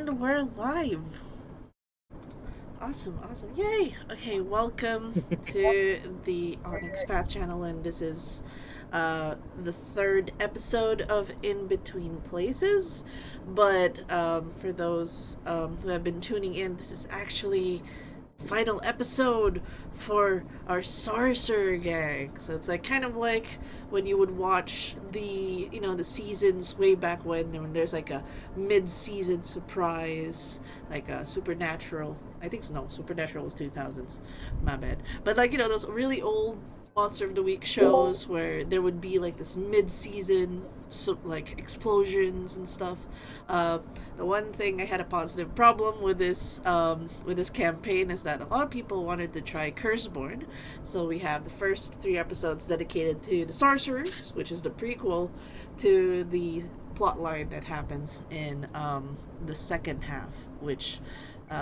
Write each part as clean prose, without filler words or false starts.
And we're live. Awesome. Yay! Okay, welcome to the OnyxPath channel, and this is the third episode of In Between Places. But for those who have been tuning in, this is actually final episode for our sorcerer gang. So it's like kind of like when you would watch the the seasons way back when there's like a mid-season surprise, like a Supernatural. I think no, Supernatural was 2000s. My bad. But like those really old Monster of the Week shows where there would be like this mid-season like explosions and stuff. The one thing I had a positive problem with this campaign is that a lot of people wanted to try Curseborne, so we have the first 3 episodes dedicated to the sorcerers, which is the prequel to the plot line that happens in the second half, which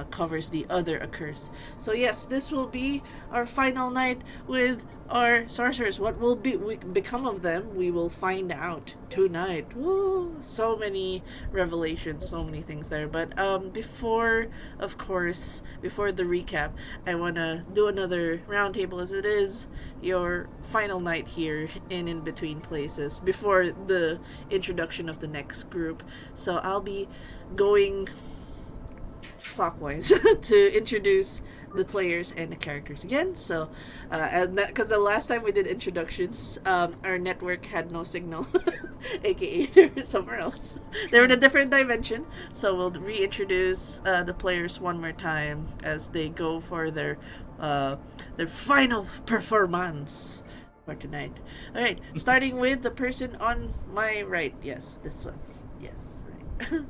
covers the other Accursed. So yes, this will be our final night with our sorcerers. What will become of them, we will find out tonight. Woo! So many revelations, so many things there. But before the recap, I want to do another roundtable, as it is your final night here in Between Places before the introduction of the next group. So I'll be going clockwise to introduce the players and the characters again. So, because the last time we did introductions, our network had no signal, aka they were somewhere else. They were in a different dimension. So we'll reintroduce the players one more time as they go for their final performance for tonight. All right, starting with the person on my right. Yes, this one. Yes, right.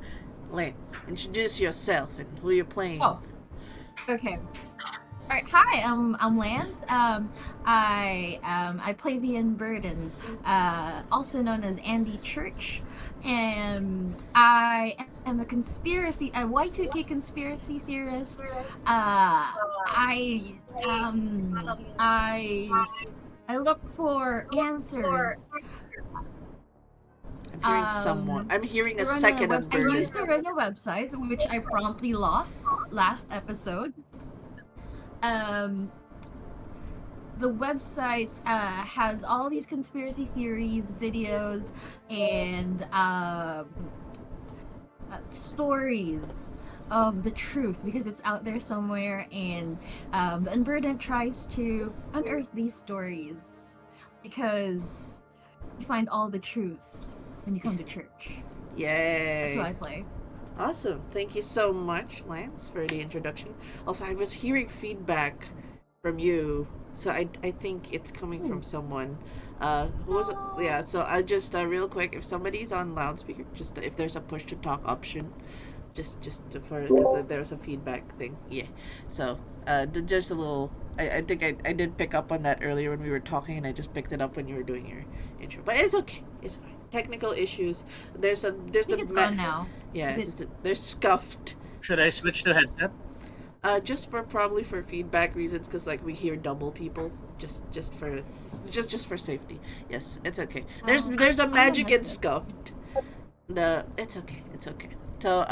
Lanz, introduce yourself and who you're playing. Oh, okay. All right. Hi, I'm Lanz. I play the Unburdened, also known as Andy Church, and I am a Y2K conspiracy theorist. I look for answers. I'm hearing a second Unburdened. I used to run a website, which I promptly lost last episode. The website has all these conspiracy theories, videos, and stories of the truth, because it's out there somewhere, and the Unburdened tries to unearth these stories because you find all the truths when you come to church. Yay! That's what I play. Awesome. Thank you so much, Lanz, for the introduction. Also, I was hearing feedback from you, so I think it's coming from someone. Who was it? Yeah, so I just real quick, if somebody's on loudspeaker, just if there's a push to talk option, just for, because there's a feedback thing. Yeah. So just a little. I think I did pick up on that earlier when we were talking, and I just picked it up when you were doing your intro. But it's okay. It's fine. Technical issues. There's it's gone now. Yeah, they're scuffed. Should I switch to headset? Just probably for feedback reasons, because like we hear double people. Just for safety. Yes, it's okay. There's a magic in scuffed. It's okay. So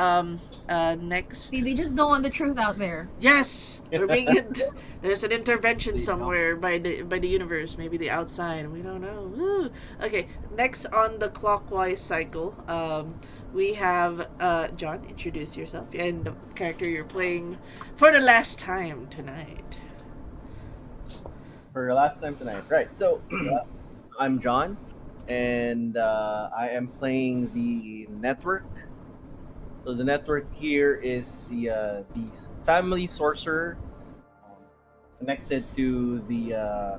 next. See, they just don't want the truth out there. Yes, we're being. There's an intervention somewhere by the universe, maybe the outside. We don't know. Woo. Okay, next on the clockwise cycle, we have John. Introduce yourself and the character you're playing for the last time tonight. For the last time tonight, right? So I'm John, and I am playing the network. So the network here is the family sorcerer connected to the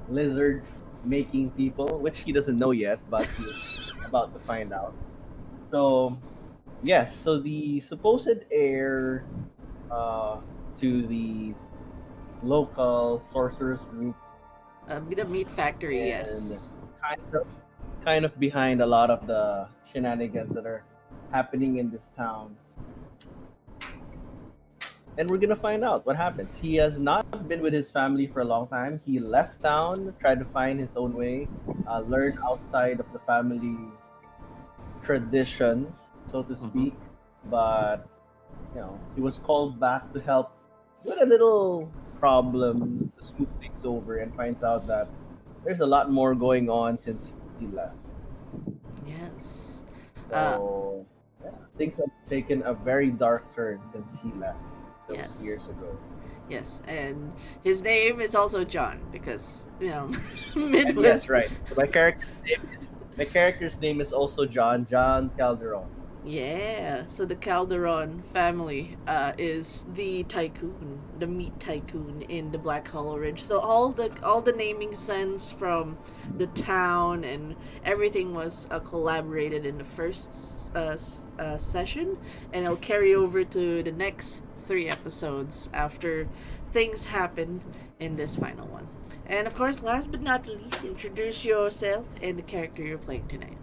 lizard making people, which he doesn't know yet, but he's about to find out. So yes, so the supposed heir to the local sorcerers group, The meat factory, yes. Kind of behind a lot of the shenanigans that are happening in this town. And we're gonna find out what happens. He has not been with his family for a long time. He left town, tried to find his own way, learn outside of the family traditions, so to speak. but he was called back to help with a little problem to smooth things over, and finds out that there's a lot more going on since he left. Yes. Uh, So yeah, things have taken a very dark turn since he left those yes. years ago. Yes, and his name is also John because And Midwest. yes, right. So my character's name is also John Calderon. Yeah, so the Calderon family is the tycoon, the meat tycoon in the Black Hollow Ridge. So all the naming sense from the town and everything was collaborated in the first session, and it'll carry over to the next 3 episodes after things happen in this final one. And of course, last but not least, introduce yourself and the character you're playing tonight.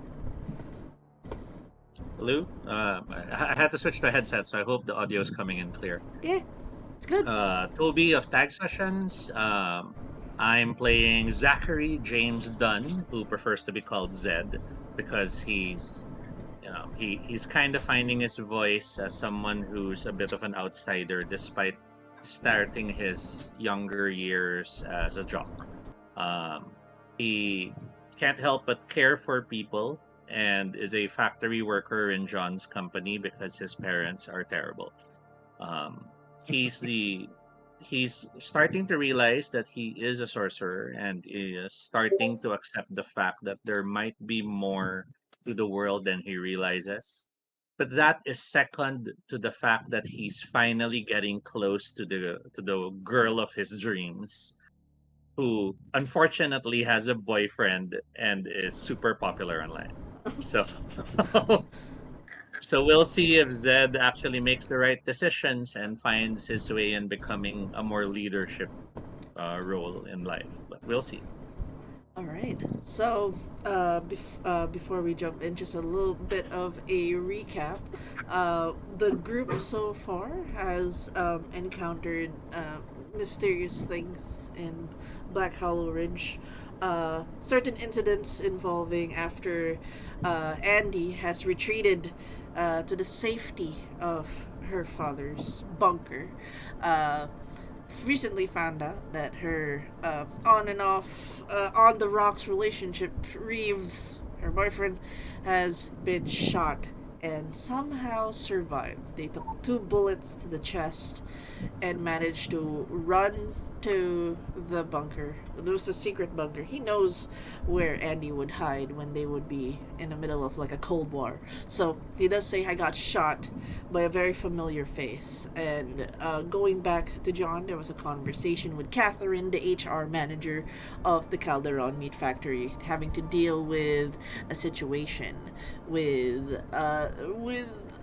Lou, I had to switch to a headset, so I hope the audio is coming in clear. Yeah, it's good. Tobie of TAGSessions. I'm playing Zachary James Dunn, who prefers to be called Zed because he's kind of finding his voice as someone who's a bit of an outsider, despite starting his younger years as a jock. He can't help but care for people and is a factory worker in John's company because his parents are terrible. Um, he's the he's starting to realize that he is a sorcerer and is starting to accept the fact that there might be more to the world than he realizes. But that is second to the fact that he's finally getting close to the girl of his dreams, who unfortunately has a boyfriend and is super popular online. So so we'll see if Zed actually makes the right decisions and finds his way in becoming a more leadership role in life. But we'll see. All right. So, before we jump in, just a little bit of a recap. The group so far has encountered mysterious things in Black Hollow Ridge. Certain incidents involving after Andy has retreated to the safety of her father's bunker. Uh, Recently found out that her on and off on the rocks relationship, Reeves, her boyfriend, has been shot and somehow survived. They took 2 bullets to the chest and managed to run to the bunker. There was a secret bunker. He knows where Andy would hide when they would be in the middle of like a Cold War. So he does say, I got shot by a very familiar face. And going back to John, there was a conversation with Catherine, the HR manager of the Calderon Meat Factory, having to deal with a situation with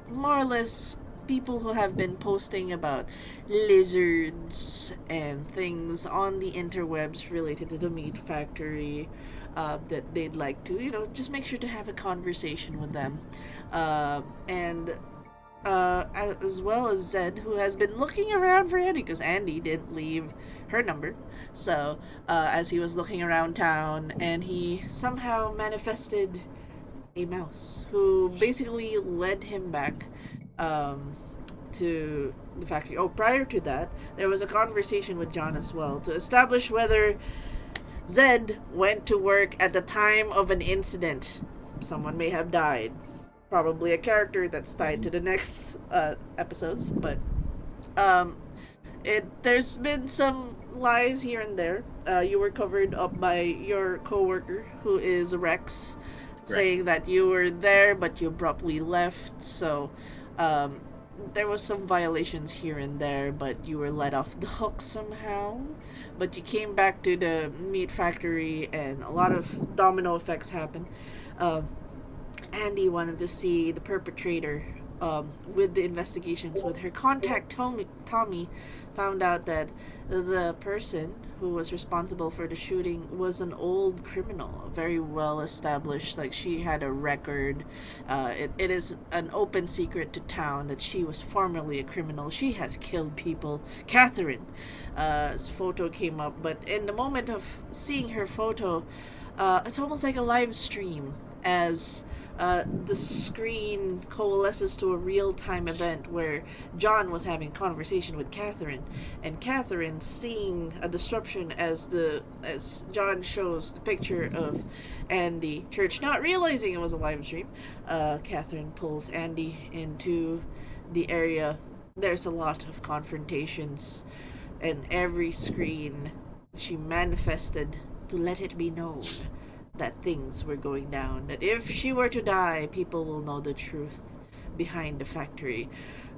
more or less people who have been posting about lizards and things on the interwebs related to the meat factory, that they'd like to, just make sure to have a conversation with them. And as well as Zed, who has been looking around for Andy, because Andy didn't leave her number. So, as he was looking around town, and he somehow manifested a mouse who basically led him back to the factory. Oh, prior to that, there was a conversation with John as well to establish whether Zed went to work at the time of an incident. Someone may have died. Probably a character that's tied to the next episodes, but there's been some lies here and there. You were covered up by your coworker, who is Rex, saying that you were there but you abruptly left. So there was some violations here and there, but you were let off the hook somehow. But you came back to the meat factory, and a lot of domino effects happened. Andy wanted to see the perpetrator. With the investigations with her contact, Tommy found out that the person who was responsible for the shooting was an old criminal, very well established. Like, she had a record. It is an open secret to town that she was formerly a criminal. She has killed people. Catherine's photo came up, but in the moment of seeing her photo, it's almost like a live stream as the screen coalesces to a real-time event where John was having a conversation with Catherine, and Catherine, seeing a disruption as John shows the picture of Andy Church, not realizing it was a live stream, Catherine pulls Andy into the area. There's a lot of confrontations, and every screen she manifested to let it be known that things were going down, that if she were to die, people will know the truth behind the factory.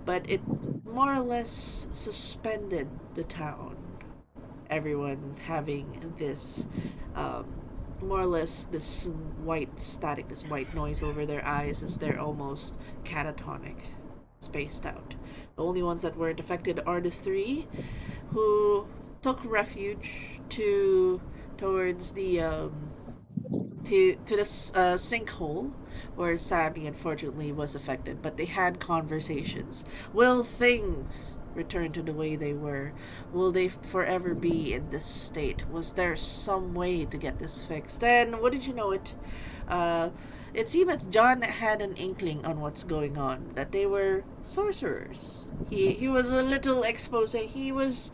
But it more or less suspended the town. Everyone having this, more or less, this white static, this white noise over their eyes as they're almost catatonic, spaced out. The only ones that weren't affected are the three who took refuge towards the to this sinkhole where Sammy unfortunately was affected, but they had conversations. Will things return to the way they were? Will they forever be in this state? Was there some way to get this fixed? Then, what did you know it? It seemed that John had an inkling on what's going on, that they were sorcerers. He was a little expose. He was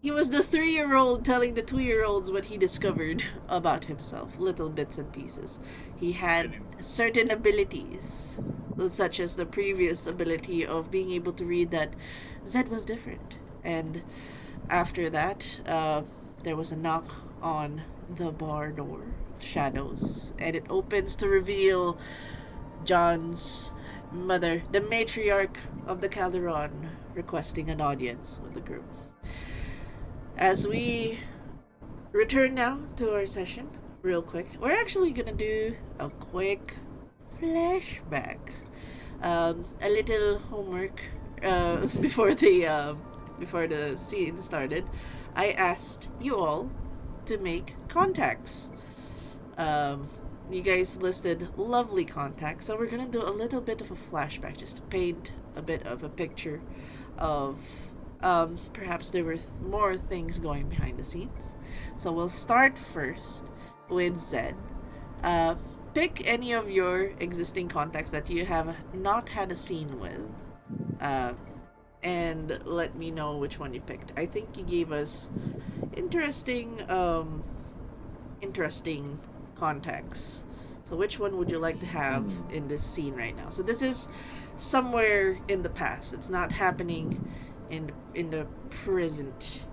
the 3-year-old telling the 2-year-olds what he discovered about himself, little bits and pieces. He had certain abilities, such as the previous ability of being able to read that Zed was different. And after that, there was a knock on the bar door, shadows, and it opens to reveal John's mother, the matriarch of the Calderon, requesting an audience with the group. As we return now to our session, real quick, we're actually gonna do a quick flashback, a little homework before the scene started. I asked you all to make contacts. You guys listed lovely contacts, so we're gonna do a little bit of a flashback just to paint a bit of a picture of. Perhaps there were more things going behind the scenes. So we'll start first with Zed. Pick any of your existing contacts that you have not had a scene with, and let me know which one you picked. I think you gave us interesting contacts. So which one would you like to have in this scene right now? So this is somewhere in the past. It's not happening in the present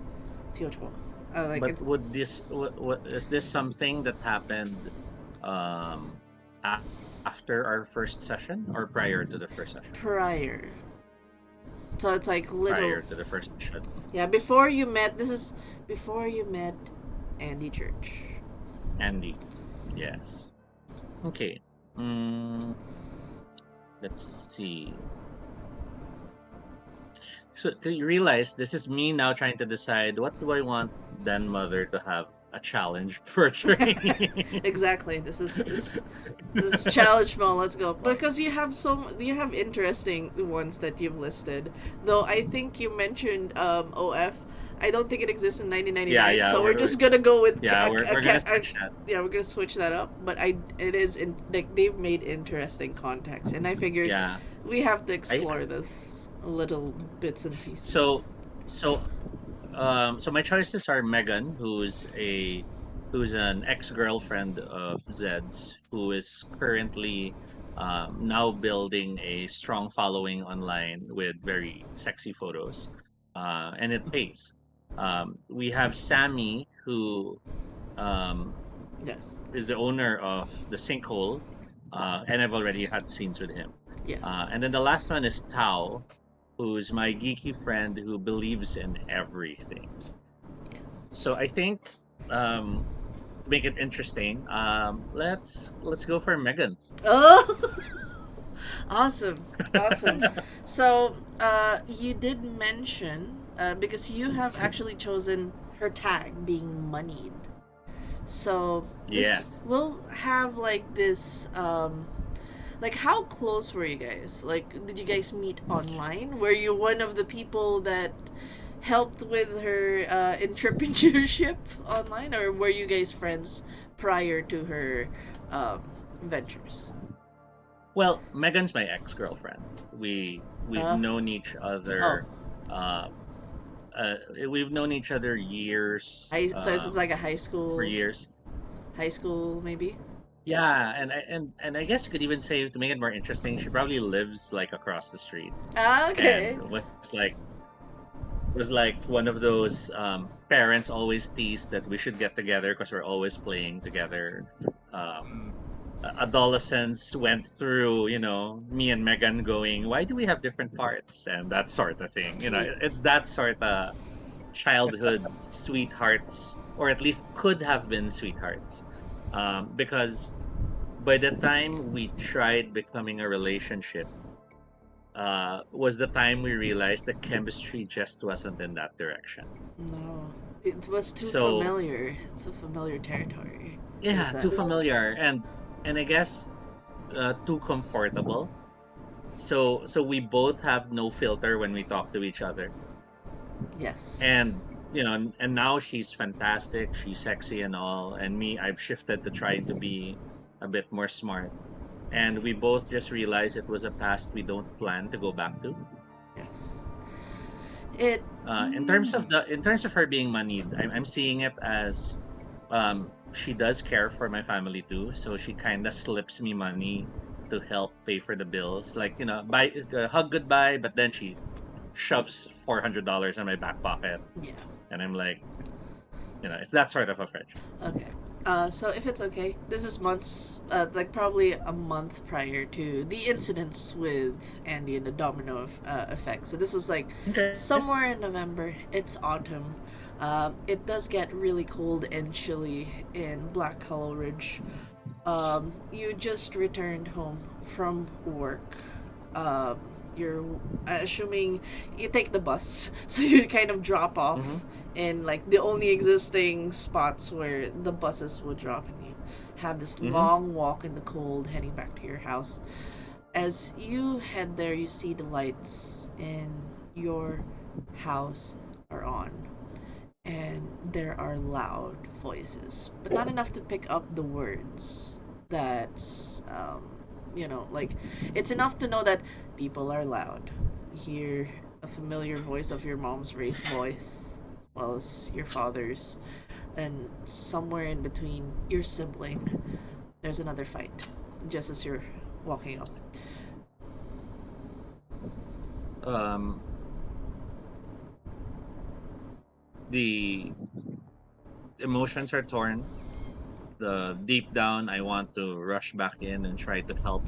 future. But would this what is this something that happened after our first session or prior to the first session? Prior. So it's like little Prior to the first session. Yeah, before you met. This is before you met Andy Church. Andy. Yes. Okay. Let's see. So you realize this is me now trying to decide what do I want DenMother to have a challenge for training. Exactly. This is challenge mode. Let's go. Because you have interesting ones that you've listed. Though I think you mentioned OF. I don't think it exists in 1999. Yeah, so we're just gonna go with we're gonna switch that. Yeah, we're gonna switch that up. But it is in like they've made interesting contacts, and I figured we have to explore this. Little bits and pieces. So my choices are Megan, who's an ex-girlfriend of Zed's, who is currently now building a strong following online with very sexy photos, and it pays. We have Sammy, who is the owner of the sinkhole, and I've already had scenes with him. Yes. And then the last one is Tao, who's my geeky friend who believes in everything. Yes. So I think make it interesting. Let's go for Megan. Oh, awesome. So you did mention because you have actually chosen her tag being moneyed. So yes, we'll have like this. Like, how close were you guys? Like, did you guys meet online? Were you one of the people that helped with her entrepreneurship online? Or were you guys friends prior to her ventures? Well, Megan's my ex-girlfriend. We've known each other. Uh, we've known each other years. So this is like a For years. high school maybe. Yeah, and I guess you could even say, to make it more interesting, she probably lives like across the street, Okay. and like was like one of those parents always teased that we should get together because we're always playing together. Um, Adolescence went through, me and Megan going, why do we have different parts? And that sort of thing. It's that sort of childhood sweethearts, or at least could have been sweethearts. Because by the time we tried becoming a relationship, was the time we realized the chemistry just wasn't in that direction. No, it was too So familiar. It's a familiar territory. in a yeah, too sense. familiar, and I guess too comfortable. So we both have no filter when we talk to each other. Yes. And and now she's fantastic, she's sexy and all, and me, I've shifted to trying to be a bit more smart. And we both just realized it was a past we don't plan to go back to. Yes. It. In terms of her being moneyed, I'm seeing it as she does care for my family too, so she kind of slips me money to help pay for the bills, like buy hug goodbye, but then she shoves $400 in my back pocket, Yeah. and I'm like, it's that sort of a friendship. Okay. So if it's okay, this is months, like probably a month prior to the incidents with Andy and the domino effect. So this was like Okay. somewhere in November. It's autumn. It does get really cold and chilly in Black Hollow Ridge. You just returned home from work. You're assuming you take the bus, so you kind of drop off Mhm. in like the only existing spots where the buses would drop, and you have this long walk in the cold heading back to your house. As you head there, you see the lights in your house are on, and there are loud voices, but not enough to pick up the words. That's like it's enough to know that people are loud. You hear a familiar voice of your mom's raised voice, as well as your father's, and somewhere in between your sibling, there's another fight. Just as you're walking up. Um, the emotions are torn. The deep down, I want to rush back in and try to help.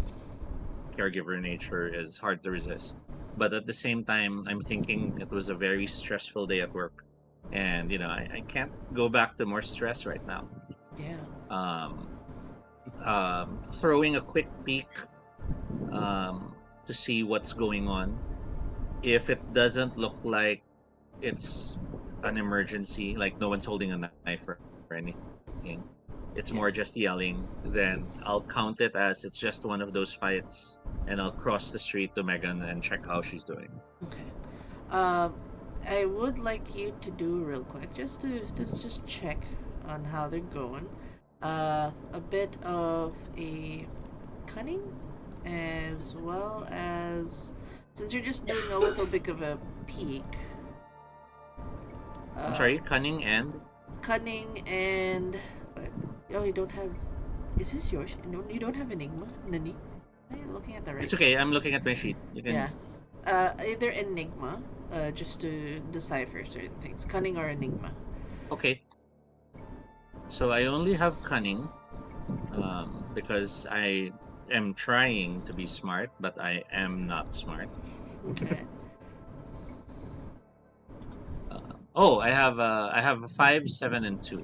Caregiver nature is hard to resist. But at the same time, I'm thinking it was a very stressful day at work. And, I can't go back to more stress right now. Yeah. Um, Throwing a quick peek to see what's going on. If it doesn't look like it's an emergency, like no one's holding a knife or anything, it's more just yelling, then I'll count it as it's just one of those fights, and I'll cross the street to Megan and check how she's doing. Okay. I would like you to do real quick, just to just check on how they're going. A bit of a cunning, as well as, since you're just doing a little bit of a peek. I'm sorry, cunning and Cunning and what? Oh, you don't have. Is this yours? No, you don't have Enigma, Nani. Am I looking at the right? it's okay. I'm looking at my sheet. You can. Yeah. Either Enigma, just to decipher certain things. Cunning or Enigma. Okay. So I only have cunning, because I am trying to be smart, but I am not smart. Okay. I have a 5, 7, and 2.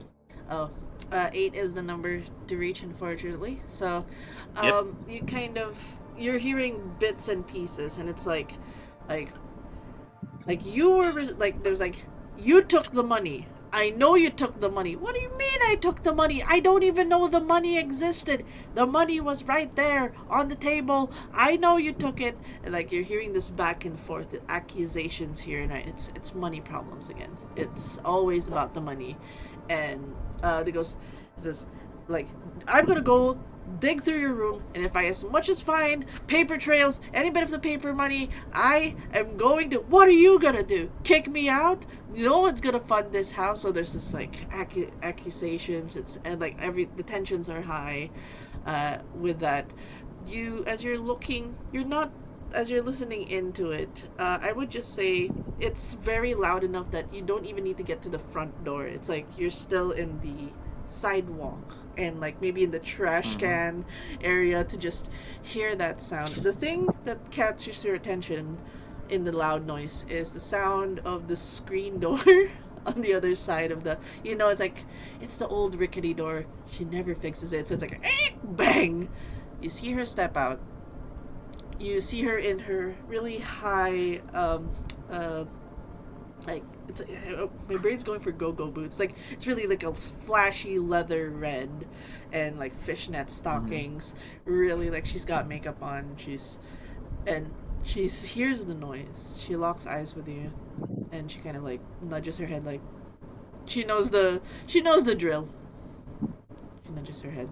Oh, 8 is the number to reach, unfortunately. So, Yep. you're hearing bits and pieces, and it's like you were there's like, you took the money. I know you took the money. What do you mean I took the money? I don't even know the money existed. The money was right there on the table. I know you took it. And like, you're hearing this back and forth, accusations here, and it's money problems again. It's always about the money. And it says, like, I'm gonna go dig through your room, and if I as much as find paper trails, any bit of the paper money, I am going to. What are you gonna do? Kick me out? No one's gonna fund this house. So there's this like accusations. And like the tensions are high. With that, as you're listening into it, I would just say it's very loud enough that you don't even need to get to the front door. It's like you're still in the sidewalk and like maybe in the trash can area to just hear that sound. The thing that catches your attention in the loud noise is the sound of the screen door on the other side of the, it's like, it's the old rickety door. She never fixes it, so it's like bang. You see her step out. You see her in her really high like, it's my brain's going for go-go boots. Like, it's really like a flashy leather red and like fishnet stockings. Really, like, she's got makeup on. She hears the noise. She locks eyes with you, and she kind of like nudges her head, like she knows the drill. She nudges her head.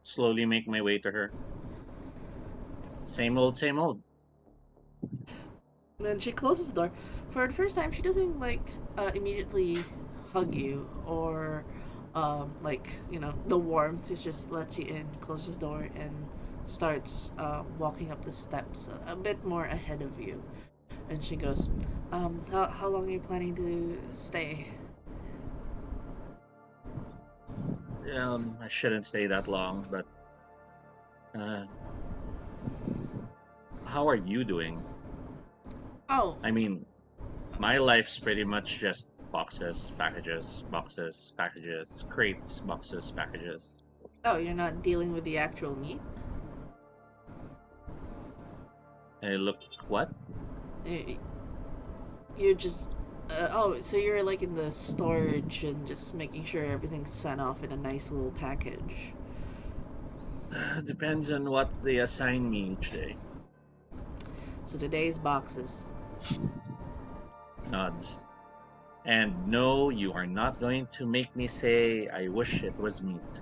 Slowly make my way to her. Same old, same old. Then she closes the door. For the first time, she doesn't like immediately hug you or like, the warmth. She just lets you in, closes the door, and starts walking up the steps a bit more ahead of you. And she goes, how long are you planning to stay? I shouldn't stay that long, but how are you doing? Oh. I mean, my life's pretty much just boxes, packages, crates, boxes, packages. Oh, you're not dealing with the actual meat? Hey, look, what? You're just... so you're like in the storage and just making sure everything's sent off in a nice little package. Depends on what they assign me each day. So today's boxes. Nods. And no, you are not going to make me say, I wish it was meat.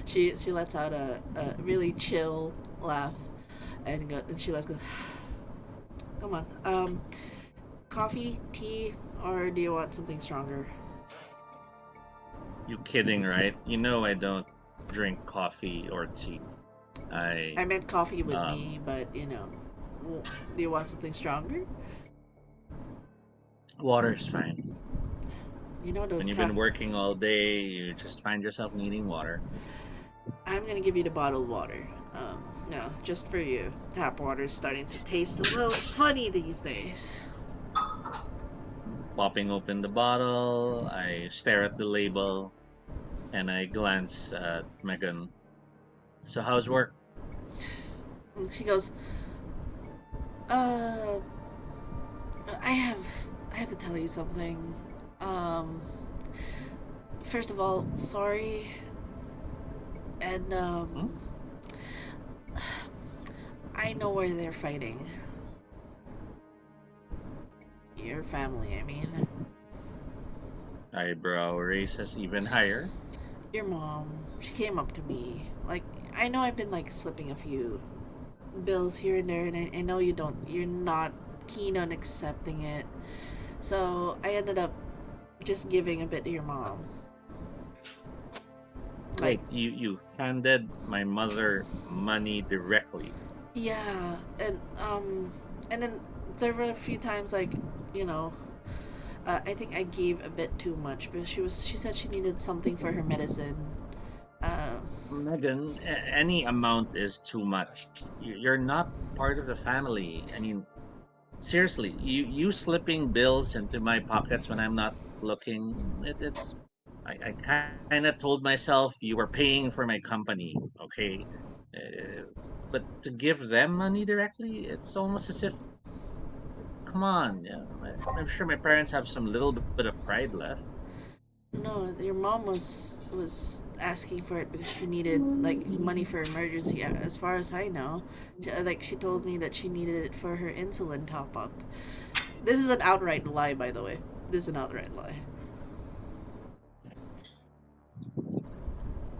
She lets out a really chill laugh and she lets go. Come on. Coffee, tea, or do you want something stronger? You kidding, right? You know I don't drink coffee or tea. I meant coffee with me, but do you want something stronger? Water's fine. When you've been working all day, you just find yourself needing water. I'm gonna give you the bottled water. Just for you. Tap water's starting to taste a little funny these days. Popping open the bottle, I stare at the label, and I glance at Megan. So how's work? She goes, I have to tell you something. First of all, sorry. And, I know where they're fighting. Your family, I mean. Eyebrow raises even higher. Your mom, she came up to me. Like, I know I've been, like, slipping a few bills here and there, and I know you're not keen on accepting it. So, I ended up just giving a bit to your mom. Like, you handed my mother money directly. Yeah, and then there were a few times, like, I think I gave a bit too much because she said she needed something for her medicine. Megan, any amount is too much. You're not part of the family. I mean, seriously, you slipping bills into my pockets when I'm not looking, I kind of told myself you were paying for my company, okay? But to give them money directly, it's almost as if, come on, yeah, I'm sure my parents have some little bit of pride left. No, your mom was asking for it because she needed, like, money for emergency. As far as I know, she told me that she needed it for her insulin top up. This is an outright lie, by the way. This is an outright lie.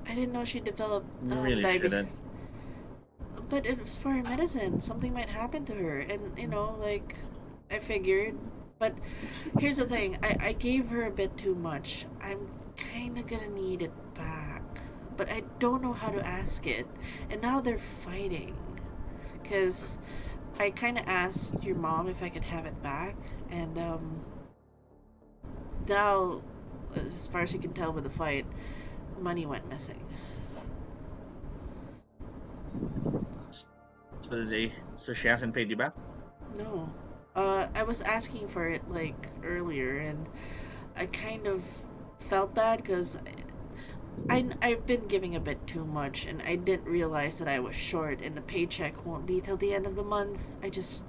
I didn't know she developed You really diabetes. shouldn't. But it was for her medicine. Something might happen to her. And, like, I figured. But here's the thing. I gave her a bit too much. I'm kind of gonna need it back. But I don't know how to ask it. And now they're fighting. Because I kind of asked your mom if I could have it back. And, now, as far as you can tell with the fight, money went missing. So she hasn't paid you back? No. I was asking for it, like, earlier, and I kind of felt bad because I've been giving a bit too much, and I didn't realize that I was short, and the paycheck won't be till the end of the month. I just...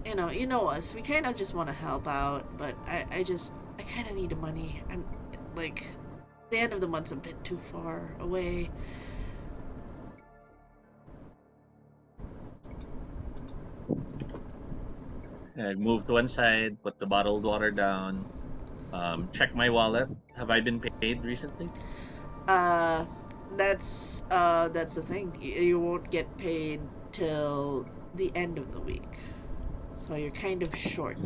you know us. We kind of just want to help out, but I kind of need the money. I'm, like, the end of the month's a bit too far away. I move to one side, put the bottled water down, check my wallet. Have I been paid recently? That's the thing. You won't get paid till the end of the week. So you're kind of short.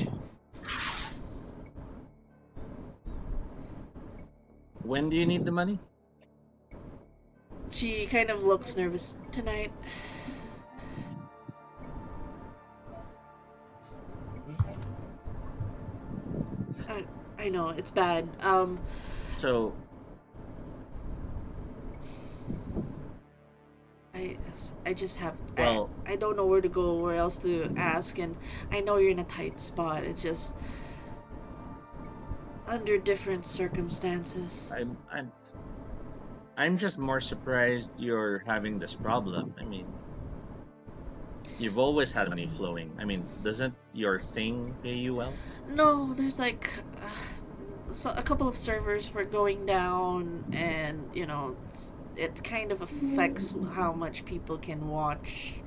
When do you need the money? She kind of looks nervous. Tonight. I know, it's bad. So I just have... Well- I don't know where to go, where else to ask, and I know you're in a tight spot. It's just... under different circumstances. I'm just more surprised you're having this problem. I mean, you've always had money flowing. I mean, doesn't your thing pay you well? No, there's like... a couple of servers were going down, and, it kind of affects how much people can watch,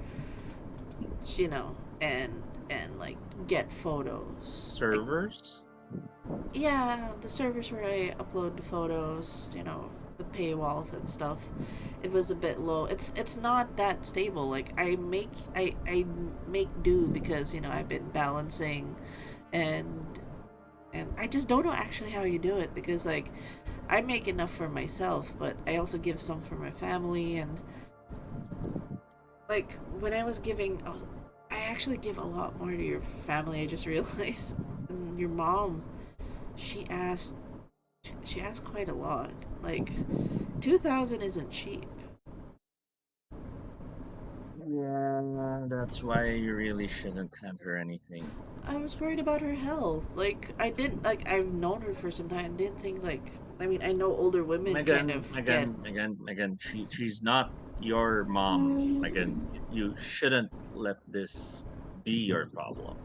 and like get photos. Servers? Yeah, the servers where I upload the photos, the paywalls and stuff. It was a bit low. It's not that stable. Like I make do because, I've been balancing and I just don't know actually how you do it, because like I make enough for myself, but I also give some for my family, and like when I was giving, I actually give a lot more to your family. I just realized, and your mom, she asked quite a lot. Like 2,000 isn't cheap. Yeah, that's why you really shouldn't hand her anything. I was worried about her health. Like I've known her for some time. Didn't think I know older women Megan, she's not your mom. Megan, you shouldn't let this be your problem.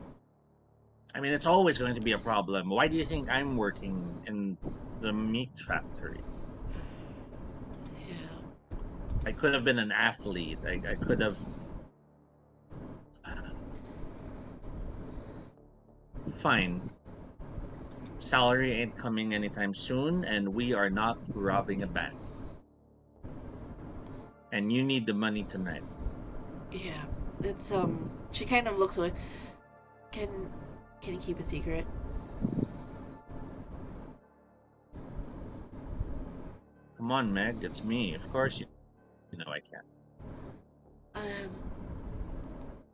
I mean, it's always going to be a problem. Why do you think I'm working in the meat factory? Yeah. I could have been an athlete. I could have... Fine. Salary ain't coming anytime soon, and we are not robbing a bank. And you need the money tonight. Yeah. It's she kind of looks away. Can you keep a secret? Come on, Meg, it's me. Of course you know I can.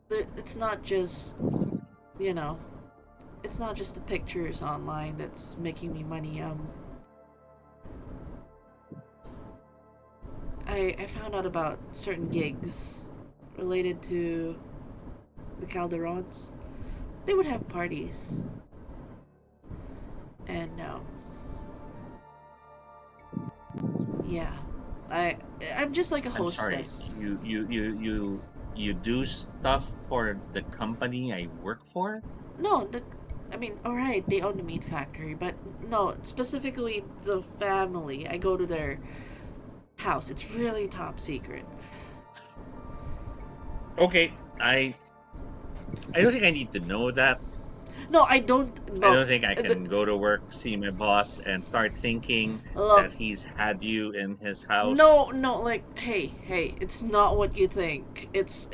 It's not just, it's not just the pictures online that's making me money. I found out about certain gigs related to the Calderons. They would have parties. And, yeah. I'm just like a I'm sorry. hostess. You do stuff for the company I work for? No, alright, they own the meat factory, but no, specifically the family. I go to their house. It's really top secret. Okay, I don't think I need to know that. No, I don't. I No, don't think I can go to work, see my boss, and start thinking look, that he's had you in his house. no. Like, hey, it's not what you think. It's.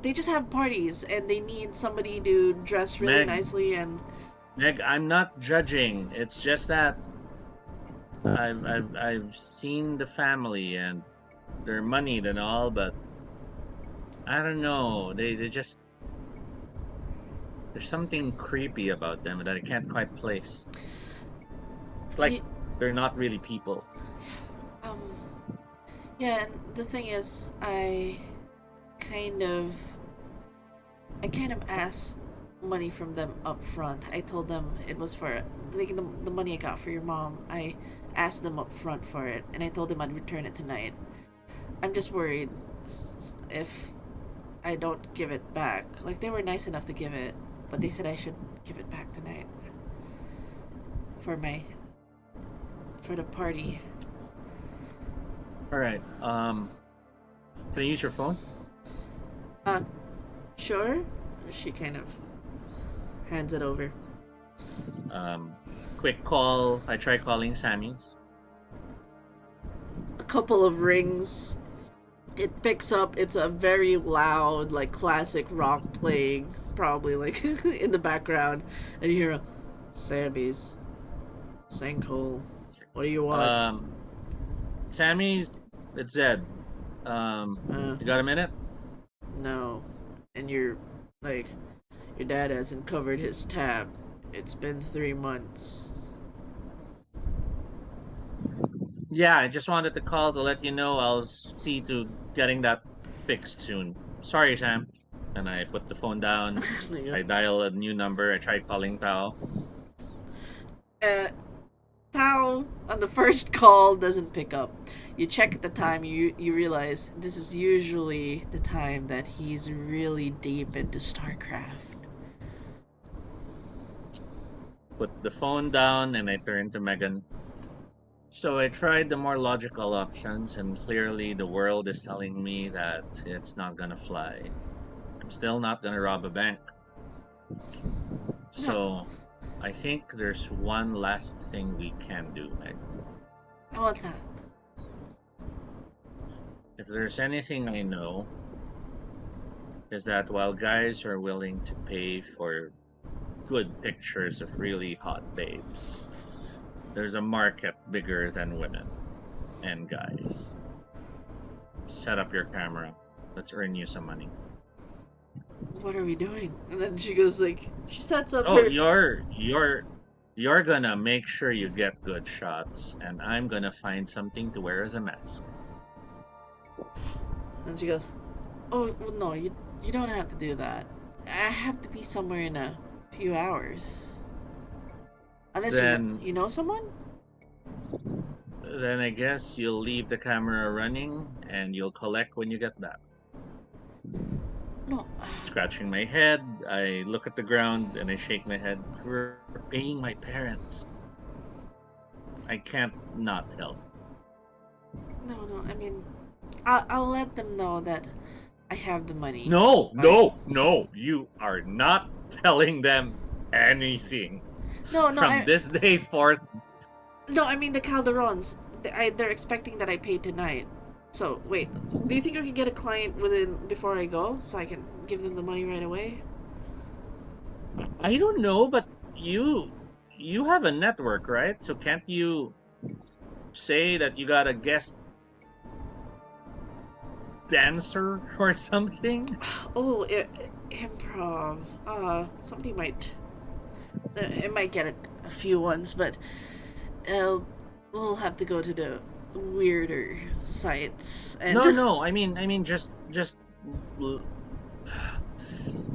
They just have parties, and they need somebody to dress really Meg, nicely. And Meg, I'm not judging. It's just that I've seen the family and they're moneyed and all, but I don't know. They just there's something creepy about them that I can't quite place. It's like y- they're not really people. um, yeah. And the thing is, kind of, I kind of asked money from them up front. I told them it was for like the money I got for your mom. I asked them up front for it, and I told them I'd return it tonight. I'm just worried if I don't give it back. Like, they were nice enough to give it, but they said I should give it back tonight for the party. All right. Can I use your phone? Sure. She kind of hands it over. Quick call. I try calling Sammy's. A couple of rings. It picks up. It's a very loud, like, classic rock playing, probably, like, in the background. And you hear a, Sammy's. Sinkhole. What do you want? Sammy's. It's Zed. You got a minute? No. And you're, like, your dad hasn't covered his tab. It's been 3 months. Yeah, I just wanted to call to let you know I'll see to getting that fixed soon. Sorry, Sam. And I put the phone down. I dial a new number. I tried calling Tao. Tao on the first call doesn't pick up. You check the time, you realize this is usually the time that he's really deep into StarCraft. Put the phone down and I turned to Megan. So I tried the more logical options, and clearly the world is telling me that it's not gonna fly. I'm still not gonna rob a bank. So I think there's one last thing we can do, Meg. What's that? If there's anything I know, is that while guys are willing to pay for good pictures of really hot babes, there's a market bigger than women and guys. Set up your camera. Let's earn you some money. What are we doing? And then she goes like, she sets up Oh, her. you're gonna make sure you get good shots, and I'm gonna find something to wear as a mask. And she goes, oh, well, no, you don't have to do that. I have to be somewhere in a few hours. Unless Then- you know someone? Then I guess you'll leave the camera running, and you'll collect when you get back. No. Scratching my head, I look at the ground and I shake my head. We're paying my parents. I can't not help. No, I mean, I'll let them know that I have the money. No, you are not telling them anything. No, From this day forth. No, I mean the Calderons. They're expecting that I pay tonight. So, wait, do you think I can get a client before I go, so I can give them the money right away? I don't know, but you have a network, right? So can't you say that you got a guest dancer or something? Oh, improv. Somebody might. It might get a few ones, but we'll have to go to the weirder sites. And No. I mean, just.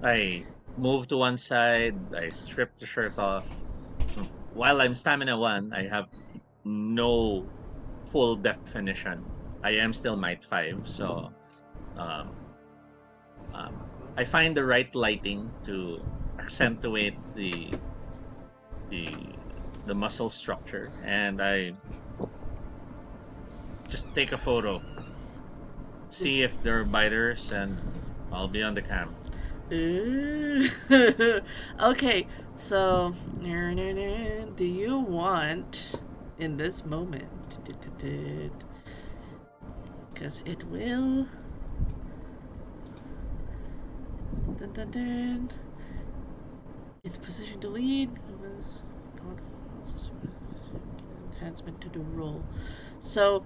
I move to one side. I strip the shirt off. While I'm stamina 1, I have no full definition. I am still might 5, so I find the right lighting to accentuate the muscle structure, and I just take a photo, see if there are biters, and I'll be on the cam. Ooh. Okay, so do you want in this moment? Because it will. Dun, dun, dun. In the position to lead. Enhancement to the role. So,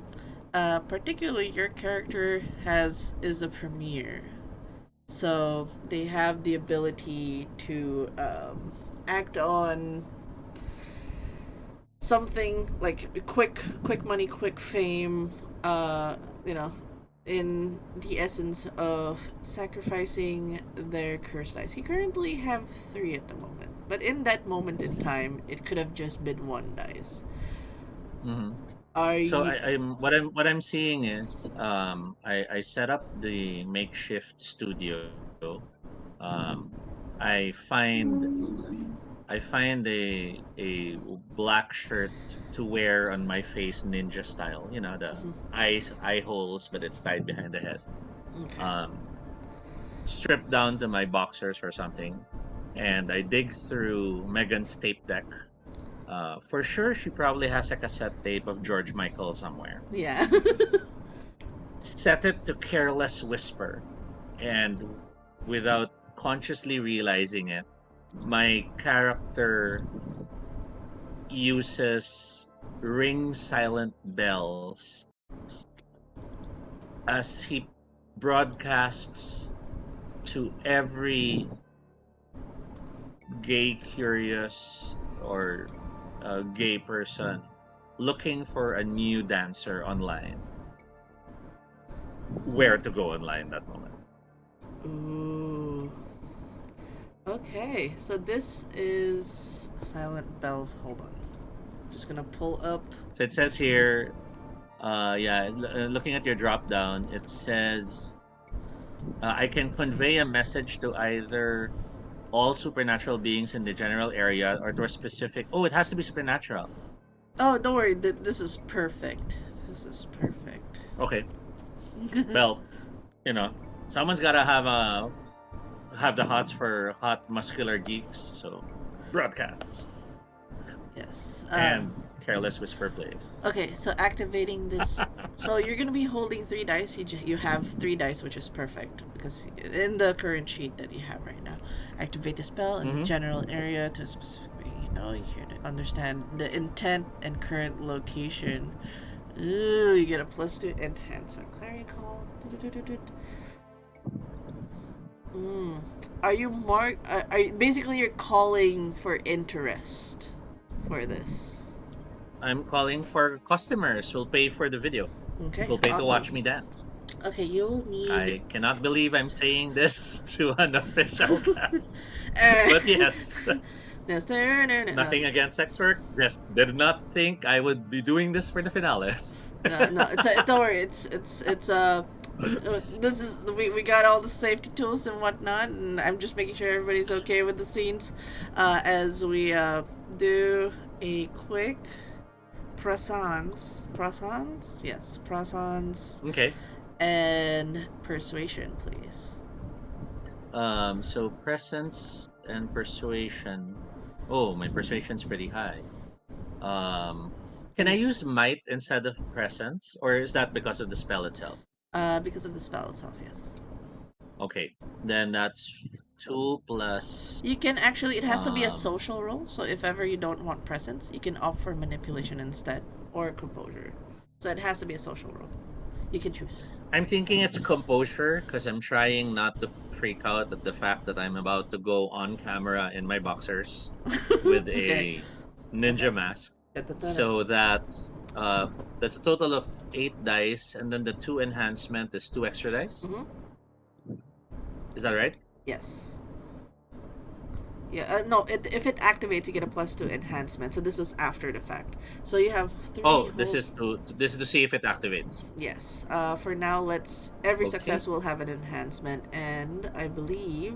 particularly your character is a premier. So they have the ability to act on something like quick money, quick fame. You know, in the essence of sacrificing their cursed dice. You currently have 3 at the moment, but in that moment in time, it could have just been 1 dice. Mm-hmm. Are So you? what I'm seeing is I set up the makeshift studio. Um, I find I find a black shirt to wear on my face ninja style. You know, the Mhm. eye holes, but it's tied behind the head. Okay. Um, Strip down to my boxers or something, and I dig through Megan's tape deck. For sure, she probably has a cassette tape of George Michael somewhere. Yeah. Set it to careless whisper, and without consciously realizing it, my character uses ring silent bells as he broadcasts to every gay curious or gay person looking for a new dancer online where to go online that moment. Ooh. Okay, so this is Silent Bells. Hold on. Just gonna pull up. So it says here, looking at your drop down, it says I can convey a message to either all supernatural beings in the general area or to a specific. Oh, it has to be supernatural. Oh, don't worry. This is perfect. This is perfect. Okay. Well, you know, someone's gotta have the hots for hot muscular geeks. So broadcast Yes. and careless whisper plays. Okay, so activating this. So you're gonna be holding 3 dice. You have 3 dice, which is perfect because in the current sheet that you have right now, activate the spell in the general area to a specific. You hear to understand the intent and current location. Ooh, you get a +2 enhancer. Clarion call. Are you mark? Basically you're calling for interest for this? I'm calling for customers who'll pay for the video. Okay, Who'll pay to watch awesome. me dance. Okay, you'll need. I cannot believe I'm saying this to an official cast. Uh, But yes, no, sir, no. nothing against sex work. Just did not think I would be doing this for the finale. No. Don't worry. This is we got all the safety tools and whatnot, and I'm just making sure everybody's okay with the scenes, as we do a quick pressons, yes, pressons, Okay. and persuasion, please. So presence and persuasion. Oh, my persuasion's pretty high. Can I use might instead of presence, or is that because of the spell itself? Because of the spell itself, yes. Okay, then that's 2 plus. You can actually, it has to be a Um, social roll, so if ever you don't want presence, you can opt for manipulation instead, or composure. So it has to be a social roll. You can choose. I'm thinking it's composure because I'm trying not to freak out at the fact that I'm about to go on camera in my boxers with Okay. a ninja mask. So that's a total of 8 dice, and then the 2 enhancement is 2 extra dice. Mm-hmm. Is that right? Yes. Yeah, no, if it activates, you get a +2 enhancement. So this was after the fact. So you have 3 Oh, this whole... is to see if it activates. Yes. For now, every Okay. success will have an enhancement, and I believe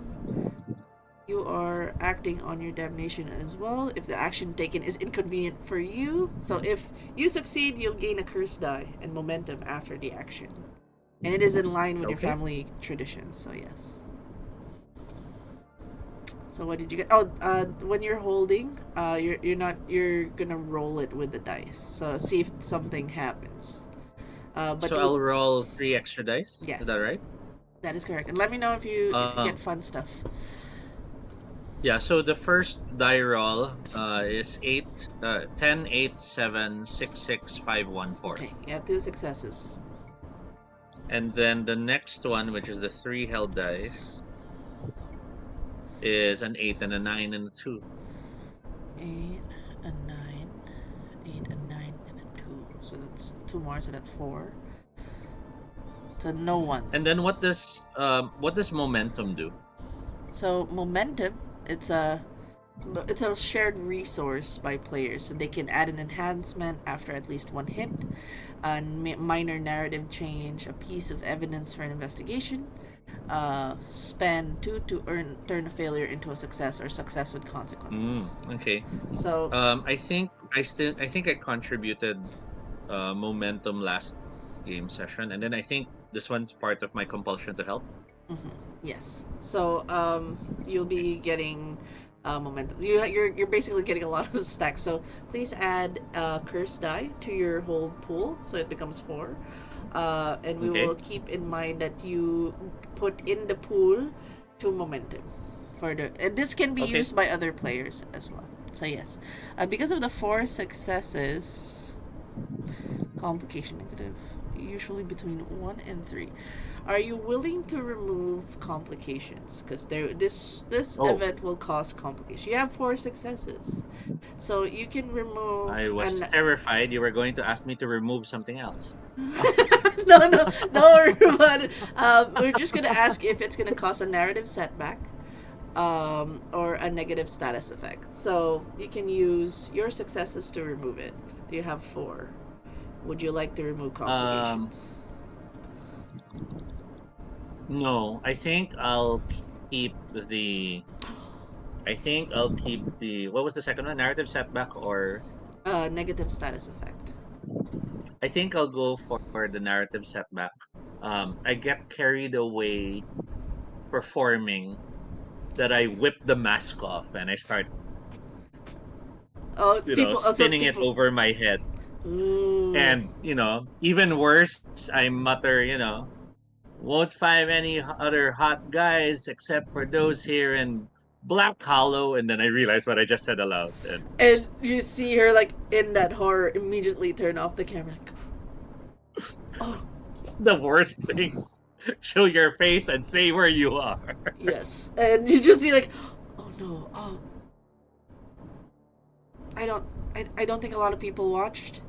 you are acting on your damnation as well if the action taken is inconvenient for you. So if you succeed, you'll gain a curse die and momentum after the action. And it is in line with your Okay. family tradition, so yes. So what did you get? Oh, when you're holding, you're gonna roll it with the dice. So see if something happens. But So I'll roll 3 extra dice. Yes. Is that right? That is correct. And let me know if you get fun stuff. Yeah, so the first die roll is 10, 8, 7, 6, 6, 5, 1, 4. Okay, you have 2 successes. And then the next one, which is the 3 held dice, is an 8 and a 9 and a 2. 8, a 9, 8, a 9, and a 2. So that's 2 more, so that's 4. So no one. And then what does momentum do? So momentum, it's a shared resource by players, so they can add an enhancement after at least 1 hit, a minor narrative change, a piece of evidence for an investigation, spend 2 to turn a failure into a success or success with consequences. Okay. So I think I contributed momentum last game session, and then I think this one's part of my compulsion to help. Yes. So you'll be getting momentum. You're basically getting a lot of stacks. So please add curse die to your hold pool, so it becomes 4. And we will keep in mind that you put in the pool 2 momentum and this can be used by other players as well. So yes, because of the 4 successes, complication negative, usually between 1 and 3. Are you willing to remove complications? Because this event will cause complications. You have 4 successes, so you can remove. I was terrified you were going to ask me to remove something else. No. But we're just gonna ask if it's gonna cause a narrative setback, or a negative status effect. So you can use your successes to remove it. You have 4. Would you like to remove complications? No, I think I'll keep the. What was the second one? Narrative setback or? Negative status effect. I think I'll go for the narrative setback. I get carried away performing that I whip the mask off and I start spinning it over my head. Ooh. And, even worse, I mutter, won't find any other hot guys except for those here in Black Hollow. And then I realize what I just said aloud. And you see her, like, in that horror, immediately turn off the camera. Oh. The worst things. Show your face and say where you are. Yes. And you just see, like, oh no, oh. I don't think a lot of people watched.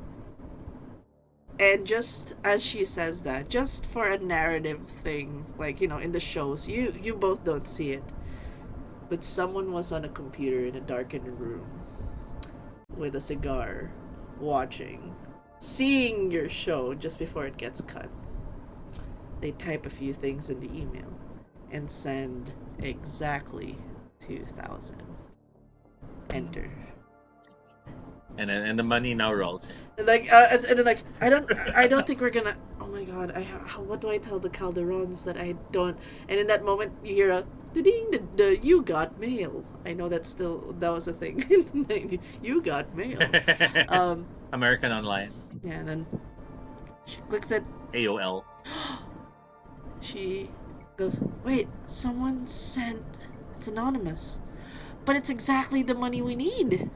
And just as she says that, just for a narrative thing, like, in the shows, you both don't see it. But someone was on a computer in a darkened room with a cigar, watching, seeing your show just before it gets cut. They type a few things in the email and send exactly 2,000. Enter. And then the money now rolls in. And then I don't think we're gonna. Oh my god! What do I tell the Calderons that I don't? And in that moment, you hear a ding. The you got mail. I know that was a thing. You got mail. American Online. Yeah, and then she clicks at AOL. She goes, wait, someone sent. It's anonymous, but it's exactly the money we need.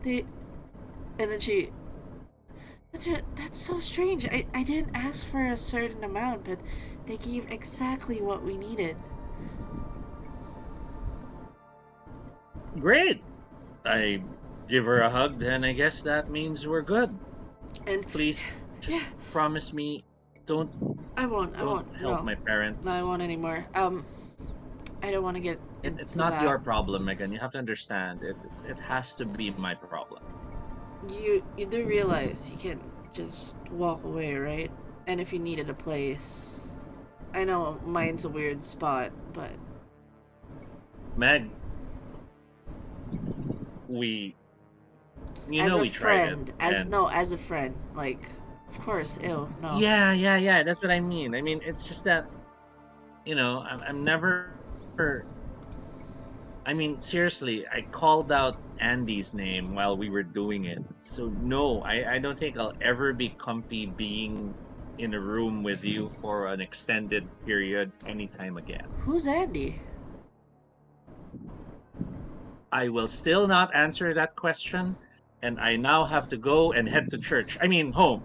And then she. That's so strange. I didn't ask for a certain amount, but they gave exactly what we needed. Great. I give her a hug, then I guess that means we're good. And please, just promise me, don't. I won't help my parents. No, I won't anymore. I don't want to get. It's not your problem, Megan. You have to understand. It has to be my problem. You do realize you can't just walk away, right? And if you needed a place, I know mine's a weird spot, but Meg, we tried friend, it. As a friend, like, of course, no. Yeah. That's what I mean. I mean, it's just that, I'm never. I mean, seriously, I called out Andy's name while we were doing it. So no, I don't think I'll ever be comfy being in a room with you for an extended period anytime again. Who's Andy? I will still not answer that question, and I now have to go and head to church. I mean, home.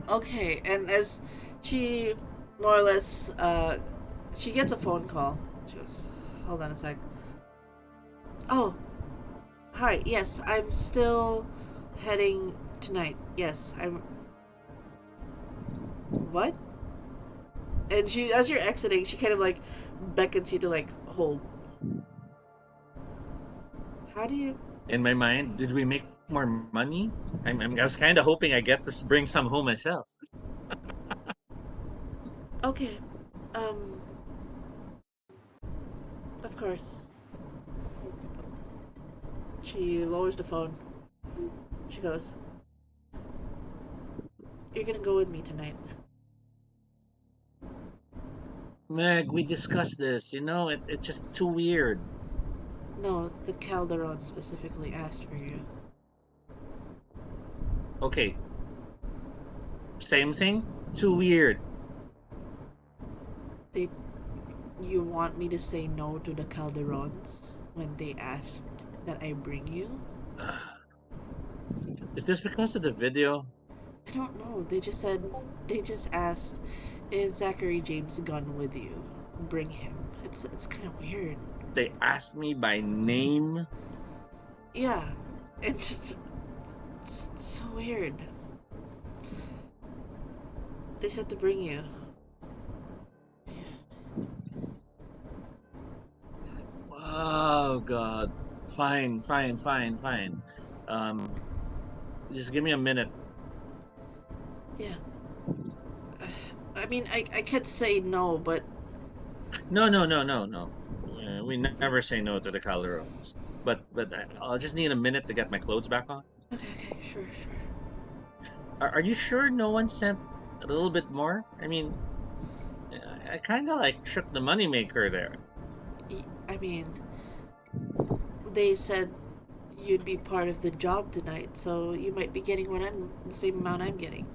Okay, and as she more or less, she gets a phone call. She goes, hold on a sec. Oh, hi, yes, I'm still heading tonight. Yes, I'm. What? And she, as you're exiting, she kind of like beckons you to like hold. How do you? In my mind, did we make more money? I was kind of hoping I get to bring some home myself. Okay, um, of course. She lowers the phone. She goes, "You're gonna go with me tonight." Meg, we discussed this. It's just too weird. No, the Calderon specifically asked for you. Okay, same thing. Too weird. You want me to say no to the Calderons when they asked that I bring you? Is this because of the video? I don't know. They just asked, is Zachary James Gunn with you? Bring him. It's kind of weird. They asked me by name. Yeah, it's so weird. They said to bring you. Oh God. Fine. Just give me a minute. Yeah. I mean, I could say no, but No. We never say no to the Calderons. But I'll just need a minute to get my clothes back on. okay, sure. Are you sure no one sent a little bit more? I mean, I kind of like shook the moneymaker there. I mean, they said you'd be part of the job tonight, so you might be getting the same amount I'm getting.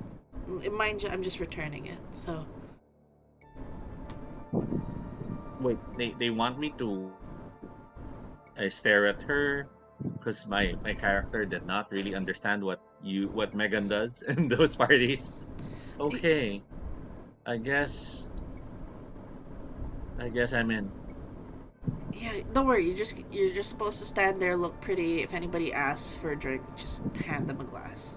Mind you, I'm just returning it, so. Wait, they want me to. I stare at her because my character did not really understand what Megan does in those parties. Okay, I guess I'm in. Yeah, don't worry. You're just supposed to stand there, look pretty. If anybody asks for a drink, just hand them a glass.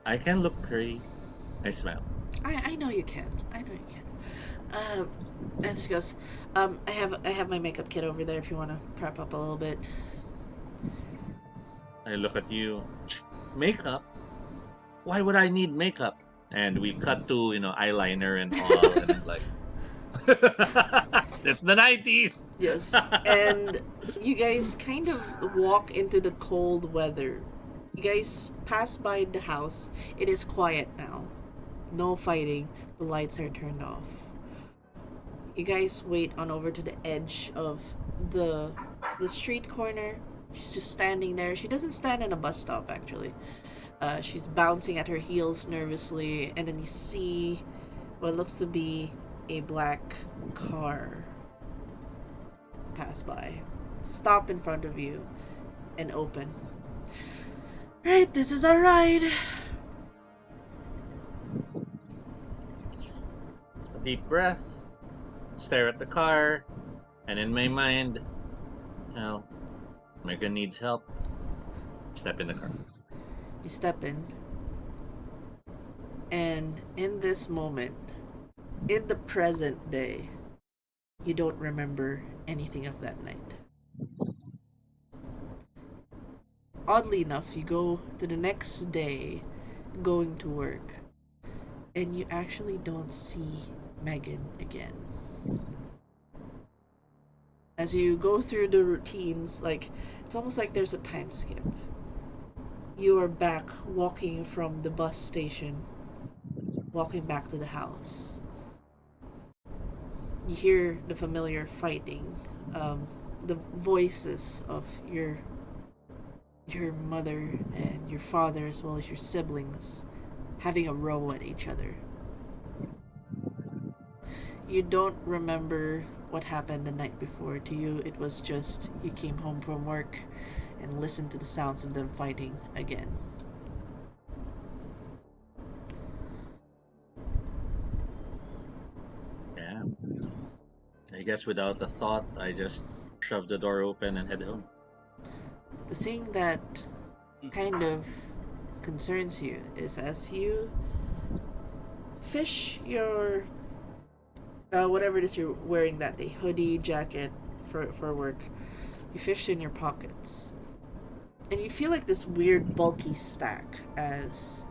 I can look pretty. I smile. I know you can. And she goes, I have my makeup kit over there if you want to prep up a little bit. I look at you. Makeup? Why would I need makeup? And we cut to eyeliner and all, and I'm like, it's the 90s. Yes, and you guys kind of walk into the cold weather. You guys pass by the house. It is quiet now. No fighting. The lights are turned off. You guys wait on over to the edge of the street corner. She's just standing there. She doesn't stand in a bus stop, actually. She's bouncing at her heels nervously, and then you see what looks to be a black car pass by, stop in front of you, and open. Right, this is our ride. A deep breath, stare at the car, and in my mind, Megan needs help. Step in the car. You step in, and in this moment, in the present day, you don't remember anything of that night. Oddly enough, you go to the next day, going to work, and you actually don't see Megan again. As you go through the routines, it's almost like there's a time skip. You are back walking from the bus station walking back to the house. You hear the familiar fighting, the voices of your mother and your father, as well as your siblings, having a row at each other. You don't remember what happened the night before. To you, it was just you came home from work and listened to the sounds of them fighting again. Yeah. I guess without a thought, I just shoved the door open and head home. The thing that kind of concerns you is as you fish your whatever it is you're wearing that day, hoodie, jacket for work, you fish in your pockets. And you feel like this weird bulky stack as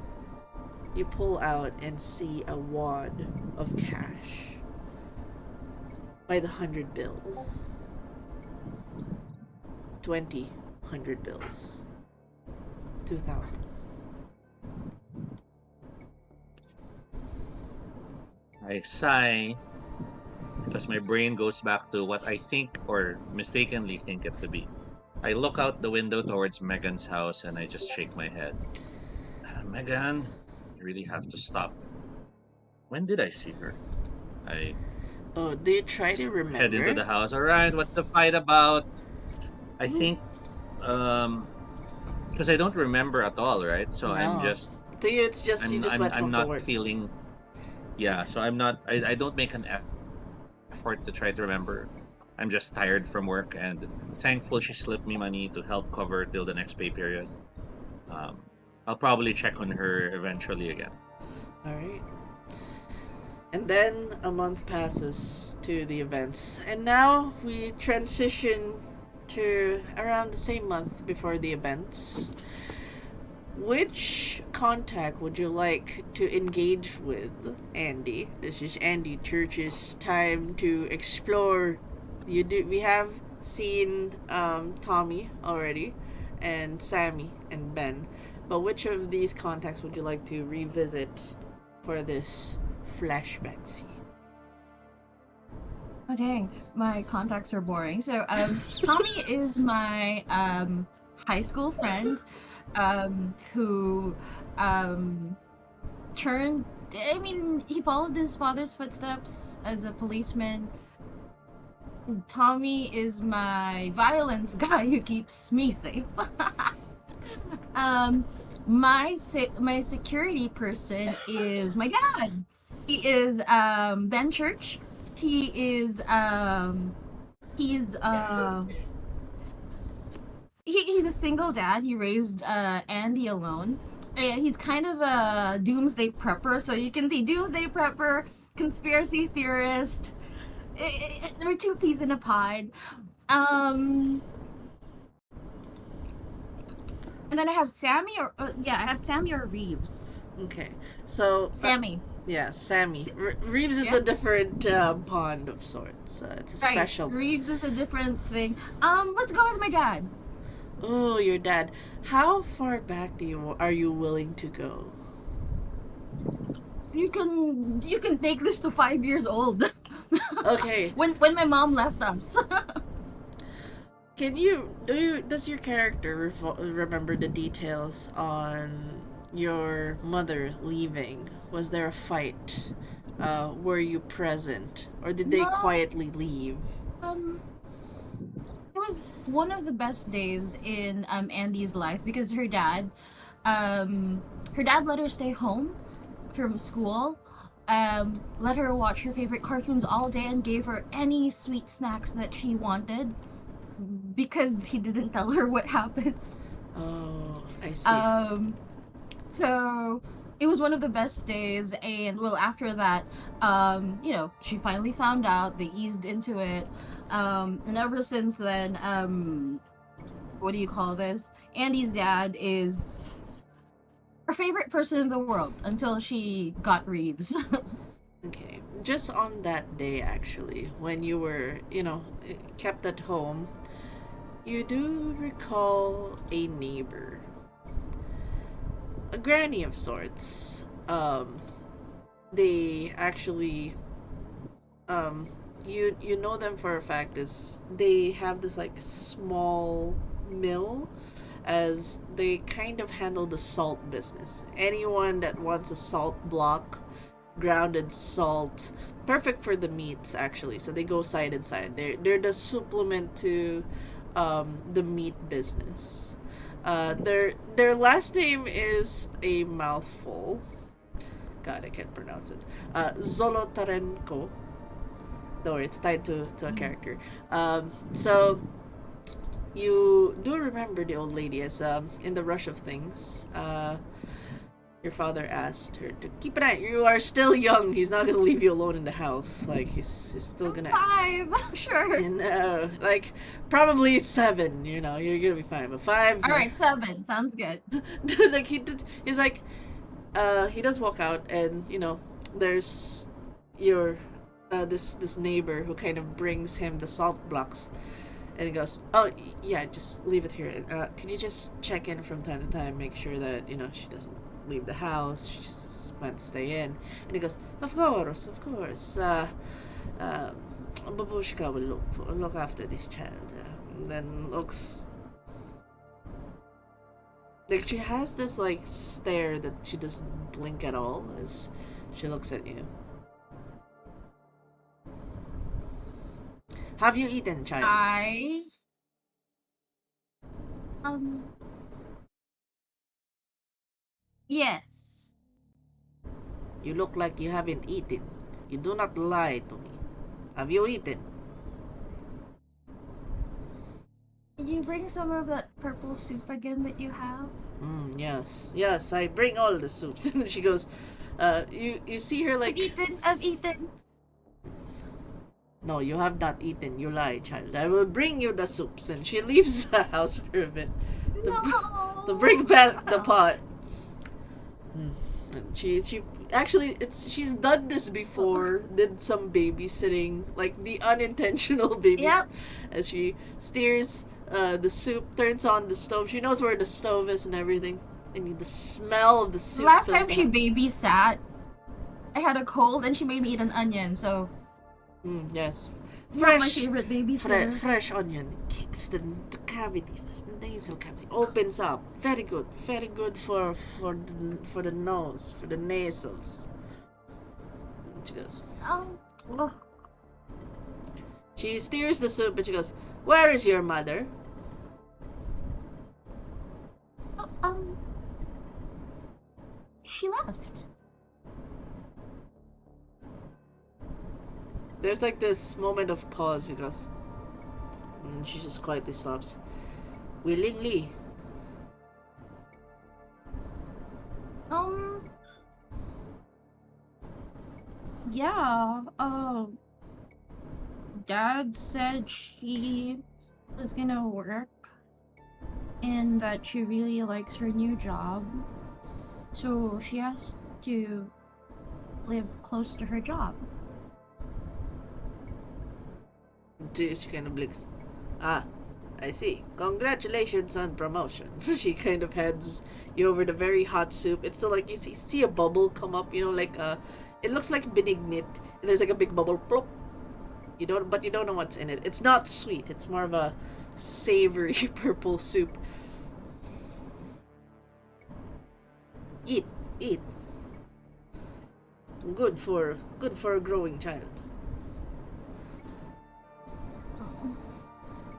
you pull out and see a wad of cash by the 100 bills. 20 100 bills. 2,000. I sigh because my brain goes back to what I think or mistakenly think it to be. I look out the window towards Megan's house and I just shake my head. Megan, you really have to stop. When did I see her? I Oh, do you try to remember? head into the house. All right, what's the fight about? I think, because I don't remember at all, right? So I'm No. just, To you, it's just you just went I'm home to not work. feeling. Yeah, so I'm not. I don't make an effort to try to remember. I'm just tired from work, and thankful she slipped me money to help cover till the next pay period. I'll probably check on her eventually again. All right. And then a month passes to the events, and now we transition to around the same month before the events. Which contact would you like to engage with, Andy? This is Andy Church's time to explore. We have seen Tommy already, and Sammy and Ben. But which of these contacts would you like to revisit for this flashback scene? Oh dang, my contacts are boring. So, Tommy is my high school friend, who turned. I mean, he followed his father's footsteps as a policeman. Tommy is my violence guy who keeps me safe. My security person is my dad. He is Ben Church. He's a single dad. He raised Andy alone. He's kind of a doomsday prepper, so you can see doomsday prepper, conspiracy theorist. We're two peas in a pod. And then I have Sammy or Reeves. Okay, so Sammy. Yeah, Sammy. Reeves is a different bond of sorts. It's a special. Reeves is a different thing. Let's go with my dad. Oh, your dad. How far back are you willing to go? You can take this to 5 years old. Okay. when my mom left us. Does your character remember the details on your mother leaving? Was there a fight? Were you present, or did they quietly leave? It was one of the best days in Andy's life because her dad let her stay home from school, let her watch her favorite cartoons all day, and gave her any sweet snacks that she wanted because he didn't tell her what happened. Oh, I see. So it was one of the best days, and well, after that, she finally found out. They eased into it, and ever since then, what do you call this? Andy's dad is her favorite person in the world until she got Reeves. Okay, just on that day, actually, when you were, kept at home, you do recall a neighbor. A granny of sorts. they actually you know them for a fact is they have this like small mill, as they kind of handle the salt business. Anyone that wants a salt block, grounded salt, perfect for the meats actually. So they go side and side. They're the supplement to the meat business. Their last name is a mouthful. God, I can't pronounce it. Zolotarenko. Don't worry, it's tied to a character. So you do remember the old lady as in the rush of things. Your father asked her to keep an eye. You are still young. He's not gonna leave you alone in the house. Like he's still gonna. 5, sure. And like probably 7. You know, you're gonna be fine. But 5. All right, 7 sounds good. Like he's like, he does walk out, and you know, there's your this neighbor who kind of brings him the salt blocks, and he goes, "Oh yeah, just leave it here. Can you just check in from time to time, make sure that you know she doesn't leave the house. She just meant to stay in." And he goes, "Of course, of course. Babushka will look after this child." And then looks like she has this like stare that she doesn't blink at all as she looks at you. Have you eaten, child? Yes. You look like you haven't eaten. You do not lie to me. Have you eaten? Can you bring some of that purple soup again that you have? Yes. Yes, I bring all the soups. And she goes, you see her like... I've eaten. No, you have not eaten. You lie, child. I will bring you the soups. And she leaves the house for a bit. To bring back the pot. And she actually, she's done this before. Did some babysitting, like the unintentional baby. Yep. As she steers the soup, turns on the stove. She knows where the stove is and everything. And the smell of the soup. Last time she babysat, I had a cold and she made me eat an onion, so... Yes. Fresh, my favorite babysitter. Fresh onion kicks the cavities, the nasal cavity opens up. Very good for the nose, for the nasals. And she goes. Oh. She steers the soup, and she goes, "Where is your mother?" She left. There's like this moment of pause. She goes, and she just quietly stops. Willingly. Yeah. Dad said she was gonna work and that she really likes her new job. So she has to live close to her job. She kind of blinks. Ah, I see. Congratulations on promotion. She kind of hands you over the very hot soup. It's still like you see a bubble come up, you know, like it looks like benignit, and there's like a big bubble plop. You don't know what's in it. It's not sweet. It's more of a savory purple soup. Eat. Good for a growing child.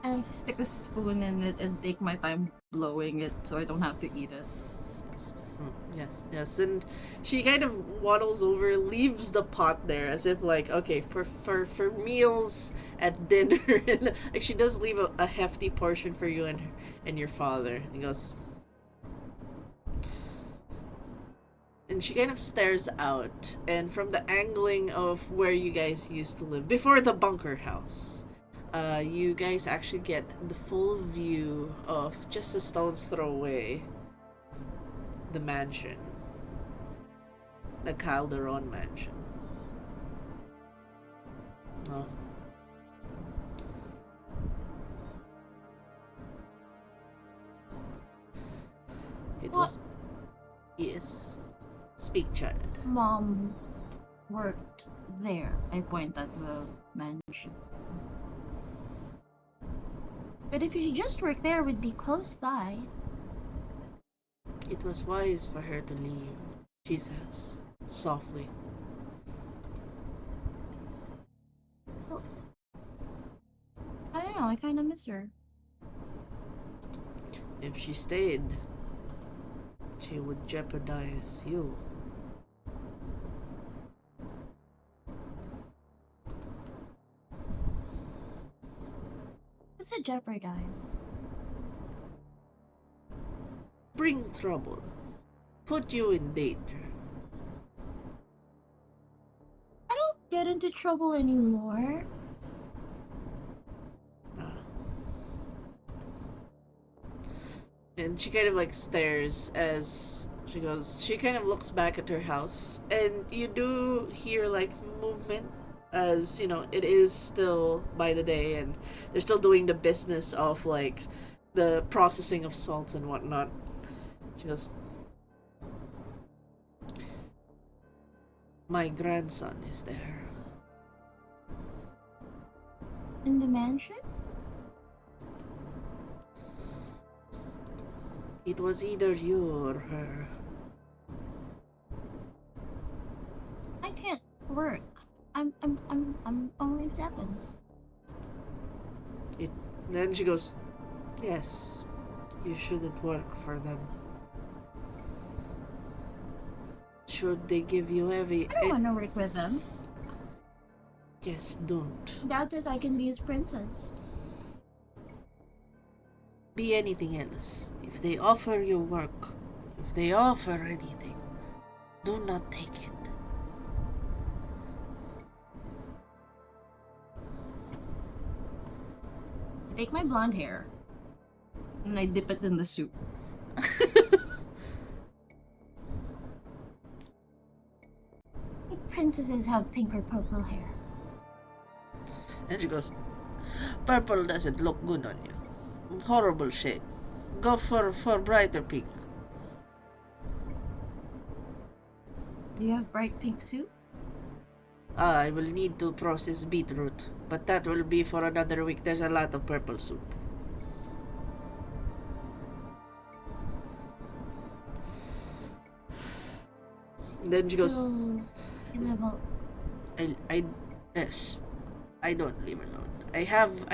I stick a spoon in it and take my time blowing it so I don't have to eat it. Yes, and she kind of waddles over, leaves the pot there as if like, okay, for meals at dinner, and like she does leave a hefty portion for you and your father. And he goes, and she kind of stares out, and from the angling of where you guys used to live before the bunker house, you guys actually get the full view of just a stone's throw away the mansion, the Calderon mansion. Oh. It What? was. Yes. Speak, child. Mom, worked there. I point at the mansion. But if you just worked there, we'd be close by. It was wise for her to leave, she says, softly. Well, I don't know, I kind of miss her. If she stayed, she would jeopardize you. What's a jeopardize? Bring trouble. Put you in danger. I don't get into trouble anymore. And she kind of like stares as she goes. She kind of looks back at her house, and you do hear like movement, as you know it is still by the day, and they're still doing the business of like the processing of salts and whatnot. She goes, "My grandson is there." In the mansion? It was either you or her. I can't work. I'm only 7. Then she goes, "Yes, you shouldn't work for them. Should they give you heavy..." I don't want to work with them. Yes, don't. Dad says I can be his princess. Be anything else. If they offer you work, if they offer anything, do not take it. I take my blonde hair and I dip it in the soup. Princesses have pink or purple hair. And she goes, "Purple doesn't look good on you. Horrible shade. Go for brighter pink." Do you have bright pink soup? I will need to process beetroot, but that will be for another week. There's a lot of purple soup. Then she goes, You live yes, I don't live alone. I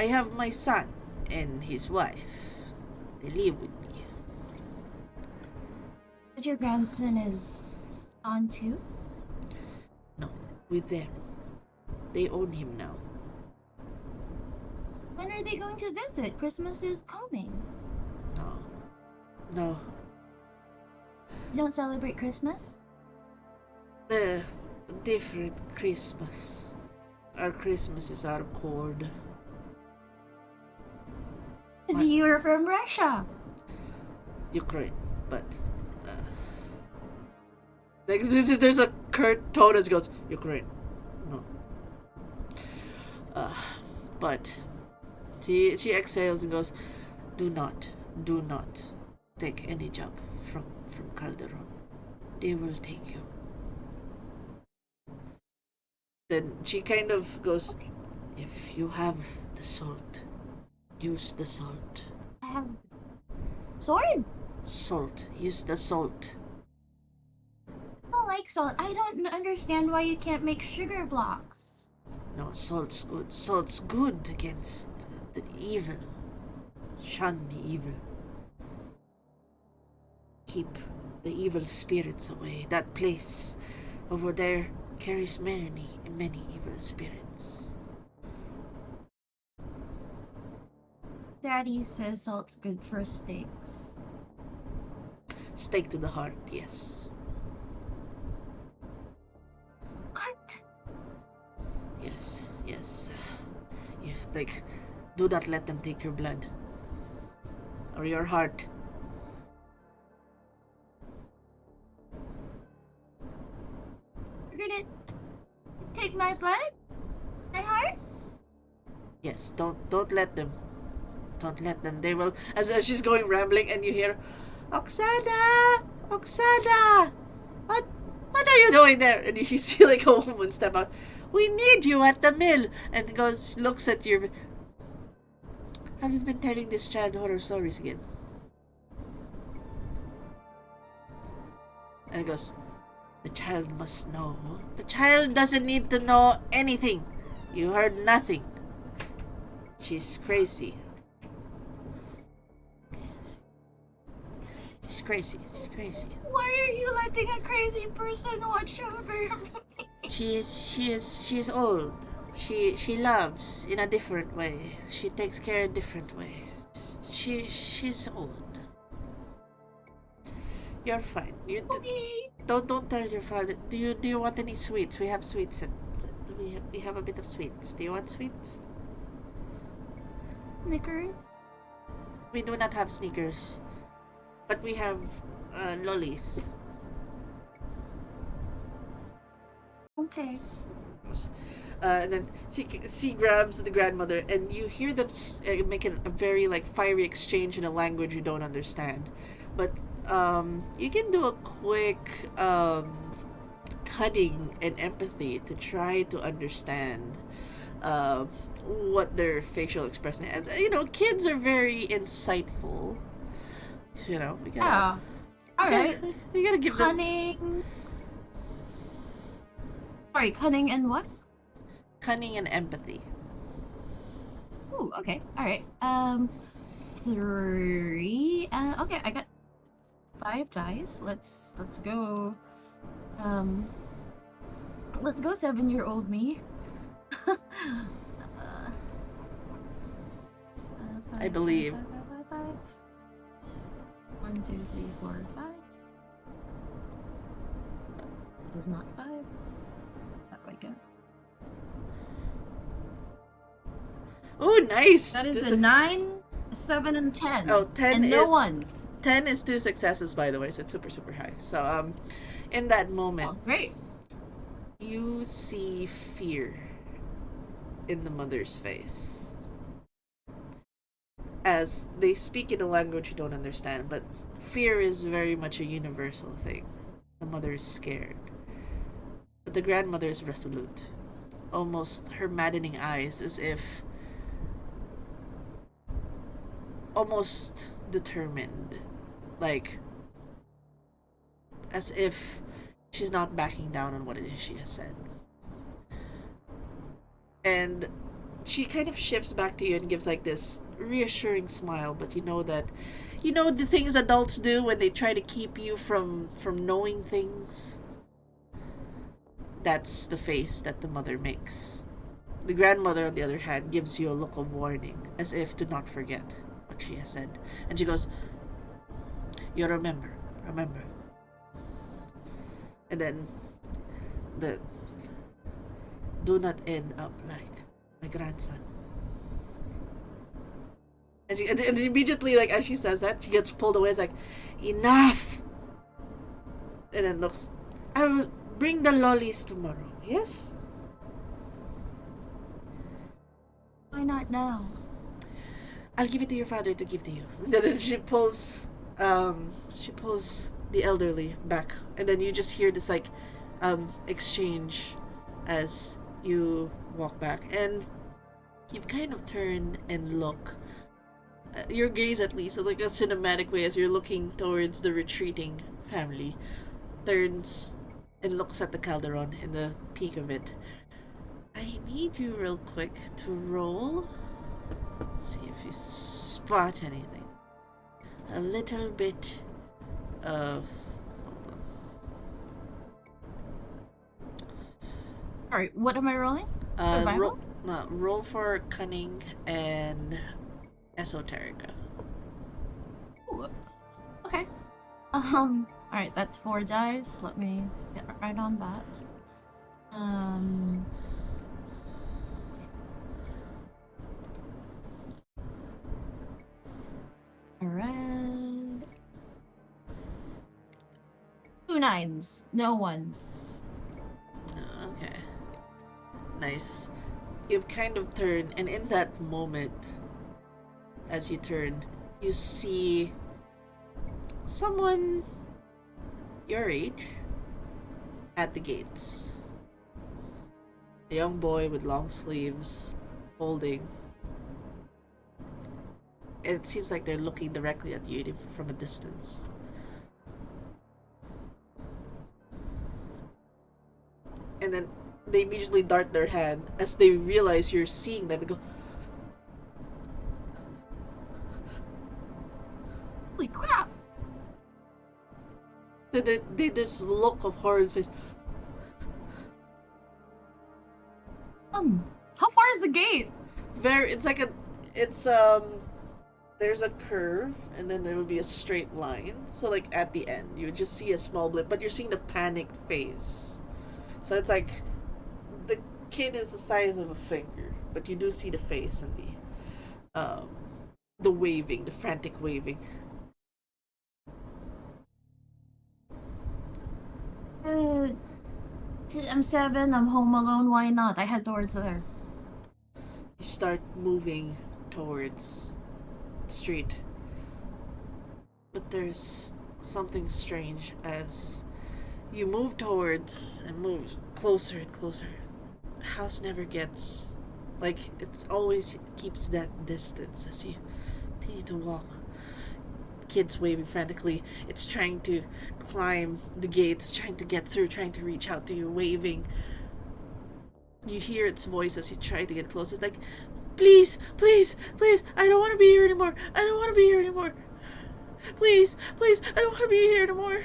have my son and his wife. They live with me. But your grandson is on too? No, with them. They own him now. When are they going to visit? Christmas is coming. No. You don't celebrate Christmas? The different Christmas. Our Christmases are cold. Because you're from Russia. Ukraine, but like there's a curt tone that goes Ukraine. No. But she exhales and goes, do not take any job from Calderon. They will take you." Then she kind of goes, "If you have the salt, use the salt." I have sword. Salt. Use the salt. I don't like salt. I don't understand why you can't make sugar blocks. No, salt's good. Salt's good against the evil. Shun the evil. Keep the evil spirits away. That place over there carries many evil spirits. Daddy says salt's good for steaks. Stake to the heart, yes. What? Yes. Do not let them take your blood. Or your heart. You're gonna take my blood? My heart? Yes, don't let them. Don't let them. They will, as she's going rambling and you hear, Oksana! What What are you doing there? And you see like a woman step out. We need you at the mill. And looks at you. Have you been telling this child horror stories again? And he goes, the child must know. The child doesn't need to know anything. You heard nothing. She's crazy. She's crazy. She's crazy. Why are you letting a crazy person watch over me? She's old. She loves in a different way. She takes care in a different way. She's old. You're fine. Okay. Don't tell your father. Do you want any sweets? We have sweets. We have a bit of sweets. Do you want sweets? Snickers? We do not have Snickers, but we have lollies. Okay. And then she grabs the grandmother, and you hear them make a very like fiery exchange in a language you don't understand. But you can do a quick cunning and empathy to try to understand what their facial expression is. You know, kids are very insightful. You know, we gotta. Alright. You gotta give them Cunning. Sorry, cunning and what? cunning and empathy. Ooh, okay. Alright. 3. Okay, I got 5 dice. Let's go. Let's go 7-year-old me. I believe. 5. 1, 2, 3, 4, 5. It is not 5. That way go. Oh, nice! That is a 9, 7, and 10. Oh, 10 and no is... ones. 10 is 2 successes, by the way, so it's super, super high. So, in that moment, Oh, great. you see fear in the mother's face. As they speak in a language you don't understand, but fear is very much a universal thing. The mother is scared. But the grandmother is resolute. Almost her maddening eyes as if almost determined. Like, as if she's not backing down on what it is she has said. And she kind of shifts back to you and gives like this reassuring smile, but you know that, you know the things adults do when they try to keep you from knowing things? That's the face that the mother makes. The grandmother, on the other hand, gives you a look of warning, as if to not forget what she has said. And she goes, you remember. And then, do not end up like my grandson. And immediately, like, as she says that, she gets pulled away. It's like, enough! And then looks, I will bring the lollies tomorrow, yes? Why not now? I'll give it to your father to give to you. And then she pulls the elderly back. And then you just hear this, like, exchange as you walk back. And you kind of turn and look. Your gaze, at least, like a cinematic way, as you're looking towards the retreating family, turns and looks at the Calderon in the peak of it. I need you real quick to roll. See if you spot anything. A little bit of... Alright, what am I rolling? Survival? Roll for cunning and esoterica. Ooh. Okay. Alright, that's 4 dice. Let me get right on that. Alright. 2 9s. No ones. Okay. Nice. You've kind of turned, and in that moment, as you turn, you see someone your age, at the gates. A young boy with long sleeves, holding. It seems like they're looking directly at you from a distance. And then they immediately dart their hand as they realize you're seeing them and go, Holy crap! they this look of horror in his face. How far is the gate? There's a curve, and then there would be a straight line. So, like, at the end, you would just see a small blip, but you're seeing the panicked face. So it's like, the kid is the size of a finger, but you do see the face and the waving, the frantic waving. I'm 7, I'm home alone, why not? I head towards there. You start moving towards the street. But there's something strange as you move towards and move closer and closer. The house never gets, like, it's always keeps that distance as you continue to walk. Kids waving frantically. It's trying to climb the gates, trying to get through, trying to reach out to you, waving. You hear its voice as you try to get close. It's like, please, please, please, I don't want to be here anymore. I don't want to be here anymore. Please, please, I don't want to be here anymore.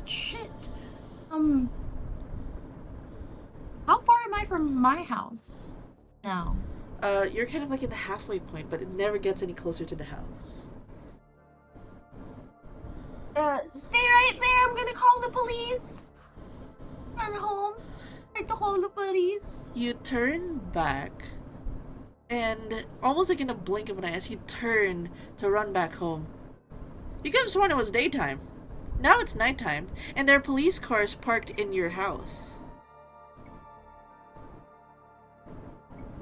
Shit. How far am I from my house now? You're kind of like in the halfway point, but it never gets any closer to the house. Stay right there. I'm gonna call the police. Run home. I have to call the police. You turn back, and almost like in a blink of an eye, as you turn to run back home, you could have sworn it was daytime. Now it's nighttime, and there are police cars parked in your house.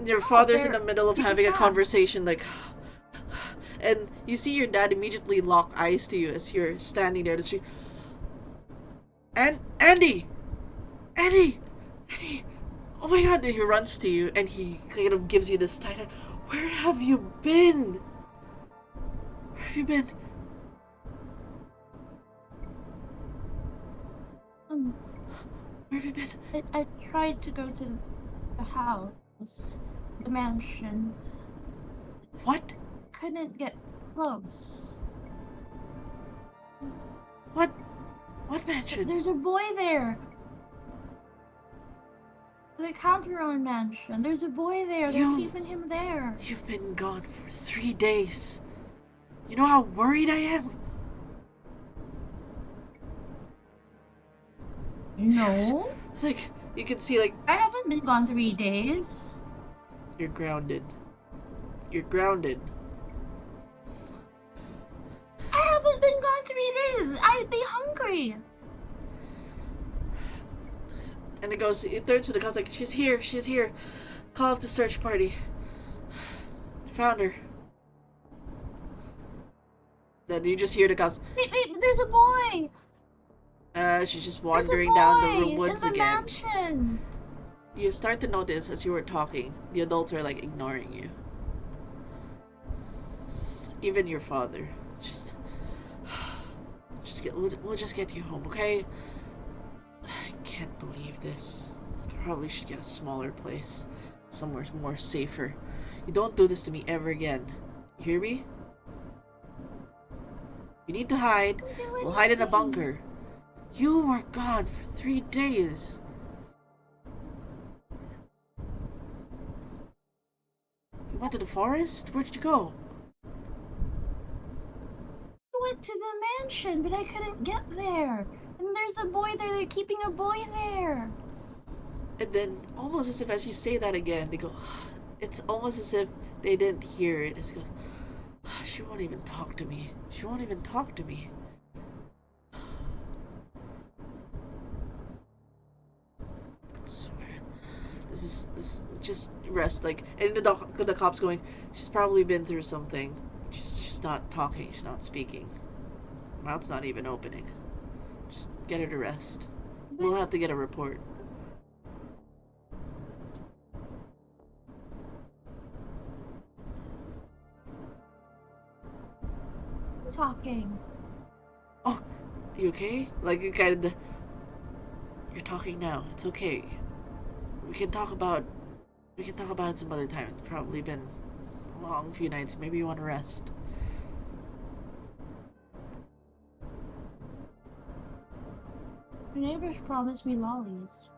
Your father's in the middle of having a conversation, like, and you see your dad immediately lock eyes to you as you're standing there in the street. And Andy! Oh my god! And he runs to you and he kind of gives you this tight eye. Where have you been? Where have you been? Where have you been? I tried to go to the house, the mansion. What? Couldn't get close. What mansion? There's a boy there. The Calderon mansion. There's a boy there. They're keeping him there. You've been gone for 3 days. You know how worried I am? No. It's like, you can see, like, I haven't been gone 3 days. You're grounded. You're grounded. I haven't been gone 3 days. I'd be hungry. And it turns to the cops like, she's here. Call off the search party. Found her. Then you just hear the cops. Wait, there's a boy. She's just wandering down the woods in the again. Mansion. You start to notice as you were talking, the adults are like ignoring you. Even your father. We'll just get you home, okay? I can't believe this. Probably should get a smaller place. Somewhere more safer. You don't do this to me ever again. You hear me? You need to hide. We'll hide in a bunker. You were gone for 3 days. You went to the forest? Where did you go? I went to the mansion, but I couldn't get there. And there's a boy there. They're keeping a boy there. And then, almost as if as you say that again, they go, it's almost as if they didn't hear it. It goes, she won't even talk to me. She won't even talk to me. I swear. This just rest, like, and the cop's going, she's probably been through something. She's not talking, she's not speaking. mouth's not even opening. Just get her to rest. We'll have to get a report. Talking. Oh, you okay? Like, you kind of... You're talking now. It's okay. We can talk about it some other time. It's probably been a long few nights. Maybe you want to rest. Your neighbors promised me lollies.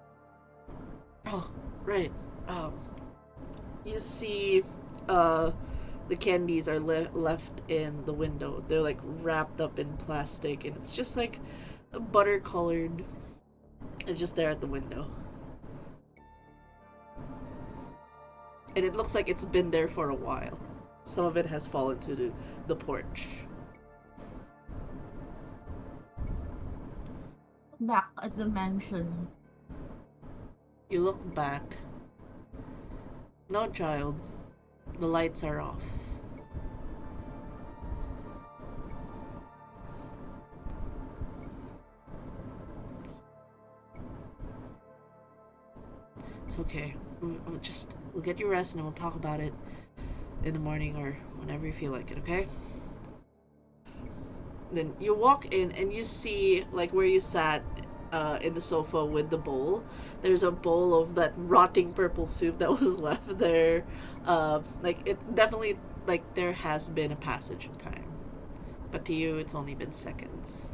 Oh, right. You see, the candies are left in the window. They're like wrapped up in plastic, and it's just like butter colored. It's just there at the window. And it looks like it's been there for a while. Some of it has fallen to the porch. Back at the mansion. You look back. No, child. The lights are off. It's okay. We'll get you rest and we'll talk about it in the morning or whenever you feel like it, okay? Then you walk in and you see, like, where you sat in the sofa with the bowl. There's a bowl of that rotting purple soup that was left there. Like, it definitely, like, there has been a passage of time. But to you, it's only been seconds.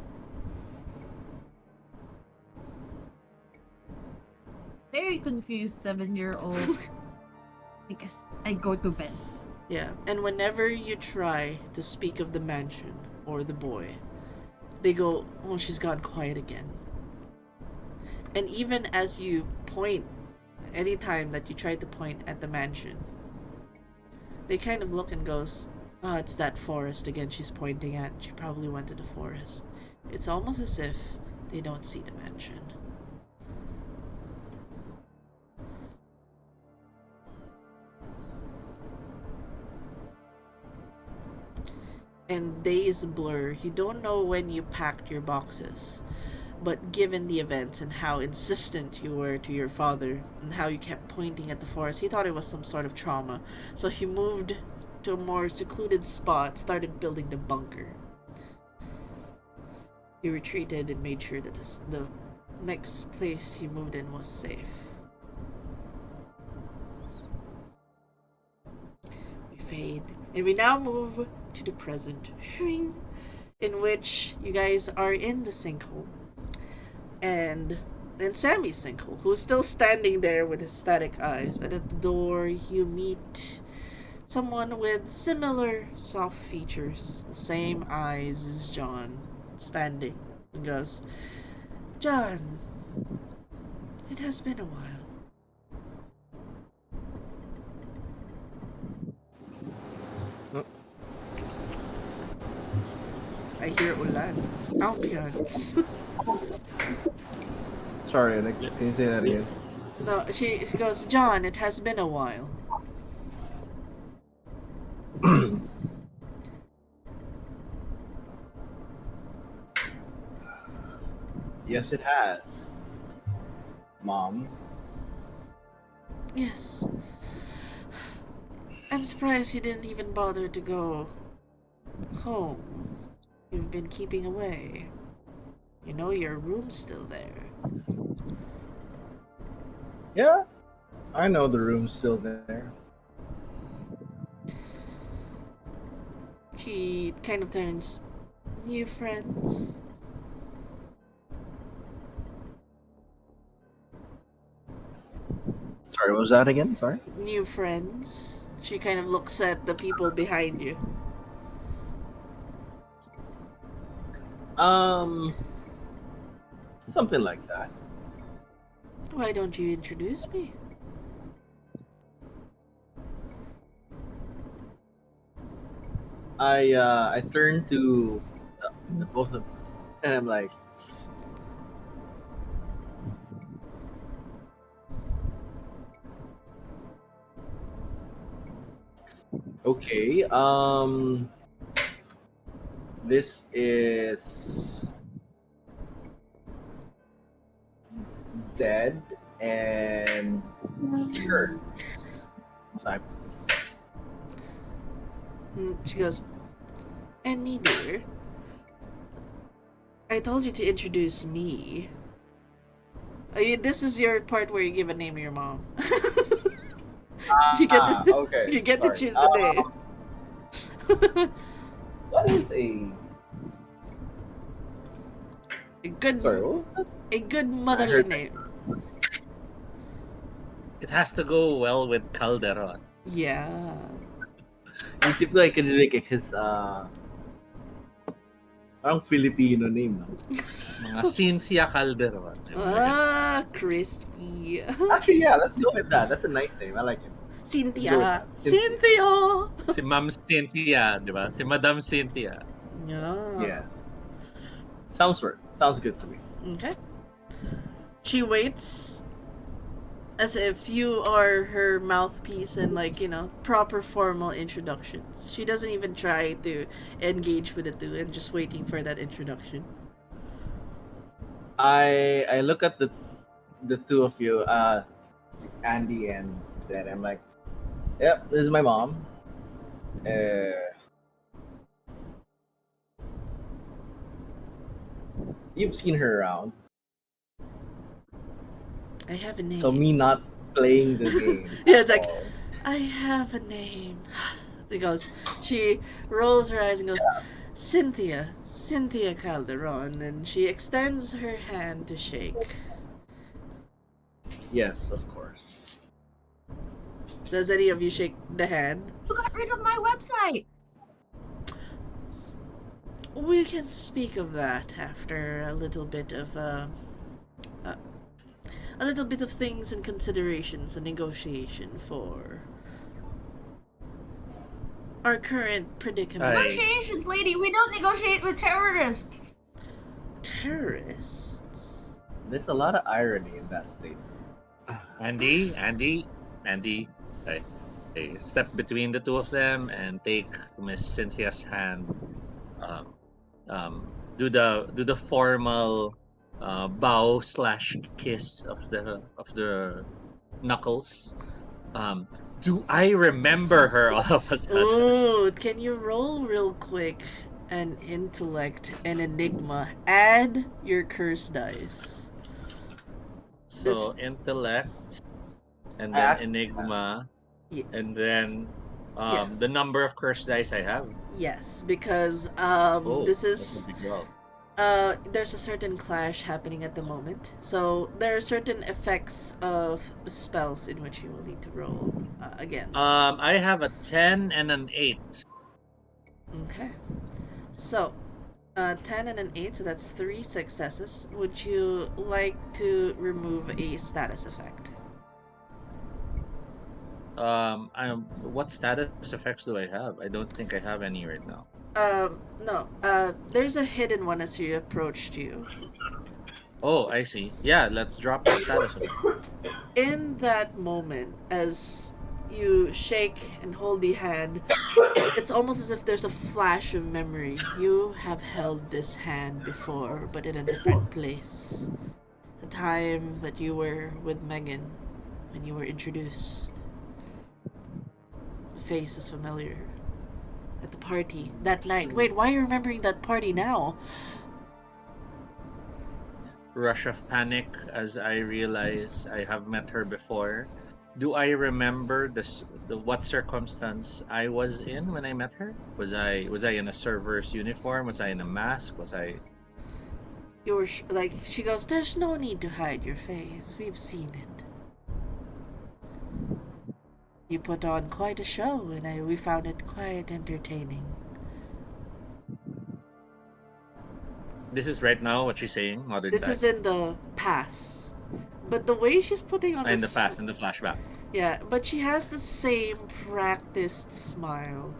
Very confused 7-year-old. Because I go to bed. Yeah, and whenever you try to speak of the mansion or the boy, they go, oh, she's gone quiet again. And even as you point, anytime that you try to point at the mansion, they kind of look and goes, oh, it's that forest again she's pointing at. She probably went to the forest. It's almost as if they don't see the mansion. And days blur. You don't know when you packed your boxes. But given the events and how insistent you were to your father and how you kept pointing at the forest, he thought it was some sort of trauma. So he moved to a more secluded spot, started building the bunker. He retreated and made sure that the next place he moved in was safe. We fade. And we now move to the present, shring, in which you guys are in the sinkhole. And then Sammy's sinkhole, who's still standing there with his static eyes. But at the door, you meet someone with similar soft features, the same eyes as John, standing, and goes, John, it has been a while. I hear Ulan. Ambiance. Sorry, can you say that again? No, she goes, John, it has been a while. Yes, it has. Mom. Yes. I'm surprised you didn't even bother to go home. You've been keeping away. You know your room's still there. Yeah, I know the room's still there. She kind of turns. New friends? Sorry, what was that again? Sorry? New friends? She kind of looks at the people behind you. Something like that. Why don't you introduce me? I turn to the both of them, and I'm like, okay, This is Zed and Church. So She goes, and me, dear. I told you to introduce me. This is your part where you give a name to your mom. You get to, okay. you get Sorry. to choose the name. What is a good, sorry? What was that? a good motherly heard- name. It has to go well with Calderon. Yeah. Isip ko I can make his parang Filipino name, no? Mga Cynthia Calderon. Crispy. Actually, yeah, let's go with that. That's a nice name. I like it. Cynthia. Cynthia. Cynthia. Si Ma'am Cynthia, di ba? Si Madam Cynthia. Yeah. Yes. Sounds good to me. Okay. She waits as if you are her mouthpiece and, like, proper formal introductions. She doesn't even try to engage with the two and just waiting for that introduction. I look at the two of you, Andy and Zed. I'm like, yep, this is my mom. You've seen her around. I have a name. So me not playing the game. Yeah, it's at like, all. I have a name. She rolls her eyes and goes, Cynthia Calderon, and she extends her hand to shake. Yes, of course. Does any of you shake the hand? You got rid of my website. We can speak of that after a little bit of things and considerations and negotiation for our current predicament. Negotiations, lady. We don't negotiate with terrorists. Terrorists? There's a lot of irony in that statement. Andy, I step between the two of them and take Miss Cynthia's hand. Do the formal bow / kiss of the knuckles. Do I remember her all of a sudden? Ooh, can you roll real quick an intellect and enigma? Add your curse dice. So intellect, and then Ah. enigma, Yeah. and then Yeah. the number of curse dice I have. Yes, because this that's is a big roll. there's a certain clash happening at the moment. So there are certain effects of spells in which you will need to roll against. I have a 10 and an 8. Okay. So 10 and an 8, so that's 3 successes. Would you like to remove a status effect? What status effects do I have? I don't think I have any right now. No. There's a hidden one as you approached you. Oh, I see. Yeah, let's drop that status effect. In that moment, as you shake and hold the hand, it's almost as if there's a flash of memory. You have held this hand before, but in a different place. The time that you were with Megan, when you were introduced. The face is familiar. At the party, that night. Wait, why are you remembering that party now? Rush of panic as I realize I have met her before. Do I remember what circumstance I was in when I met her? Was I in a server's uniform? Was I in a mask? Was I? You were she goes, there's no need to hide your face. We've seen it. You put on quite a show, and we found it quite entertaining. This is right now what she's saying. Modern This time. is in the past. But the way she's putting on In the past, in the flashback. Yeah, but she has the same practiced smile.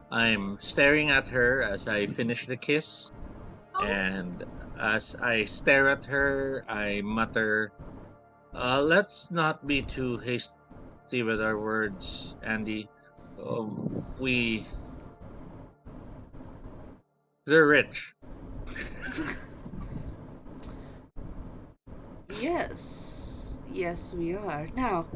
I'm staring at her as I finish the kiss, and as I stare at her, I mutter, let's not be too hasty with our words, Andy. We They're rich. Yes. Yes, we are. Now,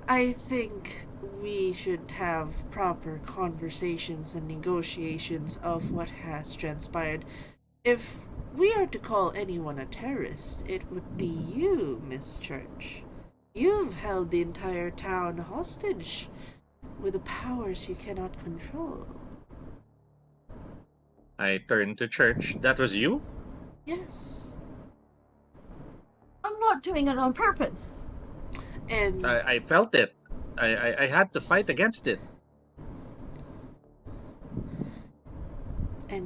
I think we should have proper conversations and negotiations of what has transpired. If we are to call anyone a terrorist, it would be you, Miss Church. You've held the entire town hostage with the powers you cannot control. I turned to Church. That was you? Yes. I'm not doing it on purpose. And I felt it. I had to fight against it.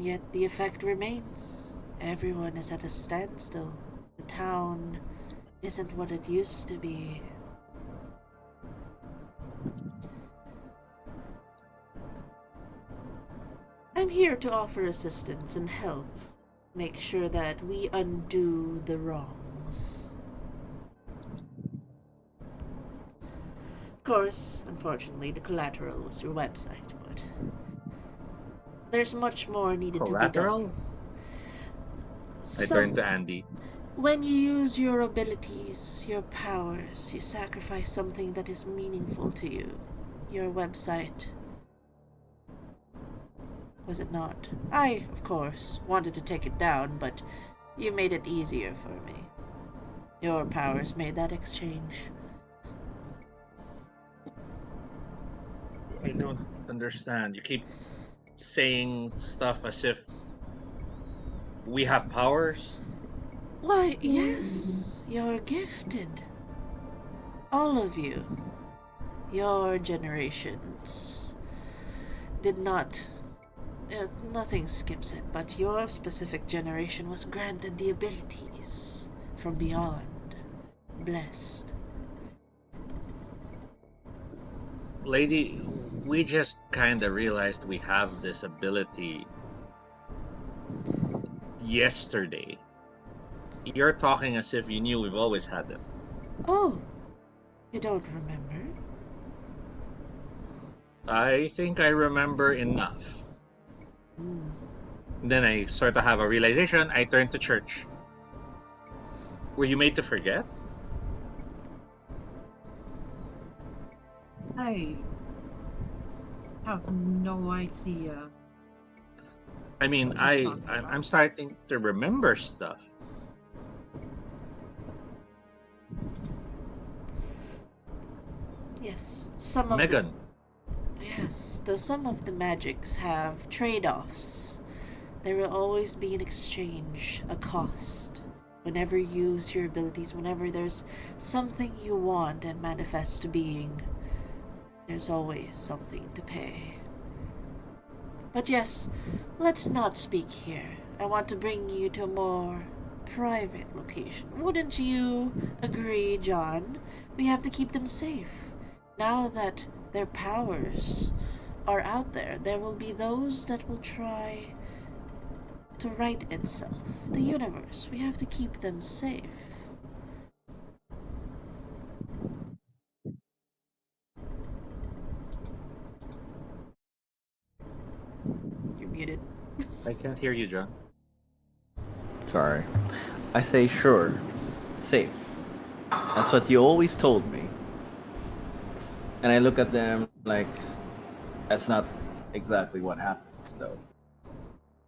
yet the effect remains. Everyone is at a standstill. The town isn't what it used to be. I'm here to offer assistance and help. Make sure that we undo the wrongs. Of course, unfortunately, the collateral was your website, but there's much more needed to be Collateral? done. I turned to Andy. When you use your abilities, your powers, you sacrifice something that is meaningful to you. Your website. Was it not? I, of course, wanted to take it down, but you made it easier for me. Your powers made that exchange. I don't understand. You keep saying stuff as if we have powers. Why, yes, you're gifted. All of you. Your generations did not. Nothing skips it, but your specific generation was granted the abilities from beyond. Blessed. Lady, we just kinda realized we have this ability yesterday. You're talking as if you knew we've always had them. Oh, you don't remember? I think I remember enough. Then I sort of have a realization. I turn to Church. Were you made to forget? I have no idea. I mean, What he's talking about. I'm starting to remember stuff. Yes, some of Megan. some of the magics have trade-offs. There will always be an exchange, a cost. Whenever you use your abilities, whenever there's something you want and manifest to being, there's always something to pay. But yes, let's not speak here. I want to bring you to a more private location. Wouldn't you agree, John? We have to keep them safe. Now that their powers are out there, there will be those that will try to right itself. The universe. We have to keep them safe. You're muted. I can't hear you, John. Sorry. I say sure. Safe. That's what you always told me. And I look at them like, that's not exactly what happens, though.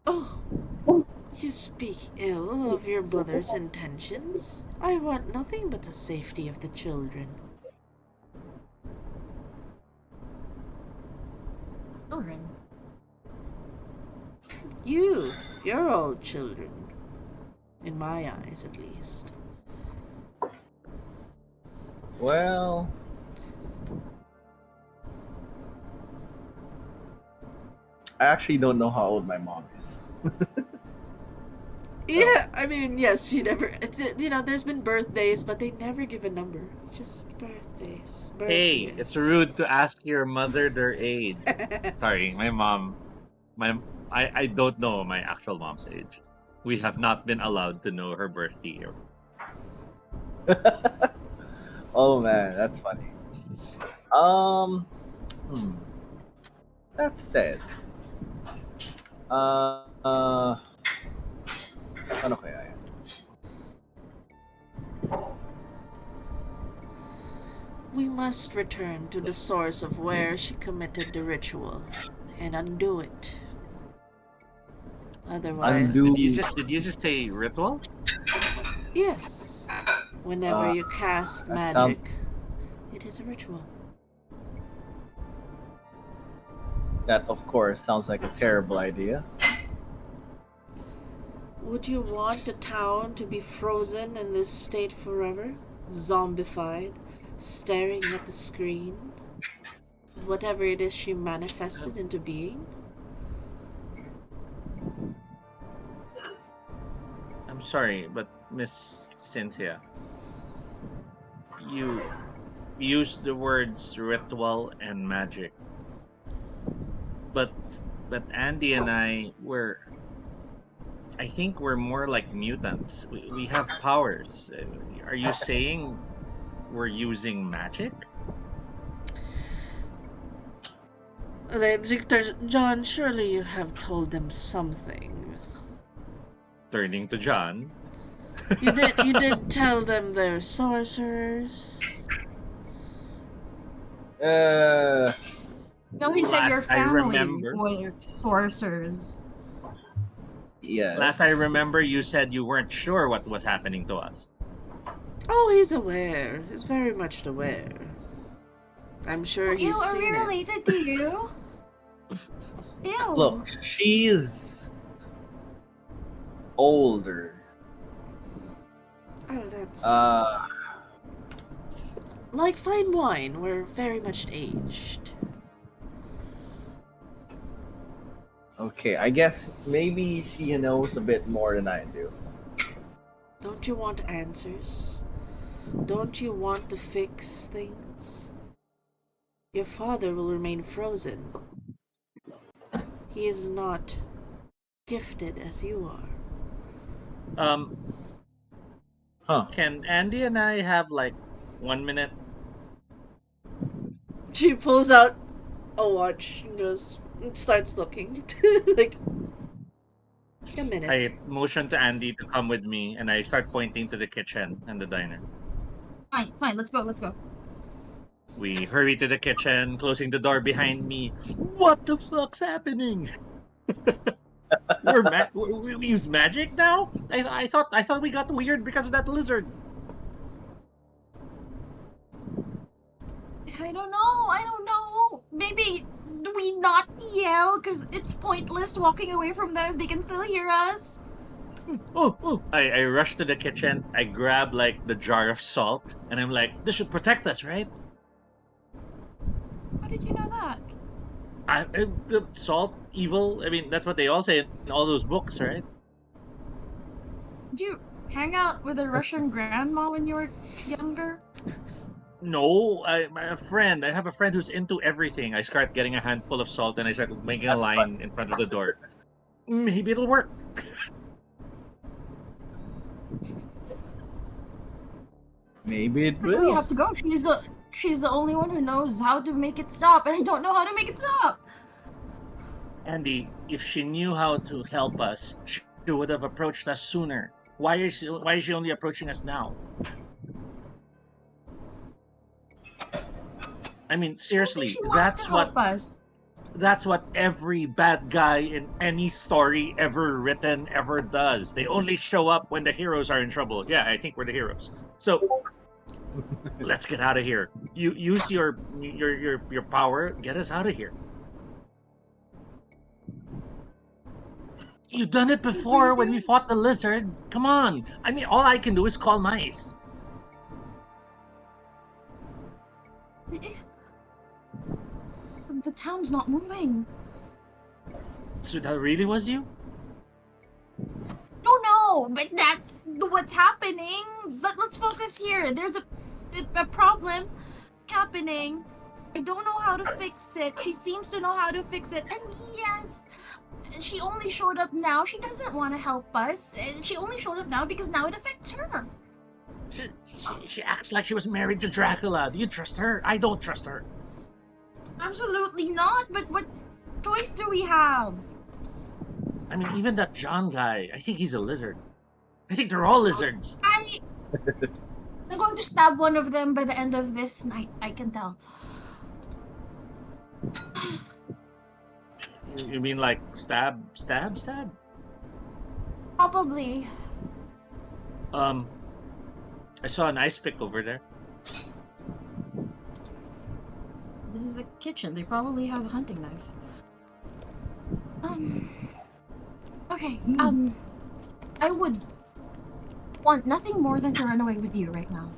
Oh, you speak ill of your mother's intentions? I want nothing but the safety of the children. Children. You're all children. In my eyes, at least. Well, I actually don't know how old my mom is. Yeah, I mean, yes, there's been birthdays, but they never give a number. It's just birthdays. Hey, it's rude to ask your mother their age. Sorry, my mom. I don't know my actual mom's age. We have not been allowed to know her birth year. Oh man, that's funny. Hmm. That said, Ano kaya yan? We must return to the source of where she committed the ritual and undo it. Otherwise, Undo. Did you just say ritual? yes. Whenever you cast that magic, sounds- it is a ritual. That, of course, sounds like a terrible idea. Would you want the town to be frozen in this state forever? Zombified, staring at the screen? Whatever it is she manifested into being? I'm sorry, but Miss Cynthia, you used the words ritual and magic. But Andy and I think we're more like mutants. We have powers. Are you saying we're using magic? John, surely you have told them something. Turning to John. You did tell them they're sorcerers. No, he said your Last I family remember- were sorcerers. Yeah. Last I remember, you said you weren't sure what was happening to us. Oh, he's aware. He's very much aware. I'm sure Ew, he's are we seen it. related to you? Ew. Look, she's older. Oh, that's like fine wine. We're very much aged. Okay, I guess maybe she knows a bit more than I do. Don't you want answers? Don't you want to fix things? Your father will remain frozen. He is not gifted as you are. Huh. Can Andy and I have like 1 minute? She pulls out a watch and starts looking. Like, a minute. I motion to Andy to come with me, and I start pointing to the kitchen and the diner. Fine, let's go. We hurry to the kitchen, closing the door behind me. What the fuck's happening? We use magic now? I thought we got weird because of that lizard. I don't know. Maybe do we not yell because it's pointless walking away from them if they can still hear us? Oh! I rush to the kitchen. I grab like the jar of salt, and I'm like, this should protect us, right? How did you know that? Salt, evil. I mean, that's what they all say in all those books, right? Did you hang out with a Russian grandma when you were younger? No, I have a friend who's into everything. I start getting a handful of salt and I start making a That's line in front of the door. Maybe it'll work. Maybe it We will. have to go. She's the only one who knows how to make it stop, and I don't know how to make it stop. Andy, if she knew how to help us, she would have approached us sooner. Why is she only approaching us now? I mean, seriously, She wants to help us. that's what every bad guy in any story ever written ever does. They only show up when the heroes are in trouble. Yeah, I think we're the heroes. So let's get out of here. You use your power. Get us out of here. You've done it before when we fought the lizard. Come on. I mean, all I can do is call mice. The town's not moving. So that really was you? No, but that's what's happening. Let's focus here. There's a problem happening. I don't know how to fix it. She seems to know how to fix it. And yes, she only showed up now. She doesn't want to help us. She only showed up now because now it affects her. She acts like she was married to Dracula. Do you trust her? I don't trust her. Absolutely not. But what choice do we have? I mean, even that John guy, I think he's a lizard. I think they're all lizards. I'm going to stab one of them by the end of this night. I can tell. You mean like stab? Probably. I saw an ice pick over there. This is a kitchen. They probably have a hunting knife. Okay. I would want nothing more than to run away with you right now.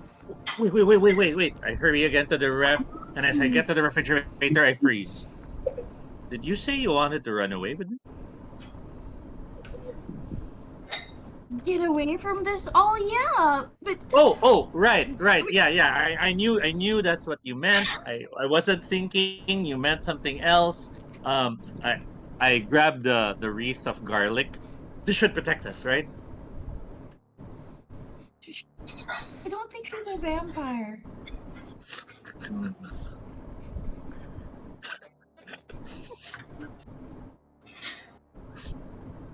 Wait. I hurry again to the ref, and as I get to the refrigerator, I freeze. Did you say you wanted to run away with me? Get away from this? Oh yeah, but Oh, right. Yeah. I knew that's what you meant. I wasn't thinking you meant something else. I grabbed the wreath of garlic. This should protect us, right? I don't think she's a vampire.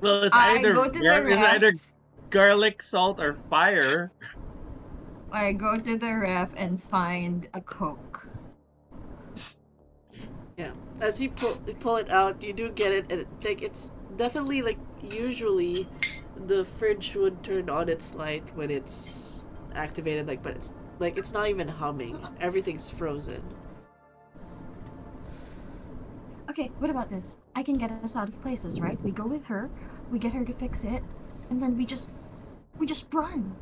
Well, it's I either go to the it's either ref. garlic, salt, or fire. I go to the ref and find a Coke. Yeah. As you pull it out, you do get it, and it's definitely like usually the fridge would turn on its light when it's activated, but it's not even humming. Everything's frozen. Okay, what about this? I can get us out of places, right? We go with her, we get her to fix it, and then we just run.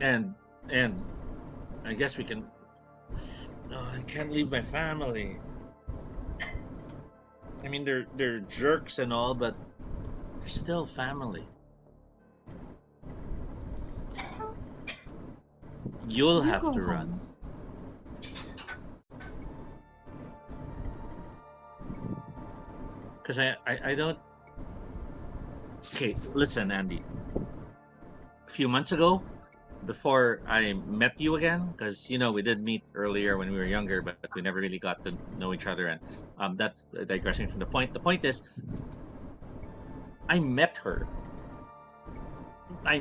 And I guess we can. No, I can't leave my family. I mean, they're jerks and all, but they're still family. You'll You have go to home. run. Because I don't. Okay, listen, Andy. A few months ago, before I met you again, because we did meet earlier when we were younger, but we never really got to know each other, and that's digressing from the point. The point is, I met her. I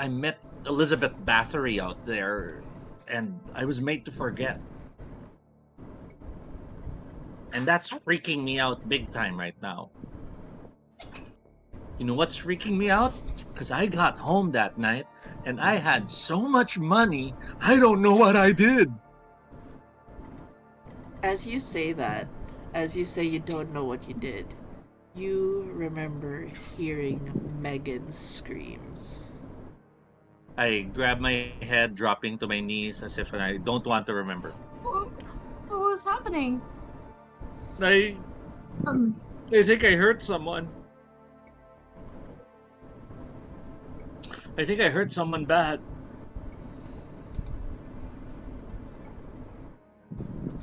met Elizabeth Bathory out there, and I was made to forget. And that's freaking me out big time right now. You know what's freaking me out? Because I got home that night and I had so much money, I don't know what I did. As you say that, as you say you don't know what you did, you remember hearing Megan's screams. I grab my head, dropping to my knees as if I don't want to remember. What was happening? I think I hurt someone. I think I hurt someone bad.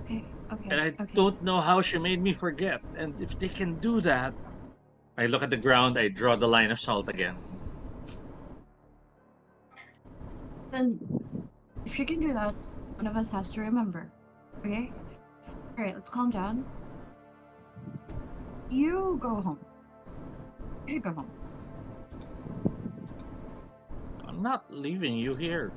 Okay. And I don't know how she made me forget. And if they can do that, I look at the ground, I draw the line of salt again. Then, if you can do that, one of us has to remember. Okay? Alright, let's calm down. You go home. You should go home. I'm not leaving you here.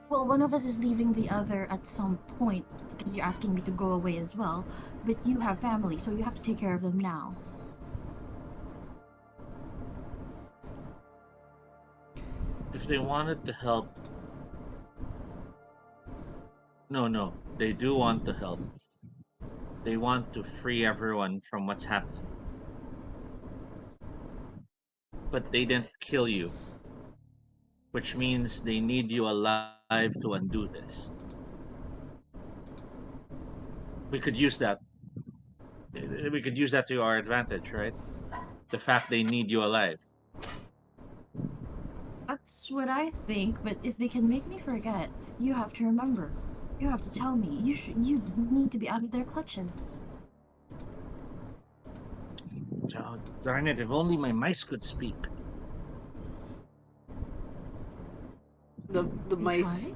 Well, one of us is leaving the other at some point because you're asking me to go away as well. But you have family, so you have to take care of them now. If they wanted to help... No, they do want to help. They want to free everyone from what's happening. But they didn't kill you. Which means they need you alive to undo this. We could use that. We could use that to our advantage, right? The fact they need you alive. That's what I think, but if they can make me forget, you have to remember. You have to tell me. You need to be out of their clutches. Oh, darn it, if only my mice could speak. The mice...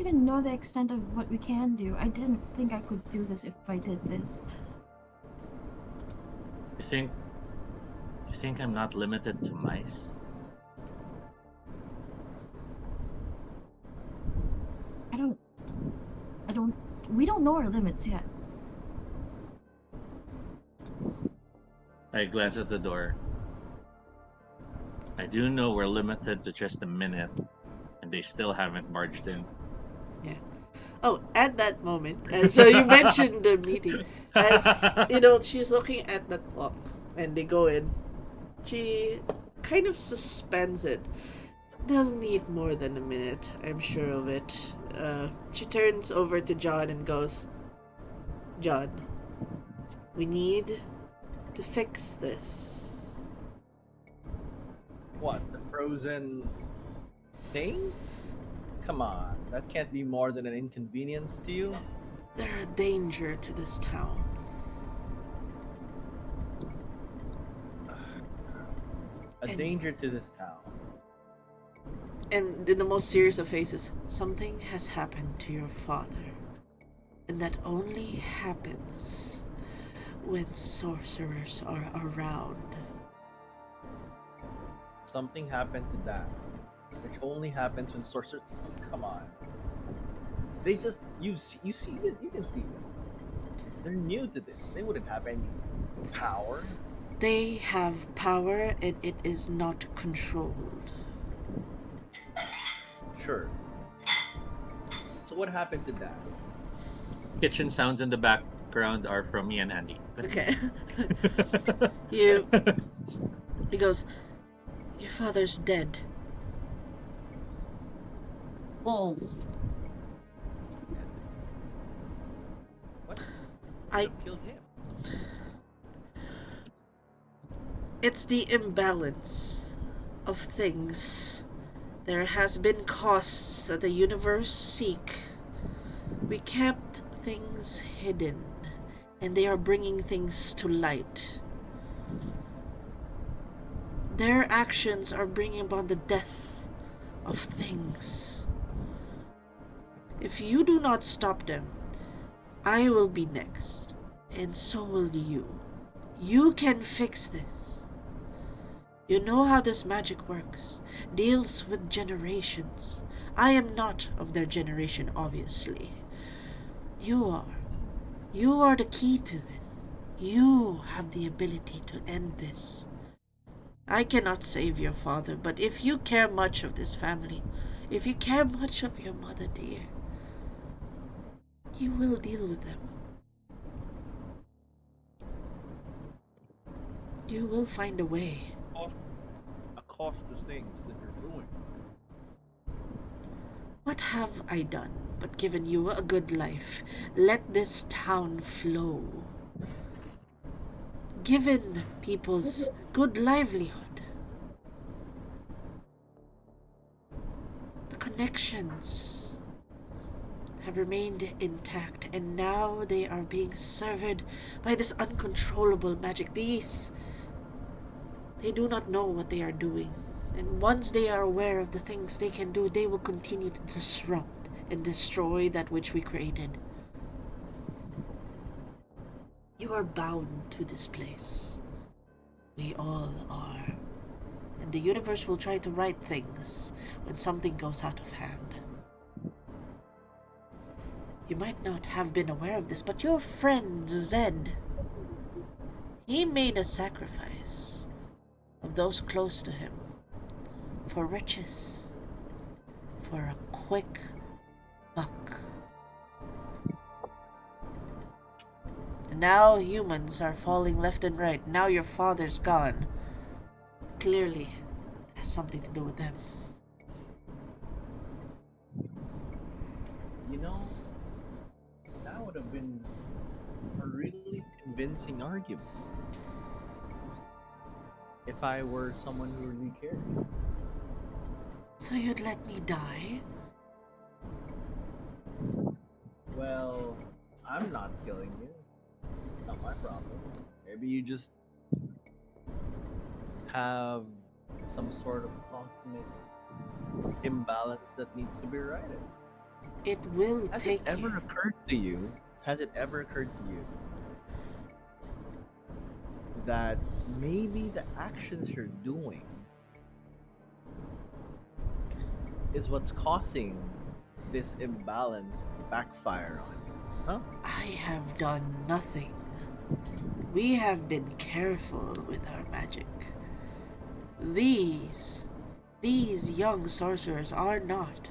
even know the extent of what we can do. I didn't think I could do this if I did this. You think I'm not limited to mice? We don't know our limits yet. I glance at the door. I do know we're limited to just a minute, and they still haven't barged in. Yeah. Oh, at that moment, so you mentioned the meeting. As she's looking at the clock, and they go in. She kind of suspends it. Doesn't need more than a minute, I'm sure of it. She turns over to John and goes, John, we need to fix this. What, the frozen thing? Come on, that can't be more than an inconvenience to you. They're a danger to this town. Danger to this town. And in the most serious of faces, something has happened to your father. And that only happens when sorcerers are around. Something happened to that, which only happens when sorcerers. Come on. They just you see it. You can see them. They're new to this. They wouldn't have any power. They have power, and it is not controlled. Sure. So what happened to that? Kitchen sounds in the background are from me and Andy. Okay. He goes, your father's dead. Whoa. What? I Killed him. It's the imbalance of things. There has been costs that the universe seek. We kept things hidden, and they are bringing things to light. Their actions are bringing about the death of things. If you do not stop them, I will be next, and so will you. You can fix this. You know how this magic works. Deals with generations. I am not of their generation, obviously. You are. You are the key to this. You have the ability to end this. I cannot save your father, but if you care much of this family, if you care much of your mother, dear, you will deal with them. You will find a way. A cost to things that you're doing. What have I done but given you a good life? Let this town flow. Given people's good livelihood. The connections have remained intact, and now they are being severed by this uncontrollable magic. They do not know what they are doing. And once they are aware of the things they can do, they will continue to disrupt and destroy that which we created. You are bound to this place. We all are. And the universe will try to right things when something goes out of hand. You might not have been aware of this, but your friend Zed, he made a sacrifice of those close to him. For riches. For a quick buck. And now humans are falling left and right. Now your father's gone. Clearly, it has something to do with them. You know, that would have been a really convincing argument. If I were someone who really cared. So you'd let me die? Well, I'm not killing you. Not my problem. Maybe you just have some sort of cosmic imbalance that needs to be righted. It will Has take it ever you. occurred to you? Has it ever occurred to you that maybe the actions you're doing is what's causing this imbalance to backfire on you? Huh? I have done nothing. We have been careful with our magic. These young sorcerers are not.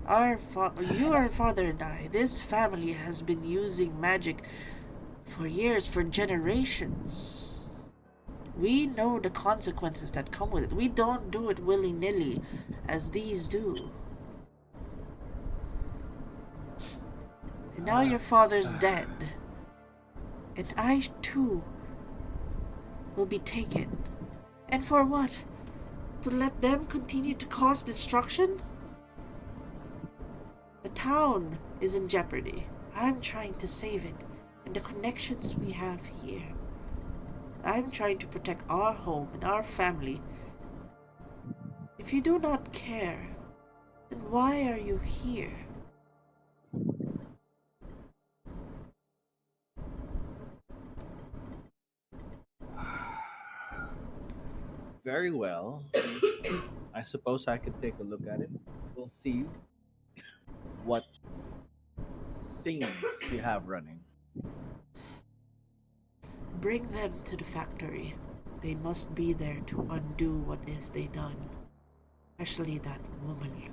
Your father and I, this family has been using magic for years, for generations. We know the consequences that come with it. We don't do it willy-nilly, as these do. And now your father's dead. And I, too, will be taken. And for what? To let them continue to cause destruction? The town is in jeopardy. I'm trying to save it, and the connections we have here. I'm trying to protect our home and our family. If you do not care, then why are you here? Very well. I suppose I could take a look at it. We'll see what things you have running. Bring them to the factory. They must be there to undo what is they done. Especially that woman.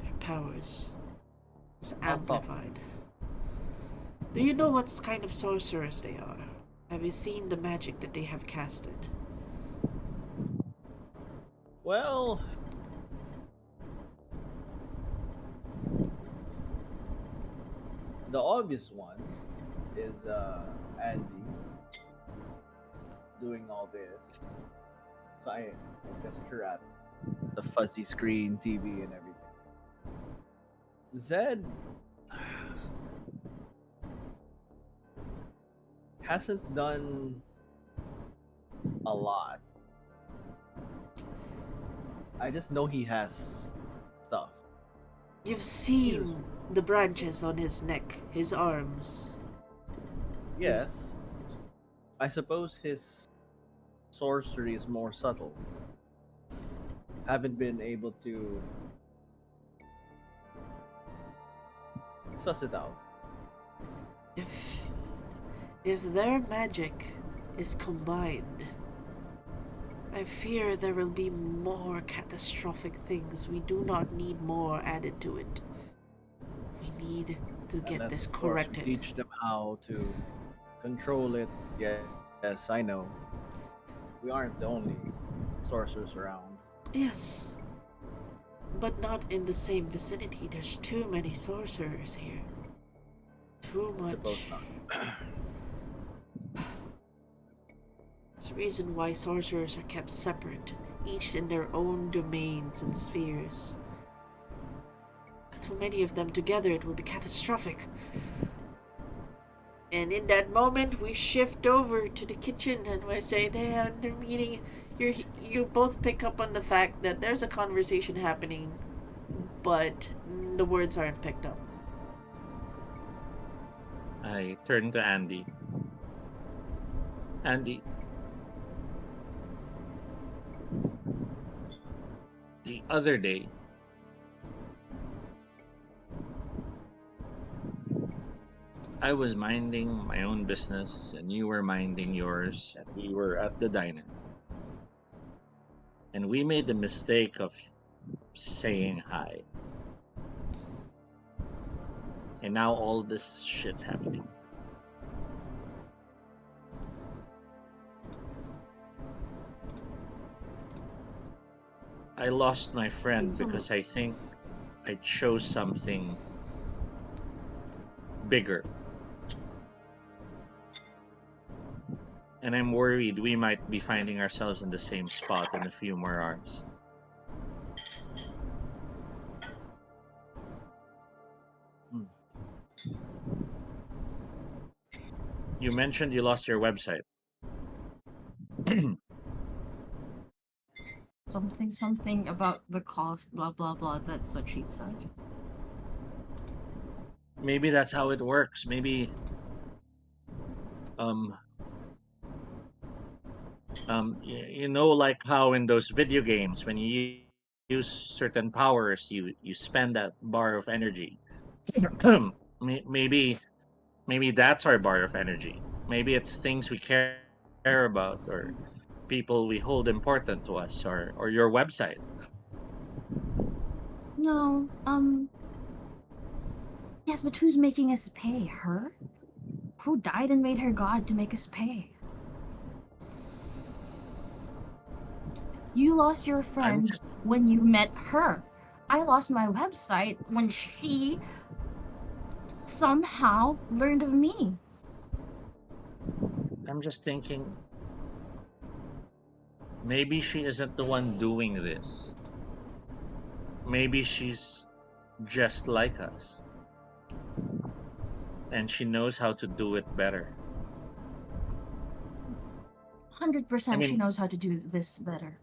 Her powers was amplified. Do you know what kind of sorcerers they are? Have you seen the magic that they have casted? Well, the obvious one is Andy doing all this. So I gesture at the fuzzy screen, TV, and everything. Zed hasn't done a lot. I just know he has stuff. You've seen the branches on his neck, his arms. Yes. I suppose his sorcery is more subtle. Haven't been able to suss it out. If their magic is combined, I fear there will be more catastrophic things. We do not need more added to it. We need to get Unless, this of course, we corrected. teach them how to control it. Yes, I know. We aren't the only sorcerers around. Yes. But not in the same vicinity. There's too many sorcerers here. Too I much. suppose not. There's a reason why sorcerers are kept separate, each in their own domains and spheres. Too many of them together, it will be catastrophic. And in that moment, we shift over to the kitchen and we say, they're meeting. You both pick up on the fact that there's a conversation happening, but the words aren't picked up. I turn to Andy. Andy, the other day, I was minding my own business and you were minding yours, and we were at the diner. And we made the mistake of saying hi. And now all this shit's happening. I lost my friend because I think I chose something bigger. And I'm worried we might be finding ourselves in the same spot in a few more hours. You mentioned you lost your website. something about the cost, blah blah blah. That's what she said. Maybe that's how it works. Maybe um you know, like how in those video games when you use certain powers, you spend that bar of energy. maybe maybe that's our bar of energy. Maybe it's things we care about, or people we hold important to us, or your website. No, yes, but who's making us pay? Her? Who died and made her god to make us pay? You lost your I'm friend just when you met her. I lost my website when she somehow learned of me. I'm just thinking maybe she isn't the one doing this. Maybe she's just like us, and she knows how to do it better. I 100% she mean, knows how to do this better.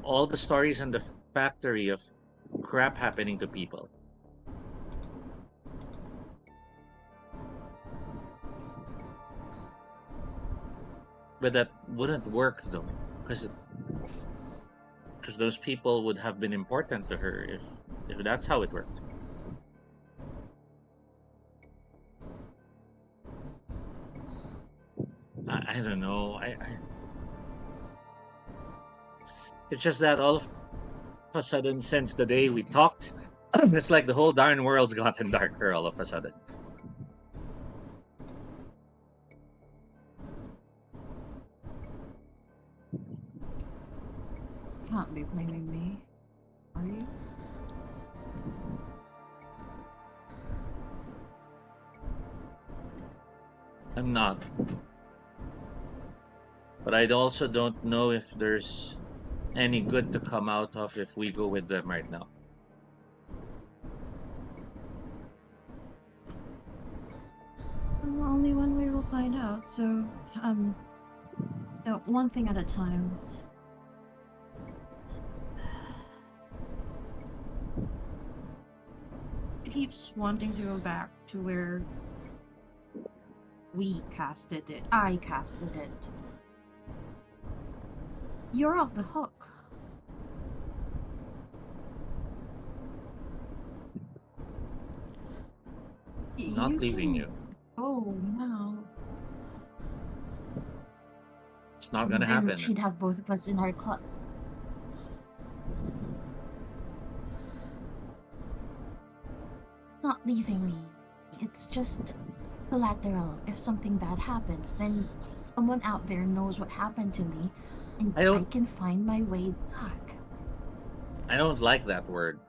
all the stories in the factory of crap happening to people. But that wouldn't work though, because those people would have been important to her if that's how it worked. I don't know. It's just that all of a sudden, since the day we talked, it's like the whole darn world's gotten darker all of a sudden. Can't be blaming me, are you? I'm not. But I also don't know if there's any good to come out of if we go with them right now. And the only one we will find out, so, one thing at a time. She keeps wanting to go back to where we casted it. I casted it. You're off the hook. Not leaving you. Oh, no. It's not gonna Then happen. she'd have both of us in our club. It's not leaving me. It's just collateral. If something bad happens, then someone out there knows what happened to me, and I can find my way back. I don't like that word.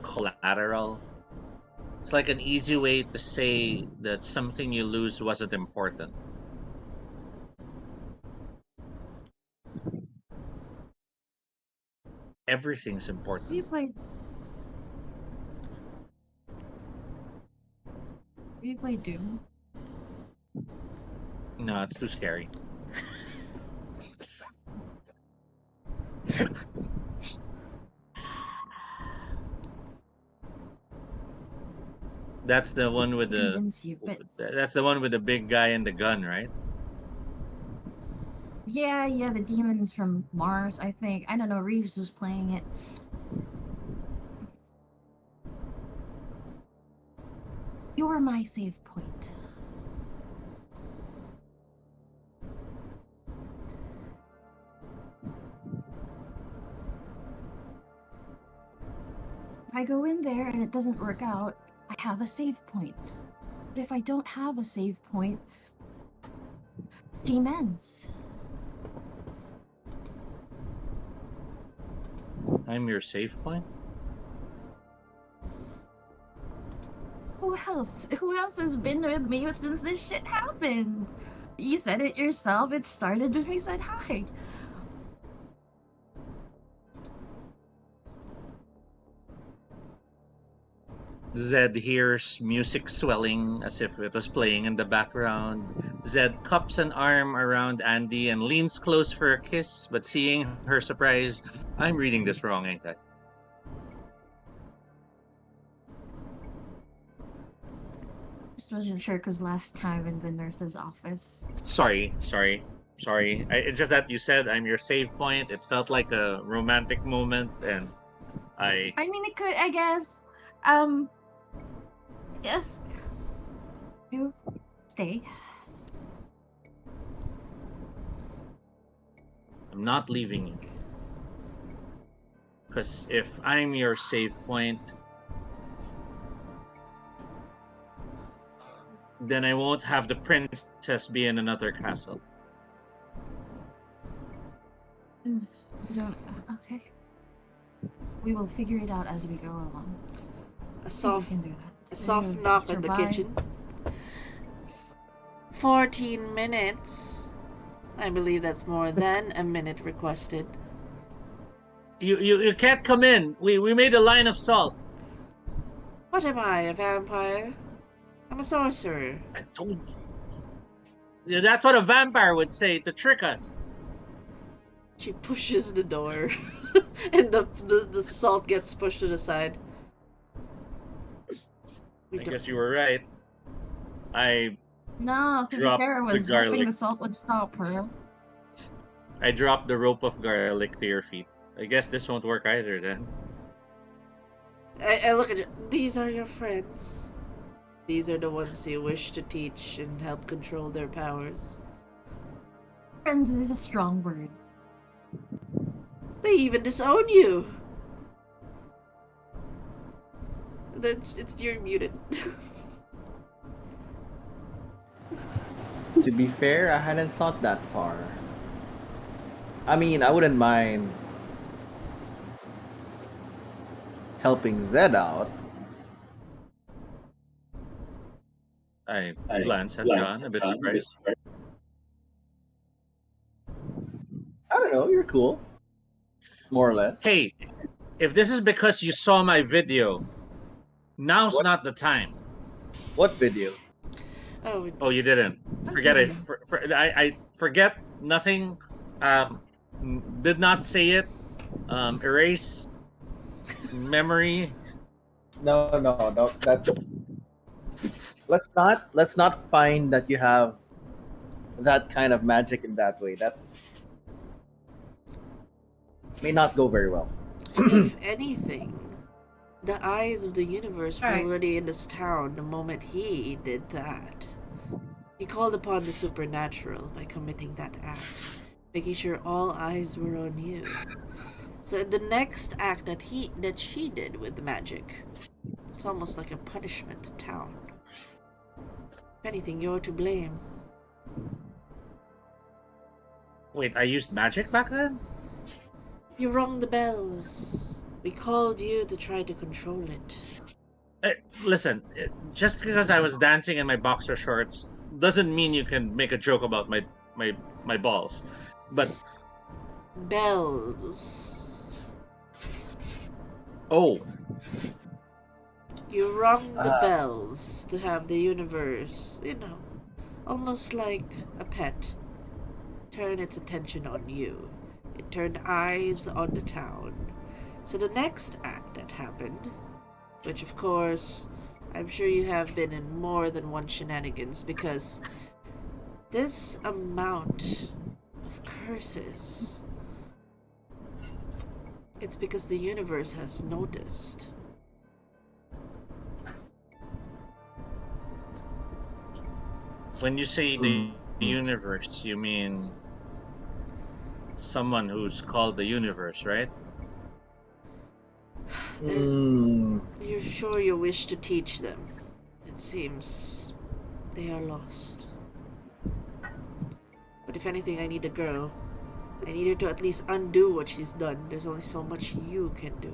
Collateral. It's like an easy way to say that something you lose wasn't important. Everything's important. Do you play Doom? No, it's too scary. That's the one with the that's the one with the big guy and the gun, right? Yeah, the demons from Mars, I think. I don't know, Reeves was playing it. You're my save point. If I go in there and it doesn't work out, I have a save point. But if I don't have a save point, game ends. I'm your save point? Who else? Who else has been with me since this shit happened? You said it yourself, it started when we said hi. Zed hears music swelling as if it was playing in the background. Zed cups an arm around Andy and leans close for a kiss, but seeing her surprise, I'm reading this wrong, ain't I? Just wasn't sure because last time in the nurse's office. Sorry. It's just that you said I'm your save point. It felt like a romantic moment, and I I mean, it could, I guess. Yes. You stay. I'm not leaving you. Because if I'm your save point, then I won't have the princess be in another castle. Don't. Okay. We will figure it out as we go along. A See if we soft, can do that. a soft You'll knock at the survive. kitchen. 14 minutes. I believe that's more than a minute requested. You can't come in. We made a line of salt. What am I, a vampire? I'm a sorcerer. I told you. Yeah, that's what a vampire would say to trick us. She pushes the door, and the salt gets pushed to the side. I guess you were right. I No, to be Drop fair, I the was hoping garlic. the salt would stop her. dropped the rope of garlic to your feet. I guess this won't work either then. I look at you. These are your friends. These are the ones you wish to teach and help control their powers. Friends is a strong word. They even disown you. You're muted. To be fair, I hadn't thought that far. I mean, I wouldn't mind helping Zed out. I glance at John, a bit surprised. I don't know, you're cool. More or less. Hey, if this is because you saw my video, now's What? not the time. What video? Oh, you didn't. Forget it. I forget nothing. Did not say it. Erase memory. No. That's let's not find that you have that kind of magic in that way. That's may not go very well. If anything, the eyes of the universe were Alright. already in this town the moment he did that. He called upon the supernatural by committing that act, making sure all eyes were on you. So the next act that she did with the magic, it's almost like a punishment to town. If anything, you're to blame. Wait, I used magic back then? You rung the bells. We called you to try to control it. Listen, just because I was dancing in my boxer shorts doesn't mean you can make a joke about my balls. But Bells. oh, You rung the bells to have the universe, almost like a pet, turn its attention on you. It turned eyes on the town. So the next act that happened, which of course, I'm sure you have been in more than one shenanigans, because this amount of curses, it's because the universe has noticed. when you say the universe, you mean someone who's called the universe, right? You're sure you wish to teach them. It seems they are lost. But if anything, I need a girl. I need her to at least undo what she's done. There's only so much you can do.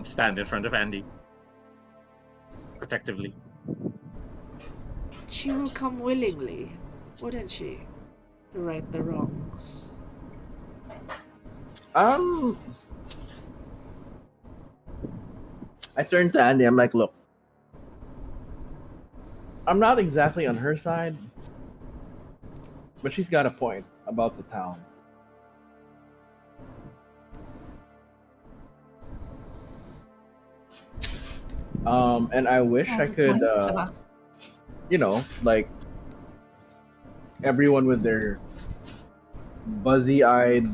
Stand in front of Andy. Protectively. She will come willingly, wouldn't she? To right the wrongs. I turn to Andy. I'm like, look, I'm not exactly on her side, but she's got a point about the town. And I wish I Has a could, point about like everyone with their buzzy-eyed,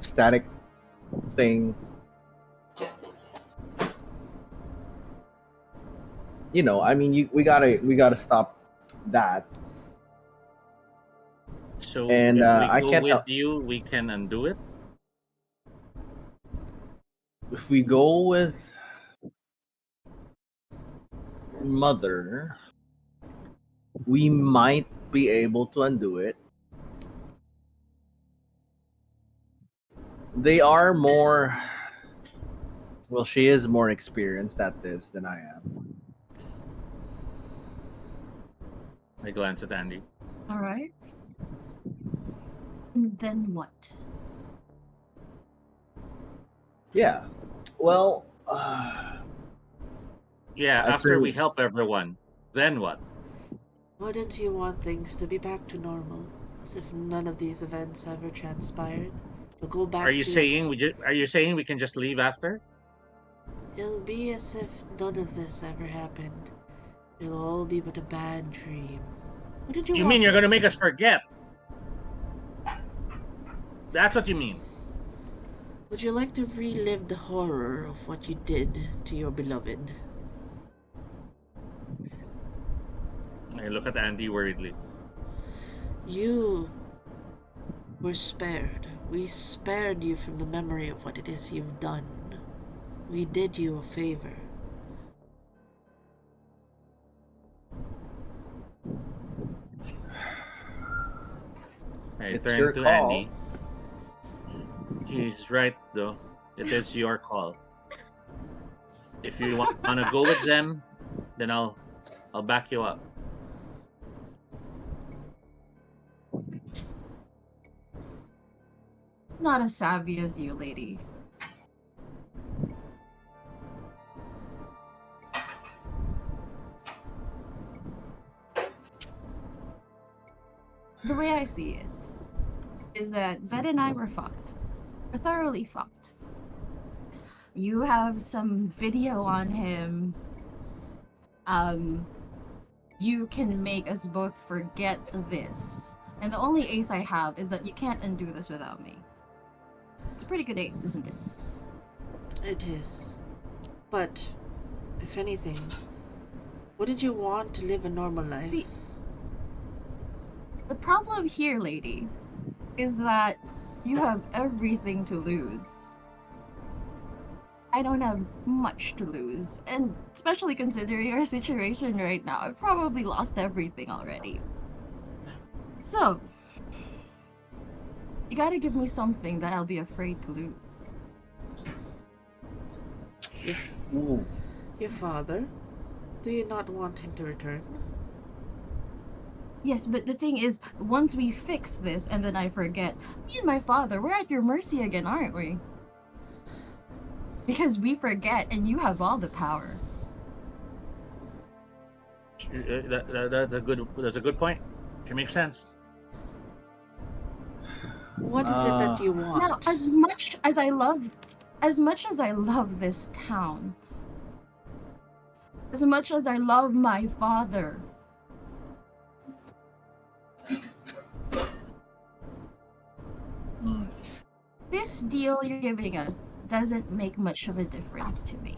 static thing. I mean, we gotta stop that. So And if we I go can't with help you, we can undo it. if we go with Mother, we might be able to undo it. They are more. Well, she is more experienced at this than I am. I glance at Andy. all right. And then what? Yeah. Well, Yeah, I after we think- help everyone, then what? Wouldn't you want things to be back to normal, as if none of these events ever transpired? We'll go back. Are you to... saying we can just leave after? It'll be as if none of this ever happened. It'll all be but a bad dream. Wouldn't you You want mean you're this? gonna make us forget? That's what you mean. Would you like to relive the horror of what you did to your beloved? I look at Andy worriedly. You were spared. We spared you from the memory of what it is you've done. We did you a favor. I It's turn your to call. Andy. He's right, though. It is your call. If you want to go with them, then I'll back you up. Not as savvy as you, lady. The way I see it is that Zed and I were fucked. We're thoroughly fucked. You have some video on him. You can make us both forget this. And the only ace I have is that you can't undo this without me. It's a pretty good ace, isn't it? It is. But, if anything, wouldn't you want to live a normal life? See, the problem here, lady, is that you have everything to lose. I don't have much to lose, and especially considering our situation right now, I've probably lost everything already. So, you gotta give me something that I'll be afraid to lose. Ooh. Your father? Do you not want him to return? Yes, but the thing is, once we fix this and then I forget, me and my father, we're at your mercy again, aren't we? Because we forget and you have all the power. That's a good point. It makes sense. What is it that you want? Now, as much as I love this town, as much as I love my father, this deal you're giving us doesn't make much of a difference to me.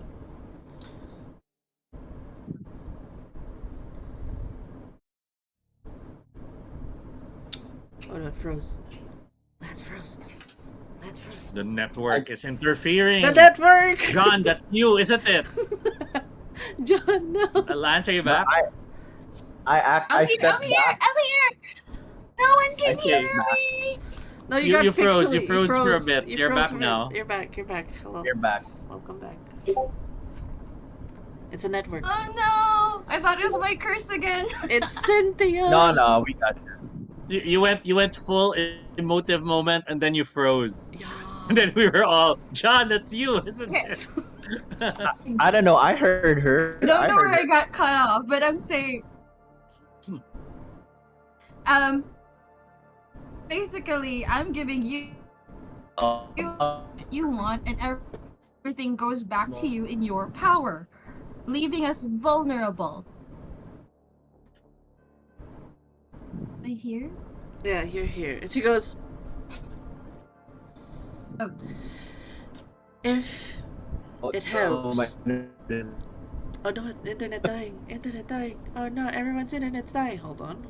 Oh no, it froze. Lanz froze. Lanz froze. The network is interfering. The network! John, that's you, isn't it? John, no! Lance, are you back? I stepped back. I'm here! No one can I hear stepped back. me! No, You got froze. pixely. You froze for a bit. You You're froze back for a now. bit. You're back. You're back. Hello. You're back. Welcome back. It's a network. Oh no! I thought it was my curse again. It's Cynthia! No, we got you. You went full emotive moment and then you froze. Yeah. And then we were all, John, that's you, isn't it? I don't know. I heard her. I don't know heard where I her. got cut off, but I'm saying, basically, I'm giving you what you want, and everything goes back to you in your power, leaving us vulnerable. Am I here? Yeah, you're here. And she goes, Oh. if it Oh, helps. my- Oh no, internet dying. Internet dying. Oh no, everyone's internet's dying. Hold on.